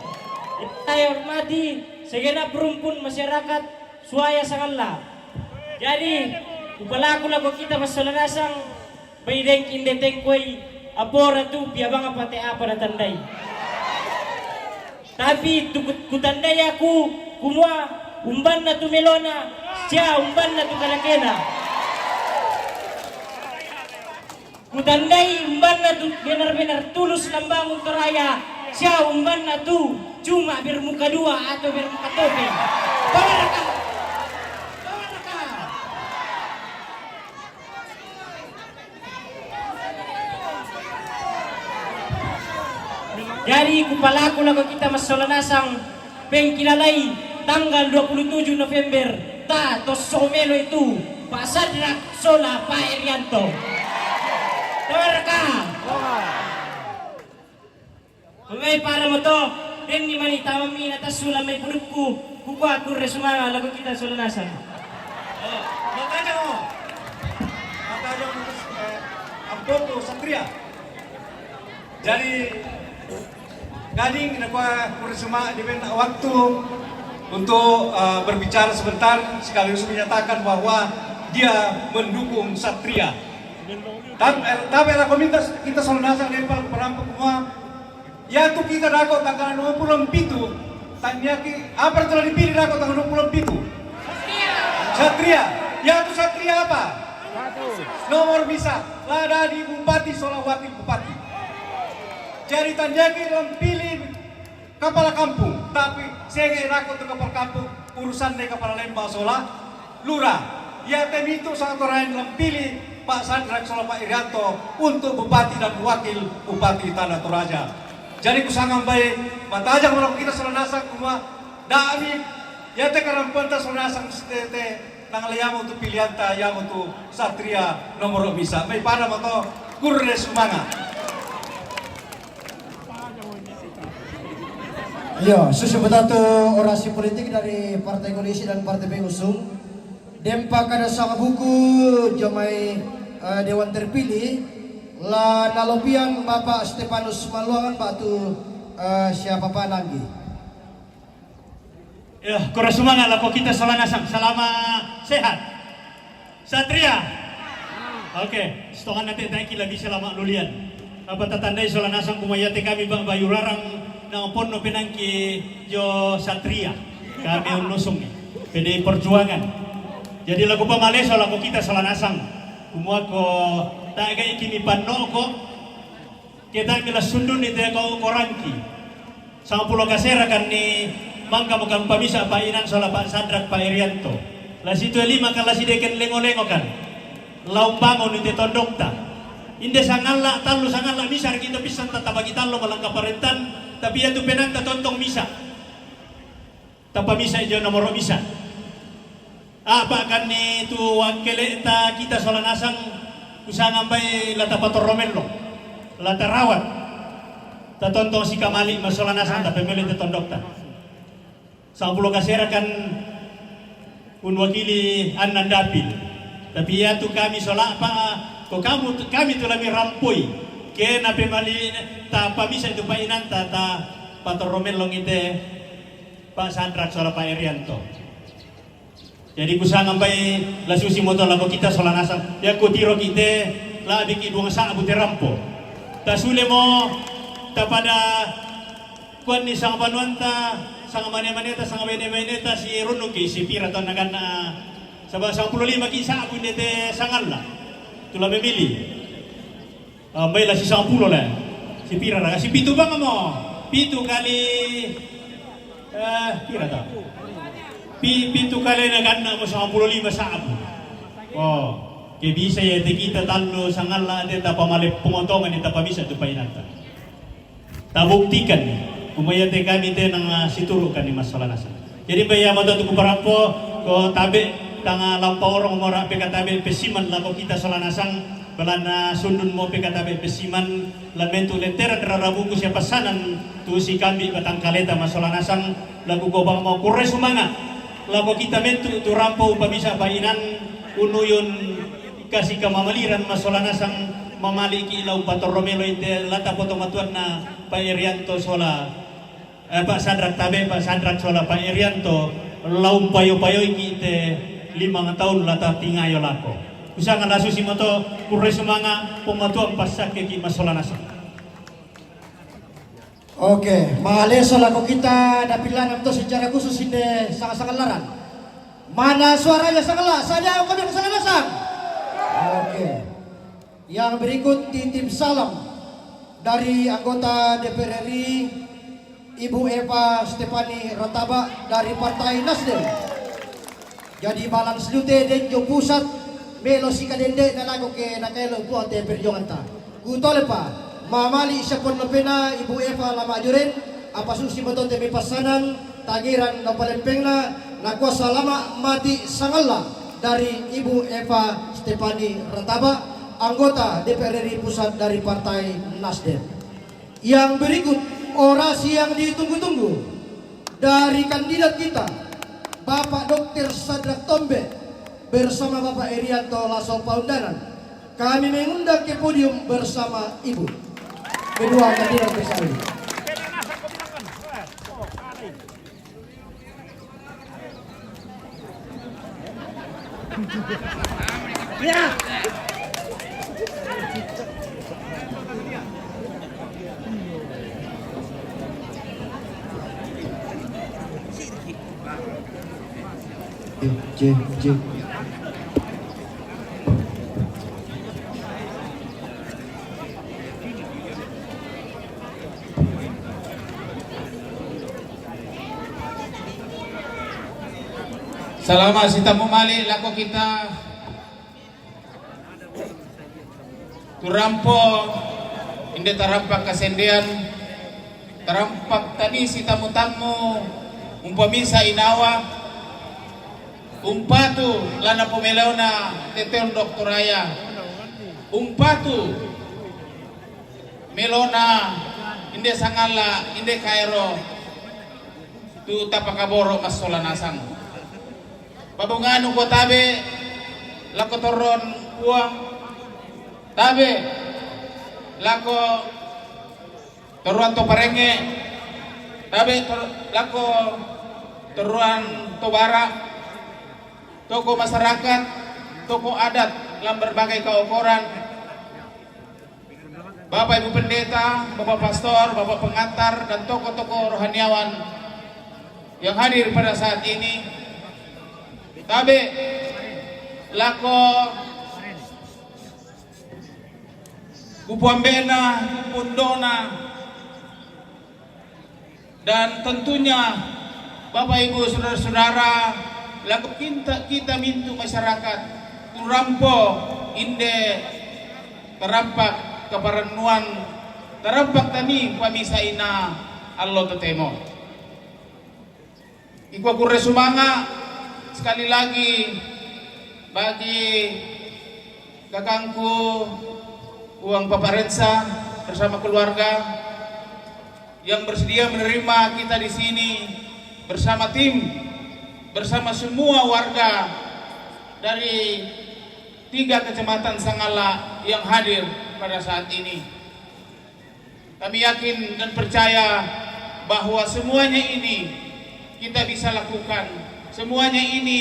Yang saya hormati segenap rumpun masyarakat Suaya Sangala. Jadi, upalaku lagu kita Solanasang, baideng indeteng koi apora tu biabang apa te apa tandai. Tapi kutandai aku kumua umban na tu melona, sia umban na tu kalakena. Kutandai umban na tu benar-benar tulus lambangun Toraya. Siya umban na tu cuma bermuka dua atau bermuka topi. Jadi kupalaku lagu kita masolanasang pengkilalai tanggal 27 November ta tosomelo itu Pak Sadrak Sola Pak Irianto. Terka. Pemai para moto dan di mana tamami atas sulam may pulutku kukuha aku resumana lagu kita solanasang. Makanya Ampoko Satria. Jadi Gading nakwa kurisuma dibenta waktu untuk berbicara sebentar sekaligus menyatakan bahwa dia mendukung Satria. Tapi aku minta kita solanasang lempar perampok semua. Ya tuh kita dako tanggal 27. Tanya apa telah dipilih dako tanggal 27? Satria. Ya tuh Satria apa? Nomor bisa. Lada di Bupati Sola Wakil Bupati. Jadi tanjaki dalam pilih kepala kampung, tapi saya nggak untuk kepala kampung urusan dari kepala Lembang Sola, lurah. Ya tem itu sangat orang dalam pilih Pak Sadrak Sola Pak Irianto untuk bupati dan wakil bupati Tanah Toraja. Jadi kusangan baik, mata aja kalau kita solanasang semua, dami ya te karena pentas solanasang tete nang liam untuk pilihan tayang untuk Satria nomor bisa. Mai pada moto kurre semangat. Ya, sesuatu orasi politik dari Partai Koalisi dan Partai Pengusung. Dempa kada sama buku jomai Dewan terpilih la nalopian Bapak Stefanus Maluangan batu siapa pak lagi. Ya, kurang semangat lah kok kita solanasang selama sehat. Satria. Oke, setongan nanti naik lagi selama lulian. Apa tatandai solanasang kumayate kami bang bayu rarang nang ponno penangki jo Satria kami unusung PDI Perjuangan. Jadi lagu pamaleso lagu kita solanasang kumua ko tagay kini panno ko kita mila sundun ite ko korangki sang pulo kasera kan ni mangka mukan pamisa painan sola Pak Sadrak Pak Irianto la situ lima kala sideken lengo-lengo kan laumbangon ite tondokta inde sangalla tallu sangalla misar kita pisan tatabagi tallo malangka parentan tapi ya tu penang ta tontong misa tapa misa ijo nomor misa apa kan ni tu wakele ta kita solanasang usangan bay lata pator romello lata rawat ta tontong si kamali masolanasang ta pemilih ta tondok ta sa pulo kasera kan un wakili annan dapil tapi ya tu kami sola pa ko kami tu lami rampoi ke na pemali ta pamisa itu painan ta pator romello ngite Pak Sadrak Sola Pak Irianto. Jadi kusangan bay la susi motor lago kita solanasang ya ko tiro kite la biki duang sa abu terampo ta sule mo ta pada kuan ni sang panuanta sang mane-maneta sang bene-beneta si runuki si pira to nagana sabah 15 ki sa abu nete sangalla tula memilih may la si 10 lah si pira na si pitu bang mo pitu kali pira ta pitu kali nagana mo 15 sa abu oh ke bisa ya kita talo sangalla ate ta pamalip pumontongan ita pamisa tu painanta ta buktikan kumaya te kami te nang siturukan ni masolanasa jadi baya mo tu kuparampo ko tabe tanga lampau orang mora pekatabe pesiman la ko kita solanasang balana sundun mo pekatabe pesiman lamentu lentera terarabuku siapa sanan tu si kami batang kaleta masolanasang lagu gobang mo kurre sumanga lagu kita mentu tu rampau pabisa bainan unuyun kasih kamamaliran masolanasang mamaliki ilau pator romelo ite lata potong matuan na Pak Irianto Sola Pak Sadrak tabe Pak Sadrak Sola Pak Irianto laum payo-payo ite 5 tahun lata tingayo lako usangan lasu si moto kurre sumanga pematuan pasak ki masolanasang. Oke, maleso lagu kita dapilan itu secara khusus ini sangat-sangat larang. Mana suaranya sangatlah, saya akan yang solanasang. Oke. Yang berikut titip salam dari anggota DPR RI Ibu Eva Stefani Rataba dari Partai Nasdem. Jadi balang selute dan jo pusat melo si kadende na lago ke nakelo buat perjuangan ta. Gutole pa mamali siya pon lepena Ibu Eva lama ajurin apa susi beton temi pasanan tagiran nopalempeng na nakuasa lama mati sangala dari Ibu Eva Stefani Retaba, anggota DPR RI Pusat dari Partai Nasdem. Yang berikut orasi yang ditunggu-tunggu dari kandidat kita Bapak Dr. Sadrak Tombe bersama Bapak Erianto Lasol Paundanan. Kami mengundang ke podium bersama Ibu kedua kandidat besar ini. Ya. Selama kita memali lako kita turampo inde tarampak kasendian tarampak tani si tamu-tamu umpamisa inawa umpatu lana pomeleona teteon doktoraya umpatu melona inde sangala inde kairo tu tapakaboro masola nasang pabunganu ko tabe lako toron uang tabe lako toruan to parenge tabe lako toruan to bara toko masyarakat toko adat dalam berbagai keokoran Bapak Ibu Pendeta, Bapak Pastor, Bapak Pengantar dan tokoh-tokoh rohaniawan yang hadir pada saat ini. Tabe lako Kupuambena, Pundona, dan tentunya Bapak Ibu saudara-saudara, laku kita mintu masyarakat turampo inde terampak keparenuan terampak tani pamisa ina allo tetemo. Iku kure sumanga sekali lagi bagi kakangku Uang Paparensa bersama keluarga yang bersedia menerima kita di sini bersama tim, bersama semua warga dari 3 kecamatan Sangala yang hadir pada saat ini. Kami yakin dan percaya bahwa semuanya ini kita bisa lakukan, semuanya ini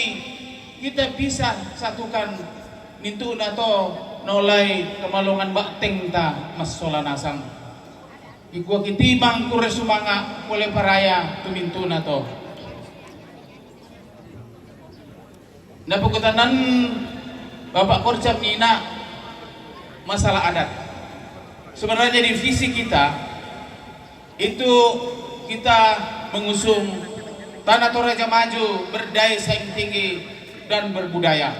kita bisa satukan mintu nato nolai kemalungan bakteng ta masola nasang ikwa kitimang kure sumanga oleh paraya tumintu nato napukutanan Bapak Korcap Nina masalah adat. Sebenarnya di visi kita itu kita mengusung Tanah Toraja maju, berdaya saing tinggi dan berbudaya.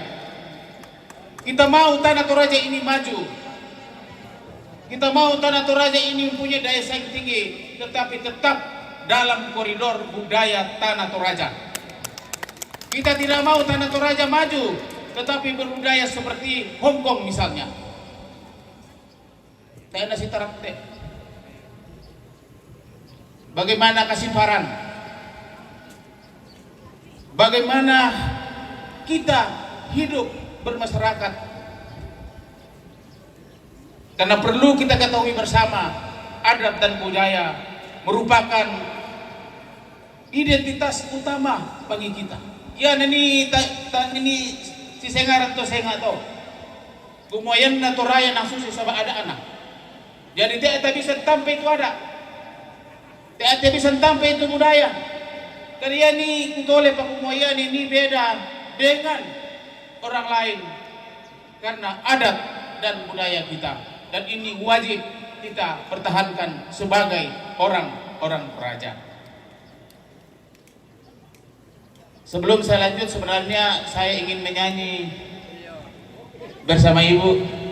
Kita mau Tanah Toraja ini maju. Kita mau Tanah Toraja ini mempunyai daya saing tinggi, tetapi tetap dalam koridor budaya Tanah Toraja. Kita tidak mau Tanah Toraja maju, tetapi berbudaya seperti Hong Kong misalnya. Tanah Sitarakte. Bagaimana Kasiparan? Bagaimana kita hidup bermasyarakat? Karena perlu kita ketahui bersama, adat dan budaya merupakan identitas utama bagi kita. Ya ini si sengaran to sengato. Kumoyan na toraya na susi sa ada anak. Jadi tidak bisa tampai itu ada. Tidak bisa tampai itu budaya. Karena ini kutole pak kumoyan ini beda dengan orang lain. Karena adat dan budaya kita. Dan ini wajib kita pertahankan sebagai orang-orang Toraja. Sebelum saya lanjut, sebenarnya saya ingin menyanyi bersama Ibu.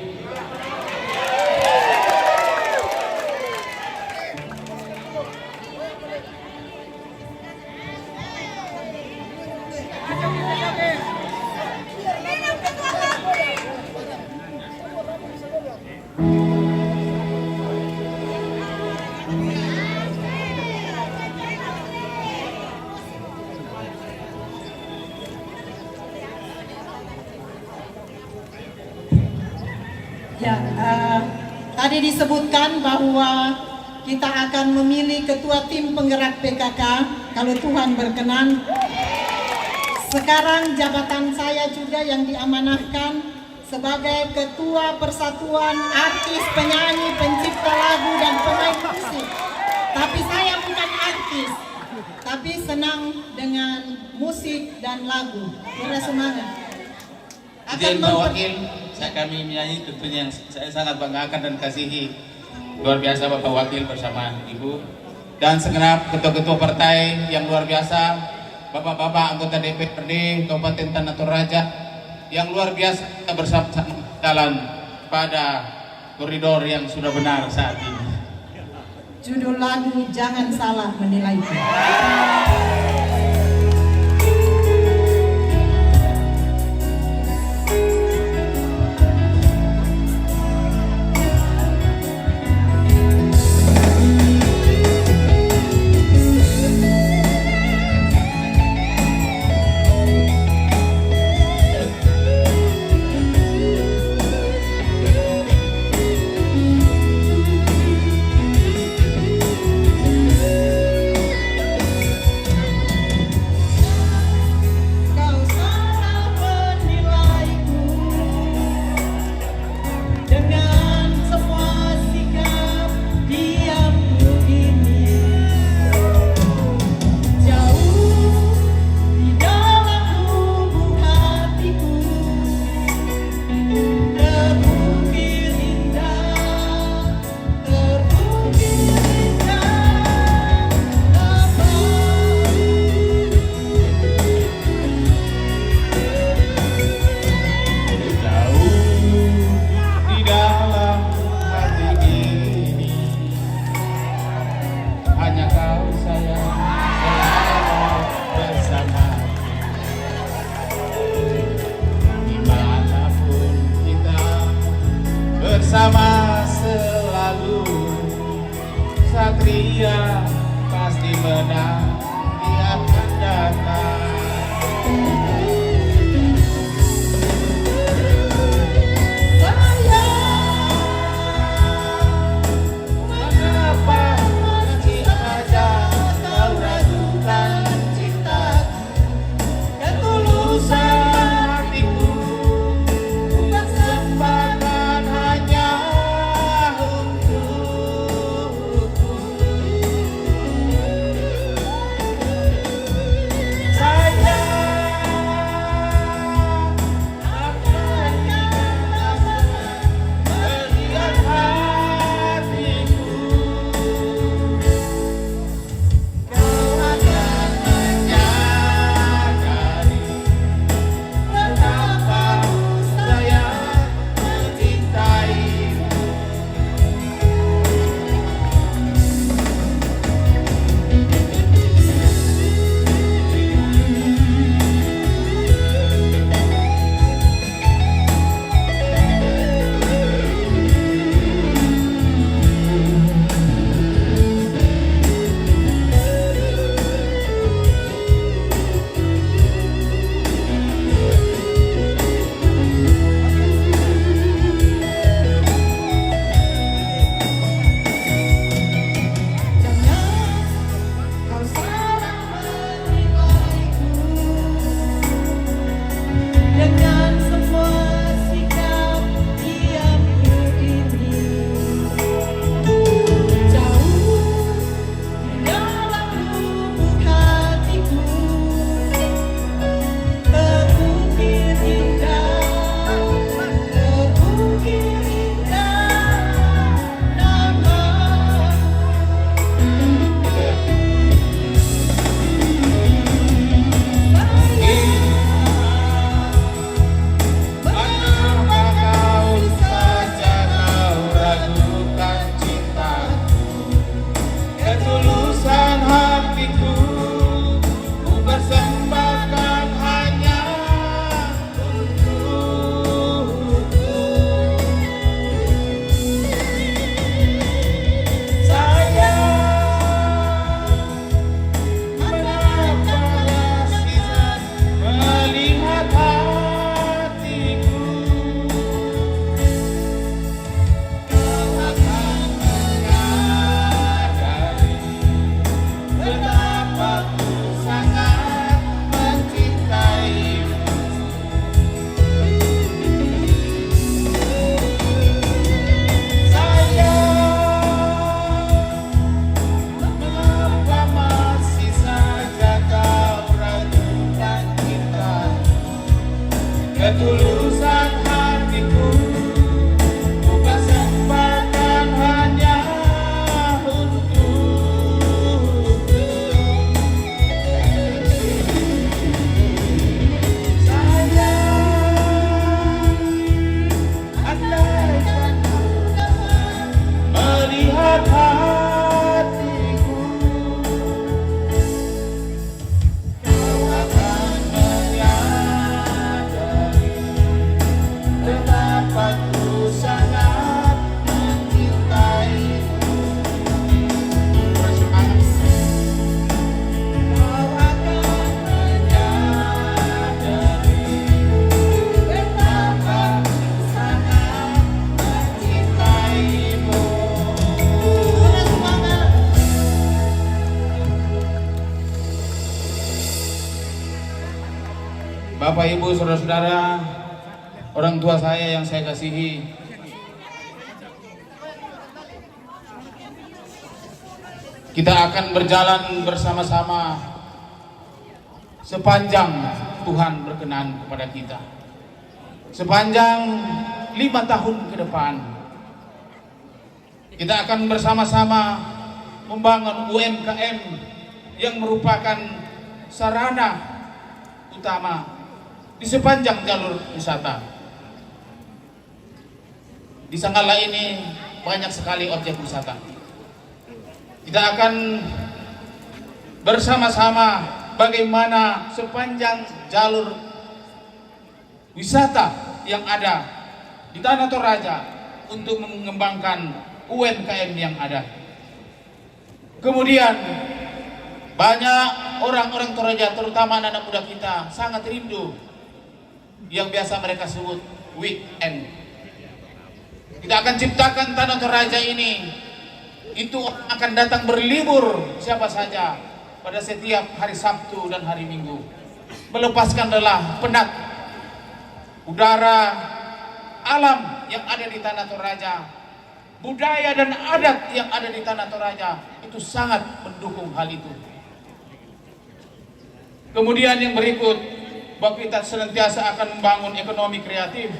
Ya, tadi disebutkan bahwa kita akan memilih ketua tim penggerak PKK kalau Tuhan berkenan. Sekarang jabatan saya juga yang diamanahkan sebagai ketua Persatuan Artis, Penyanyi, Pencipta Lagu dan Pemain Musik. Tapi saya bukan artis, tapi senang dengan musik dan lagu. Kira semangat. Izin Pak Wakil, kami menyanyi tentunya yang saya sangat banggakan dan kasihi. Luar biasa Bapak Wakil bersama Ibu dan segenap ketua-ketua partai yang luar biasa, Bapak-bapak anggota DPRD Kabupaten Tanah Toraja yang luar biasa bersama jalan pada koridor yang sudah benar saat ini. Judul lagu Jangan Salah Menilaiku. Bersama selalu, Satria pasti menang, dia akan datang. Bapak Ibu saudara-saudara, orang tua saya yang saya kasihi, kita akan berjalan bersama-sama sepanjang Tuhan berkenan kepada kita. Sepanjang 5 tahun ke depan, kita akan bersama-sama membangun UMKM yang merupakan sarana utama di sepanjang jalur wisata. Di Sanggala ini banyak sekali objek wisata. Kita akan bersama-sama bagaimana sepanjang jalur wisata yang ada di Tanah Toraja untuk mengembangkan UMKM yang ada. Kemudian banyak orang-orang Toraja, terutama anak-anak muda kita, sangat rindu yang biasa mereka sebut weekend. Kita akan ciptakan Tanah Toraja ini, itu akan datang berlibur siapa saja pada setiap hari Sabtu dan hari Minggu, melepaskan lelah penat. Udara alam yang ada di Tanah Toraja, budaya dan adat yang ada di Tanah Toraja itu sangat mendukung hal itu. Kemudian yang berikut, bahwa kita senantiasa akan membangun ekonomi kreatif.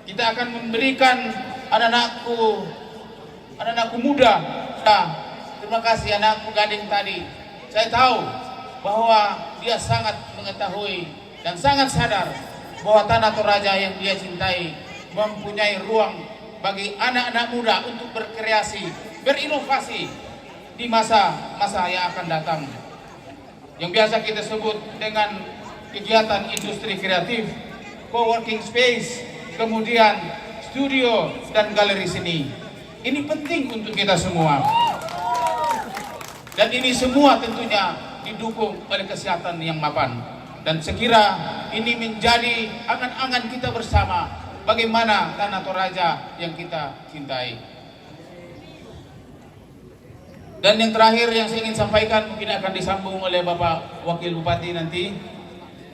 Kita akan memberikan anak-anakku muda. Nah, terima kasih anakku Gading tadi. Saya tahu bahwa dia sangat mengetahui dan sangat sadar bahwa Tanah Toraja yang dia cintai mempunyai ruang bagi anak-anak muda untuk berkreasi, berinovasi di masa-masa yang akan datang. Yang biasa kita sebut dengan kegiatan industri kreatif, co-working space, kemudian studio dan galeri seni. Ini penting untuk kita semua. Dan ini semua tentunya didukung oleh kesehatan yang mapan. Dan sekira ini menjadi angan-angan kita bersama bagaimana Tanah Toraja yang kita cintai. Dan yang terakhir yang saya ingin sampaikan mungkin akan disambung oleh Bapak Wakil Bupati nanti.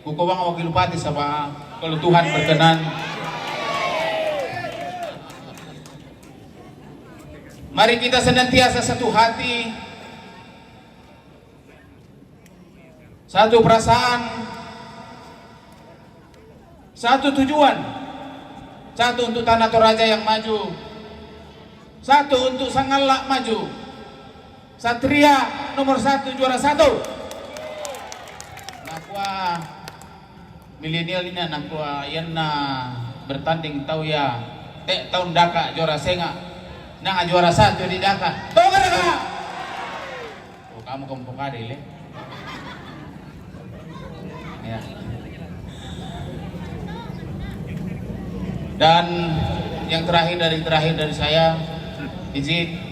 Bukowang Wakil Bupati sama kalau Tuhan berkenan. Mari kita senantiasa satu hati, satu perasaan, satu tujuan, satu untuk Tanah Toraja yang maju, satu untuk Sanggala maju, Satria nomor 1 juara 1. Nakwa milenial ini nakwa yan na bertanding tahu ya tahun daka juara senga. Nah juara 1 di Daka. Tunggu Daka. Oh, kamu kompokade le. Ya. Dan yang terakhir dari saya, izin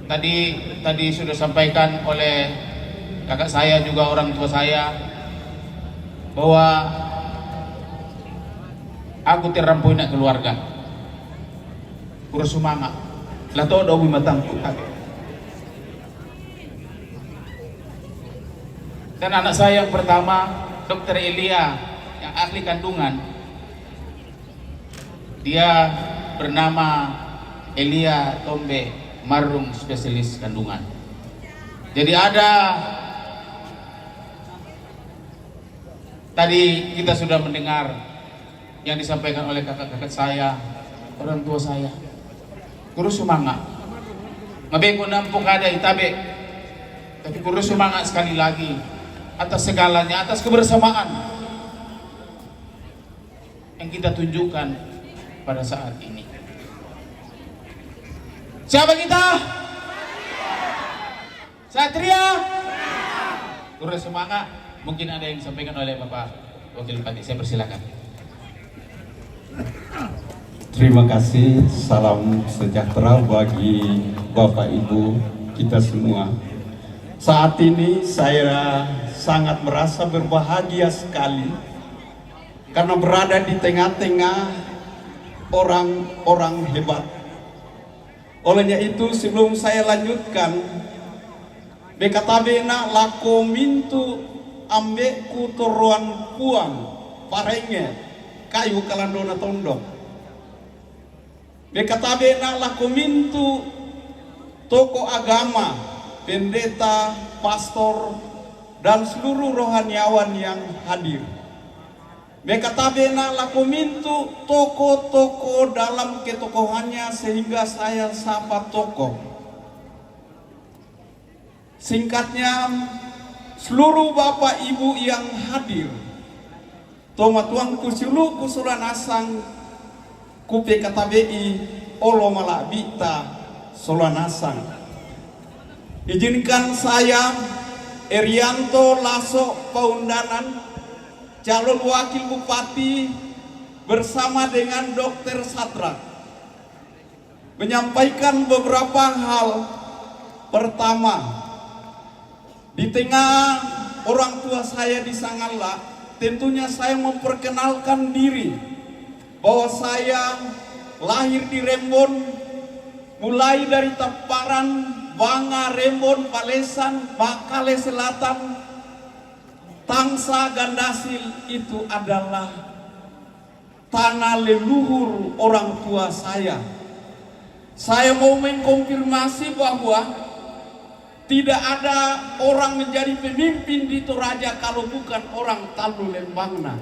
tadi sudah sampaikan oleh kakak saya juga orang tua saya bahwa aku terampui nak keluarga. Kurus semangat, lah tau dobi matang juga. Dan anak saya yang pertama, Dr. Elia, yang ahli kandungan, dia bernama Elia Tombe Marung, spesialis kandungan. Jadi ada tadi kita sudah mendengar yang disampaikan oleh kakak-kakak saya, orang tua saya. Kurus semangat. Mabego nampok ada itabe. Tapi kurus semangat sekali lagi atas segalanya, atas kebersamaan yang kita tunjukkan pada saat ini. Siapa kita? Satria. Kurus semangat. Mungkin ada yang disampaikan oleh Bapak Wakil Bupati. Saya persilakan. Terima kasih, salam sejahtera bagi Bapak Ibu kita semua. Saat ini saya sangat merasa berbahagia sekali karena berada di tengah-tengah orang-orang hebat. Olehnya itu sebelum saya lanjutkan, bekatabena lako mintu ambeku toruan puang parenge kayu kalandona tondok. Bekatabe na lakomintu tokoh agama, pendeta, pastor, dan seluruh rohaniawan yang hadir. Bekatabe na lakomintu tokoh-tokoh dalam ketokohannya sehingga saya sapa tokoh. Singkatnya, seluruh bapak ibu yang hadir, toma tuangku silu kusuran asang kupe KTBI olo malabita solanasang. Izinkan saya Erianto Lasso Paundanan, calon wakil bupati bersama dengan Dr. Satrak menyampaikan beberapa hal. Pertama, di tengah orang tua saya di Sangala, tentunya saya memperkenalkan diri bahwa saya lahir di Rembon, mulai dari Taparan, Banga, Rembon, Palesan, Bakale Selatan, Tangsa, Gandasil, itu adalah tanah leluhur orang tua saya. Saya mau mengkonfirmasi bahwa tidak ada orang menjadi pemimpin di Toraja kalau bukan orang Talu Lembangna.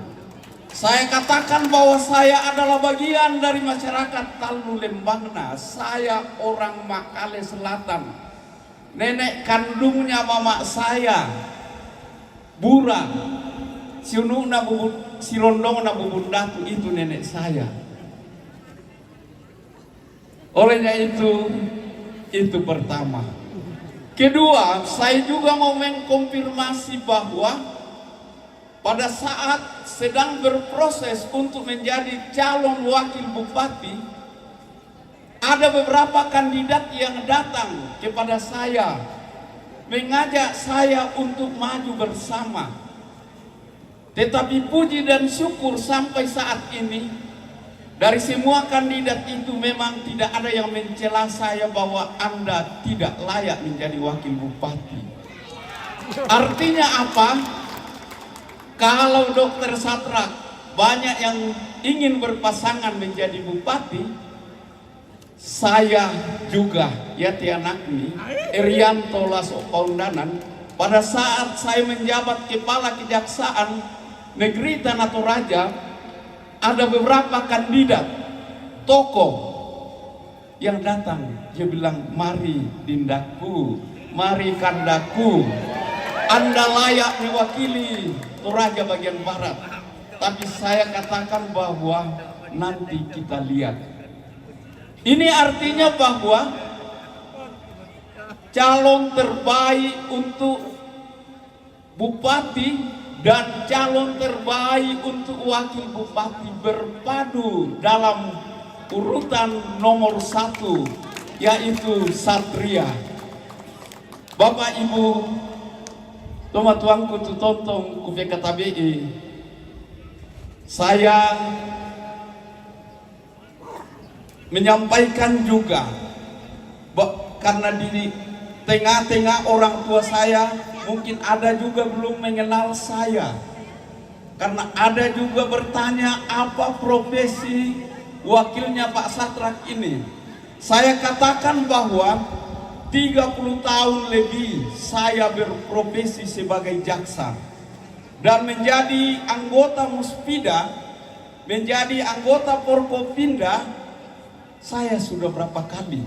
Saya katakan bahwa saya adalah bagian dari masyarakat Talu Lembangna. Saya orang Makale Selatan. Nenek kandungnya mama saya, Bura, Siununa Bubun, Sirondongna Bubundatu, itu nenek saya. Olehnya itu pertama. Kedua, saya juga mau mengkonfirmasi bahwa pada saat sedang berproses untuk menjadi calon wakil bupati, ada beberapa kandidat yang datang kepada saya, mengajak saya untuk maju bersama. Tetapi puji dan syukur sampai saat ini, dari semua kandidat itu memang tidak ada yang mencela saya bahwa Anda tidak layak menjadi wakil bupati. Artinya apa? Kalau Dr. Satrak banyak yang ingin berpasangan menjadi bupati, saya juga Yati Anakmi, Erianto Lasso Paundanan, pada saat saya menjabat kepala Kejaksaan Negeri Tanah Toraja, ada beberapa kandidat tokoh yang datang. Dia bilang, mari Dindaku, mari Kandaku, Anda layak mewakili Toraja bagian barat. Tapi saya katakan bahwa nanti kita lihat. Ini artinya bahwa calon terbaik untuk bupati dan calon terbaik untuk wakil bupati berpadu dalam urutan nomor 1, yaitu Satria. Bapak Ibu, Toma tuangku tu tontong ku PKTBI, saya menyampaikan juga karena di tengah-tengah orang tua saya mungkin ada juga belum mengenal saya, karena ada juga bertanya apa profesi wakilnya Pak Satrak ini. Saya katakan bahwa 30 tahun lebih saya berprofesi sebagai jaksa dan menjadi anggota Muspida, menjadi anggota Forkopimda. Saya sudah berapa kali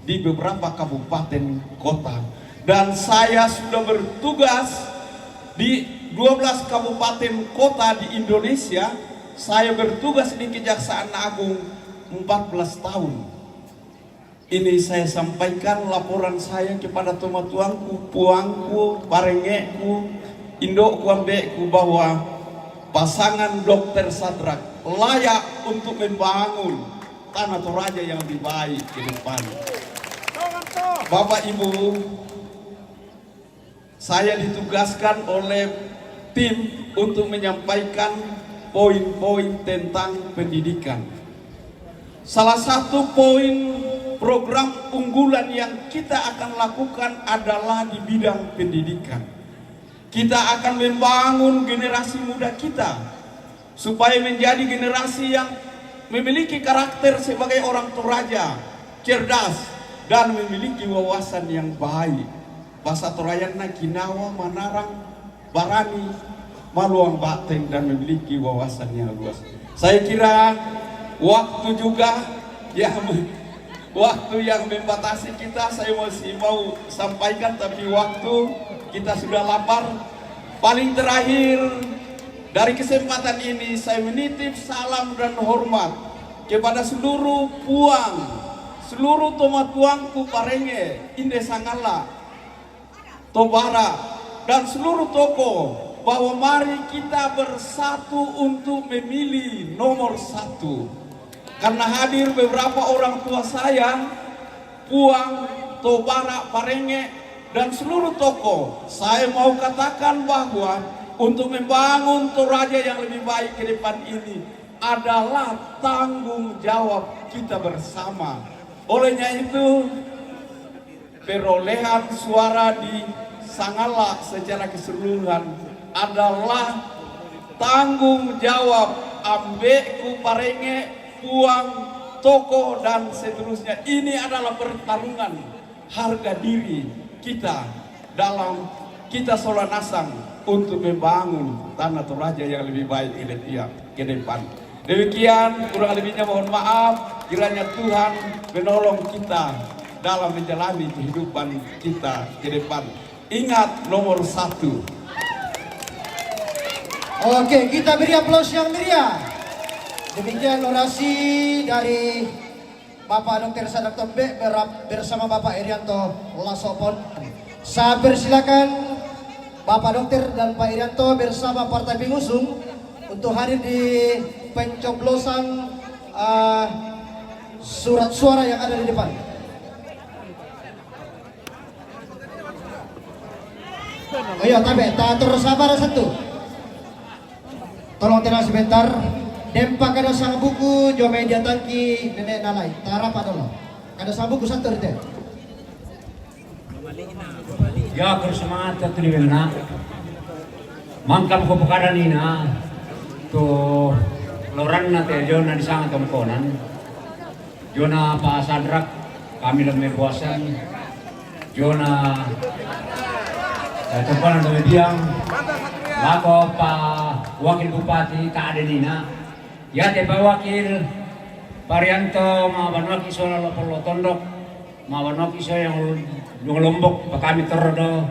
di beberapa kabupaten kota, dan saya sudah bertugas di 12 kabupaten kota di Indonesia. Saya bertugas di Kejaksaan Agung 14 tahun. Ini saya sampaikan laporan saya kepada tomatuangku, puangku, parengeku, indokku, ambeku, bahwa pasangan Dr. Satrak layak untuk membangun Tanah Toraja yang lebih baik ke depan. Bapak Ibu, saya ditugaskan oleh tim untuk menyampaikan poin-poin tentang pendidikan. Salah satu poin program unggulan yang kita akan lakukan adalah di bidang pendidikan. Kita akan membangun generasi muda kita supaya menjadi generasi yang memiliki karakter sebagai orang Toraja, cerdas dan memiliki wawasan yang baik. Bahasa Torayana Kinawa, Manarang, Barani, Maluang Bateng, dan memiliki wawasan yang luas. Saya kira waktu juga waktu yang membatasi kita, saya masih mau sampaikan, tapi waktu kita sudah lapar. Paling terakhir dari kesempatan ini saya menitip salam dan hormat kepada seluruh puang, seluruh tomat puangku Parenge, Inde Sangala, Tobara, dan seluruh toko, bahwa mari kita bersatu untuk memilih nomor 1. Karena hadir beberapa orang tua saya, Puang, Tobara, Parenge, dan seluruh toko, saya mau katakan bahwa untuk membangun Toraja yang lebih baik ke depan ini adalah tanggung jawab kita bersama. Olehnya itu, perolehan suara di Sangala secara keseluruhan adalah tanggung jawab Ambeku, Parenge, Puang, toko, dan seterusnya. Ini adalah pertarungan harga diri kita dalam kita Solanasang untuk membangun tanah Toraja yang lebih baik ke depan. Demikian, kurang lebihnya mohon maaf. Kiranya Tuhan menolong kita dalam menjalani kehidupan kita ke depan. Ingat nomor 1. Oke, kita beri aplaus yang meriah. Demikian orasi dari Bapak Dr. Sadak Tombe bersama Bapak Irianto Lasopon. Saya persilakan Bapak Dokter dan Pak Irianto bersama partai pengusung untuk hadir di pencoblosan surat suara yang ada di depan. Ayo, tabe, terus sabar satu. Tolong tenang sebentar. Dempa kada sang buku jo media tangki nenek nalai. Tara pak dolo. Kada sang buku satu deh. Ya bersemangat tu di mana? Mangkam ko pekadan ina. Tu loran na te jona di sangat tongkonan. Jona pa sadrak kami lang may buwasan. Jona tongkonan do diam. Lako pa wakil bupati tak ada nina. Ya te pa wakil Parianto mabanwak iso na lopolo tondok. Mabanwak iso yang Lombok pa kami terdo.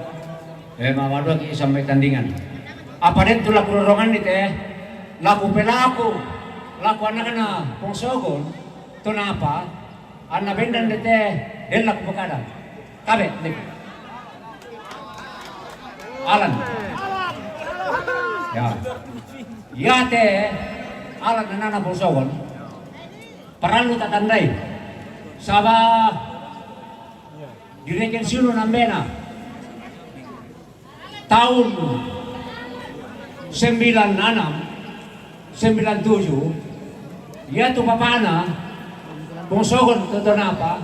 Mabanwak iso sampai tandingan. Apa din tulak rorongan ni te? Laku pelaku. Laku anak na pungsogon. Ito na apa? Anak bendan ni te. Den laku pagkada. Kabe. Alan. Ya. Ya te. Alat na nana pungsogon. Paralu tatandai. Sabah direken silo nambena. Tahun 96, 97, ya tu papana, pungsogon tu apa?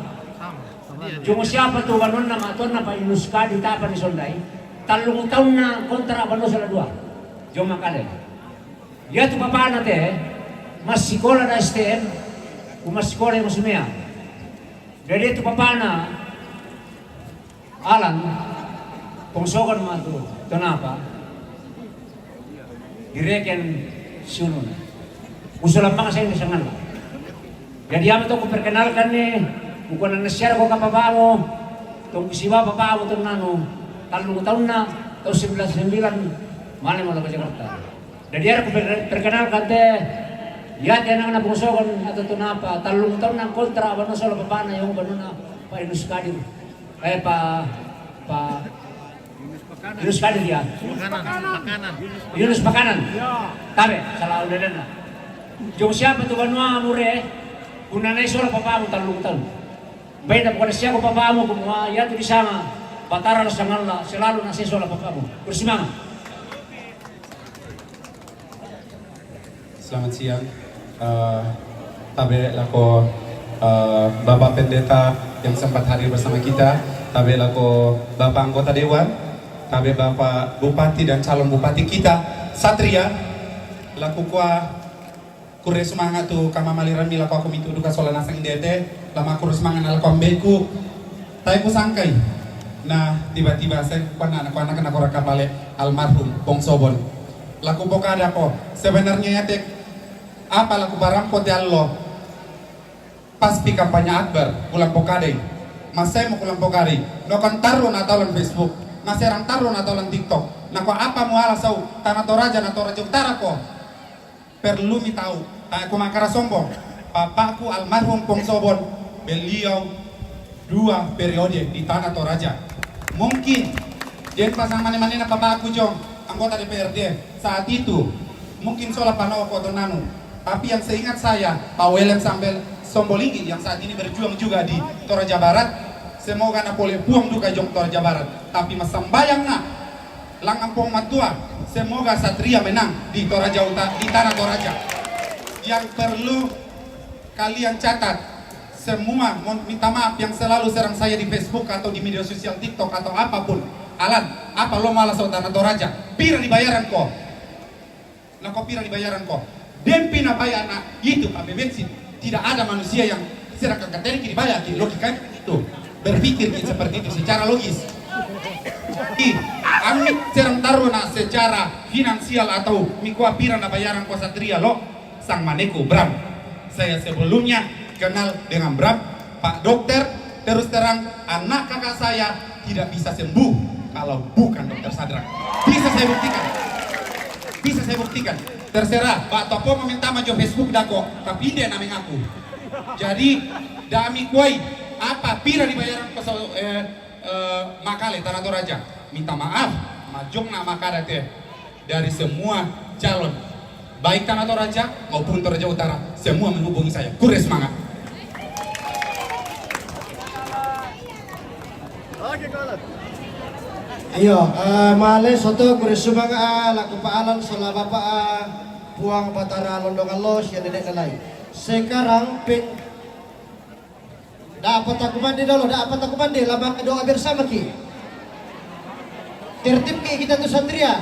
Cuma siapa tu banon nama tu nama inuska di tapan di Sondai. Talung tahun na kontra banon salah dua. Cuma kalian. Ya tu papana teh mas sekolah da STN, mas sekolah yang musumia. Jadi tu papana Alan pungsogon mah tu apa? Direken sunun. Usulan bang saya di sana. Jadi apa tu aku perkenalkan nih, bukan nasiar ko kapapamo, tong siwa papamo tu nano, talung tahun na, tahun 99, mana mau ke Jakarta. Jadi aku perkenalkan teh, ya teh nang na pungsogon atau tu apa, talung tahun nang kontra, bano solo papana yung bano na pa inuskadi, pa Yunus Kadir dia. Yunus Makanan. Tabe, salah udah na. Jom siapa tu banua mure? Unanay sura papamu talung tahun. Beda bukan siapa papamu kumua ya tu di sana. Batara sangallah selalu nasi sura papamu. Bersemangat. Selamat siang. Tabe lako Bapak Pendeta yang sempat hadir bersama kita. Tabe lako Bapak Anggota Dewan. tabe Bapak Bupati dan calon Bupati kita Satria laku kuah kure semangat tu kama maliran mila aku mitu duka Solana sang indete lama kure semangat ala kombeku tai ku sangkai. Nah tiba-tiba saya anak kena korang kapale almarhum Bong Sobon laku pokada ko sebenarnya ya tek apa laku barang pote allo pas pi kampanye akbar ulang pokade mas saya mau ulang pokade no kan taruh natalan Facebook mas serang taruh natalan TikTok nah ko apa muala sau tanah Toraja utara ko perlu mi tahu aku makara sombong bapakku almarhum Bong Sobon beliau 2 periode di tanah Toraja mungkin jadi pasang mana-mana bapakku jong anggota DPRD saat itu mungkin soal panawa kotonanu tapi yang seingat saya Pak Welem sambil Sombolinggi yang saat ini berjuang juga di Toraja Barat semoga na boleh buang duka jong Toraja Barat tapi mas sembayang na langampong matua semoga Satria menang di Toraja Utara di tanah Toraja. Yang perlu kalian catat semua minta maaf yang selalu serang saya di Facebook atau di media sosial TikTok atau apapun Alan apa lo malah so tanah Toraja pira dibayaran kok nah kok pira dibayaran kok dempi na bayar na itu Pak bensin tidak ada manusia yang serang kakateri dibayar logika itu berpikir seperti itu secara logis amit serang taruh na secara finansial atau mikua pira na bayaran ko Satria lo sang maneku Bram saya sebelumnya kenal dengan Bram Pak Dokter terus terang anak kakak saya tidak bisa sembuh kalau bukan Dokter Sadrak bisa saya buktikan terserah Pak Topo meminta maju Facebook dako tapi dia namanya aku jadi dami kuai apa pira dibayaran ke Makale Tanah Toraja minta maaf majong na Makale teh dari semua calon baik Tanah Toraja maupun Toraja Utara semua menghubungi saya kure semangat. Iyo, male soto kure semangat laku paalan sola bapak buang batara londongan los yang dedek nalai. Sekarang dapat aku mandi dulu, dapat aku mandi lama doa bersama ki. Tertib ki kita tuh Satria.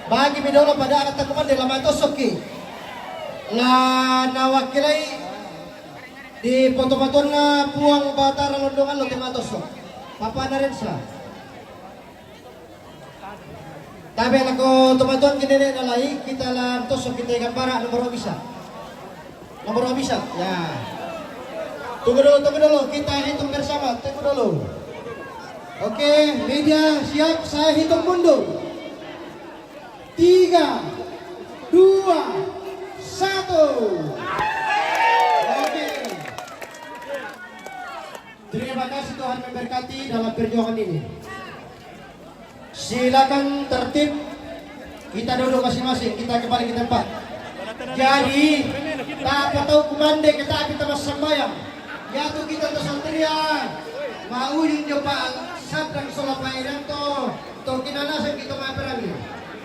Bagi midolo pada anak aku mandi lama tosok ki. La nawakilai di foto-foto na buang batara londongan lo tema tosok. Papa narensa. Tapi ako teman-teman kini nalai kita lan tosok kita gambar nomor bisa. Ya. Tunggu dulu, kita hitung bersama, tunggu dulu. Oke, media siap, saya hitung mundur. 3, 2, 1. Oke. Terima kasih Tuhan memberkati dalam perjuangan ini. Silakan tertib. Kita duduk masing-masing, kita kembali ke tempat. Jadi, tak tahu kumande kita mas sembayang. Yaitu kita tuh Satria mau nyoba Sadrak Sola Pairanto atau kinanasan kita maperami.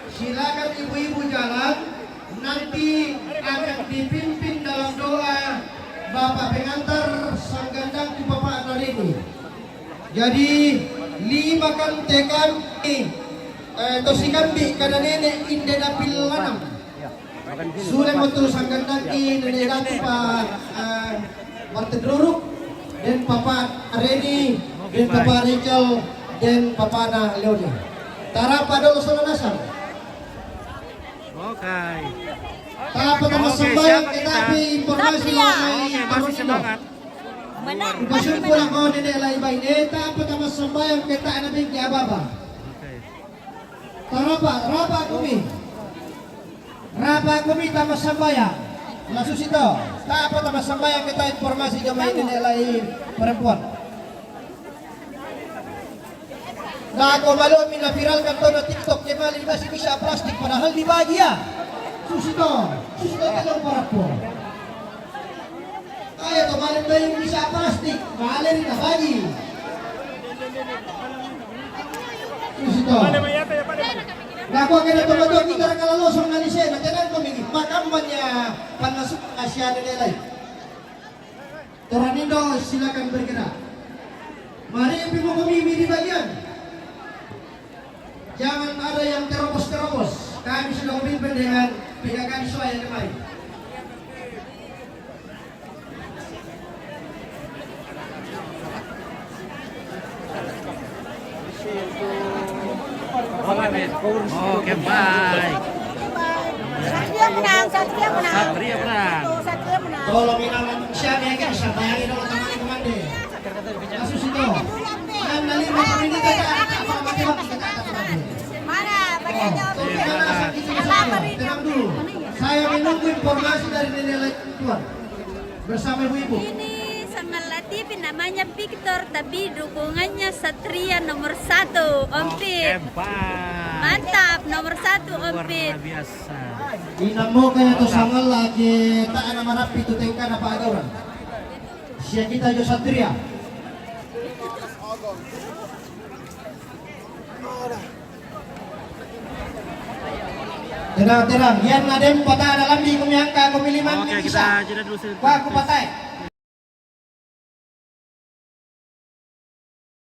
Silakan ibu-ibu jalan nanti akan dipimpin dalam doa Bapak pengantar sang gandang di Bapak Narini. Jadi 5 kan tekan tosikambi kada nenek indena pilanam. Sudah motor sang gandang nenek datu Pak Martin Ruruk dan Papa Reni dan Papa Rachel dan Papa Ana Leoni. Tara pada usul nasar. Oke. Tara pada sembahyang kita informasi mengenai masih semangat. Pasal pulang kau nenek lain baik. Tara pada sembahyang kita anak bingki ababa. Tara rapa kami tama sembahyang. Langsung situ. Tak apa tambah sembahyang kita informasi jamaah ini lain perempuan. Nah, aku malu mina viralkan tono TikTok kembali masih bisa plastik padahal dibagi ya. Susito kalau perempuan. Ayo kemarin lain bisa plastik, kalian kita bagi. Susito. Nah, aku akan teman-teman kita kalau losong nanti saya nanti kami makamannya panasuk Asia nilai. Toranindo silakan bergerak. Mari ibu kami di bagian. Jangan ada yang terobos-terobos. Kami sudah memimpin dengan pihak kami sesuai yang terbaik. Oke, baik. Satria menang, Satria menang. Satria menang. Satria menang. Tolong inaman siapa ya guys? Siapa yang dulu teman komande? Kasus itu. Yang dari ini kita apa mati-mati kita akan komande. Mana? Bacanya Tenang dulu. Saya menunggu informasi dari nilai Tuhan bersama ibu-ibu. Ini sama Latif namanya Victor, tapi dukungannya Satria nomor 1, Ompit. Mantap, nomor 1 Ompit. Biasa. Inamo kaya to sangal lagi tak ana manap itu tengka na pa orang. Siya kita jo Satria. Tenang, yan nadem patah dalam di kumyangka kumiliman. Oke, kita jeda dulu. Wah, aku patah.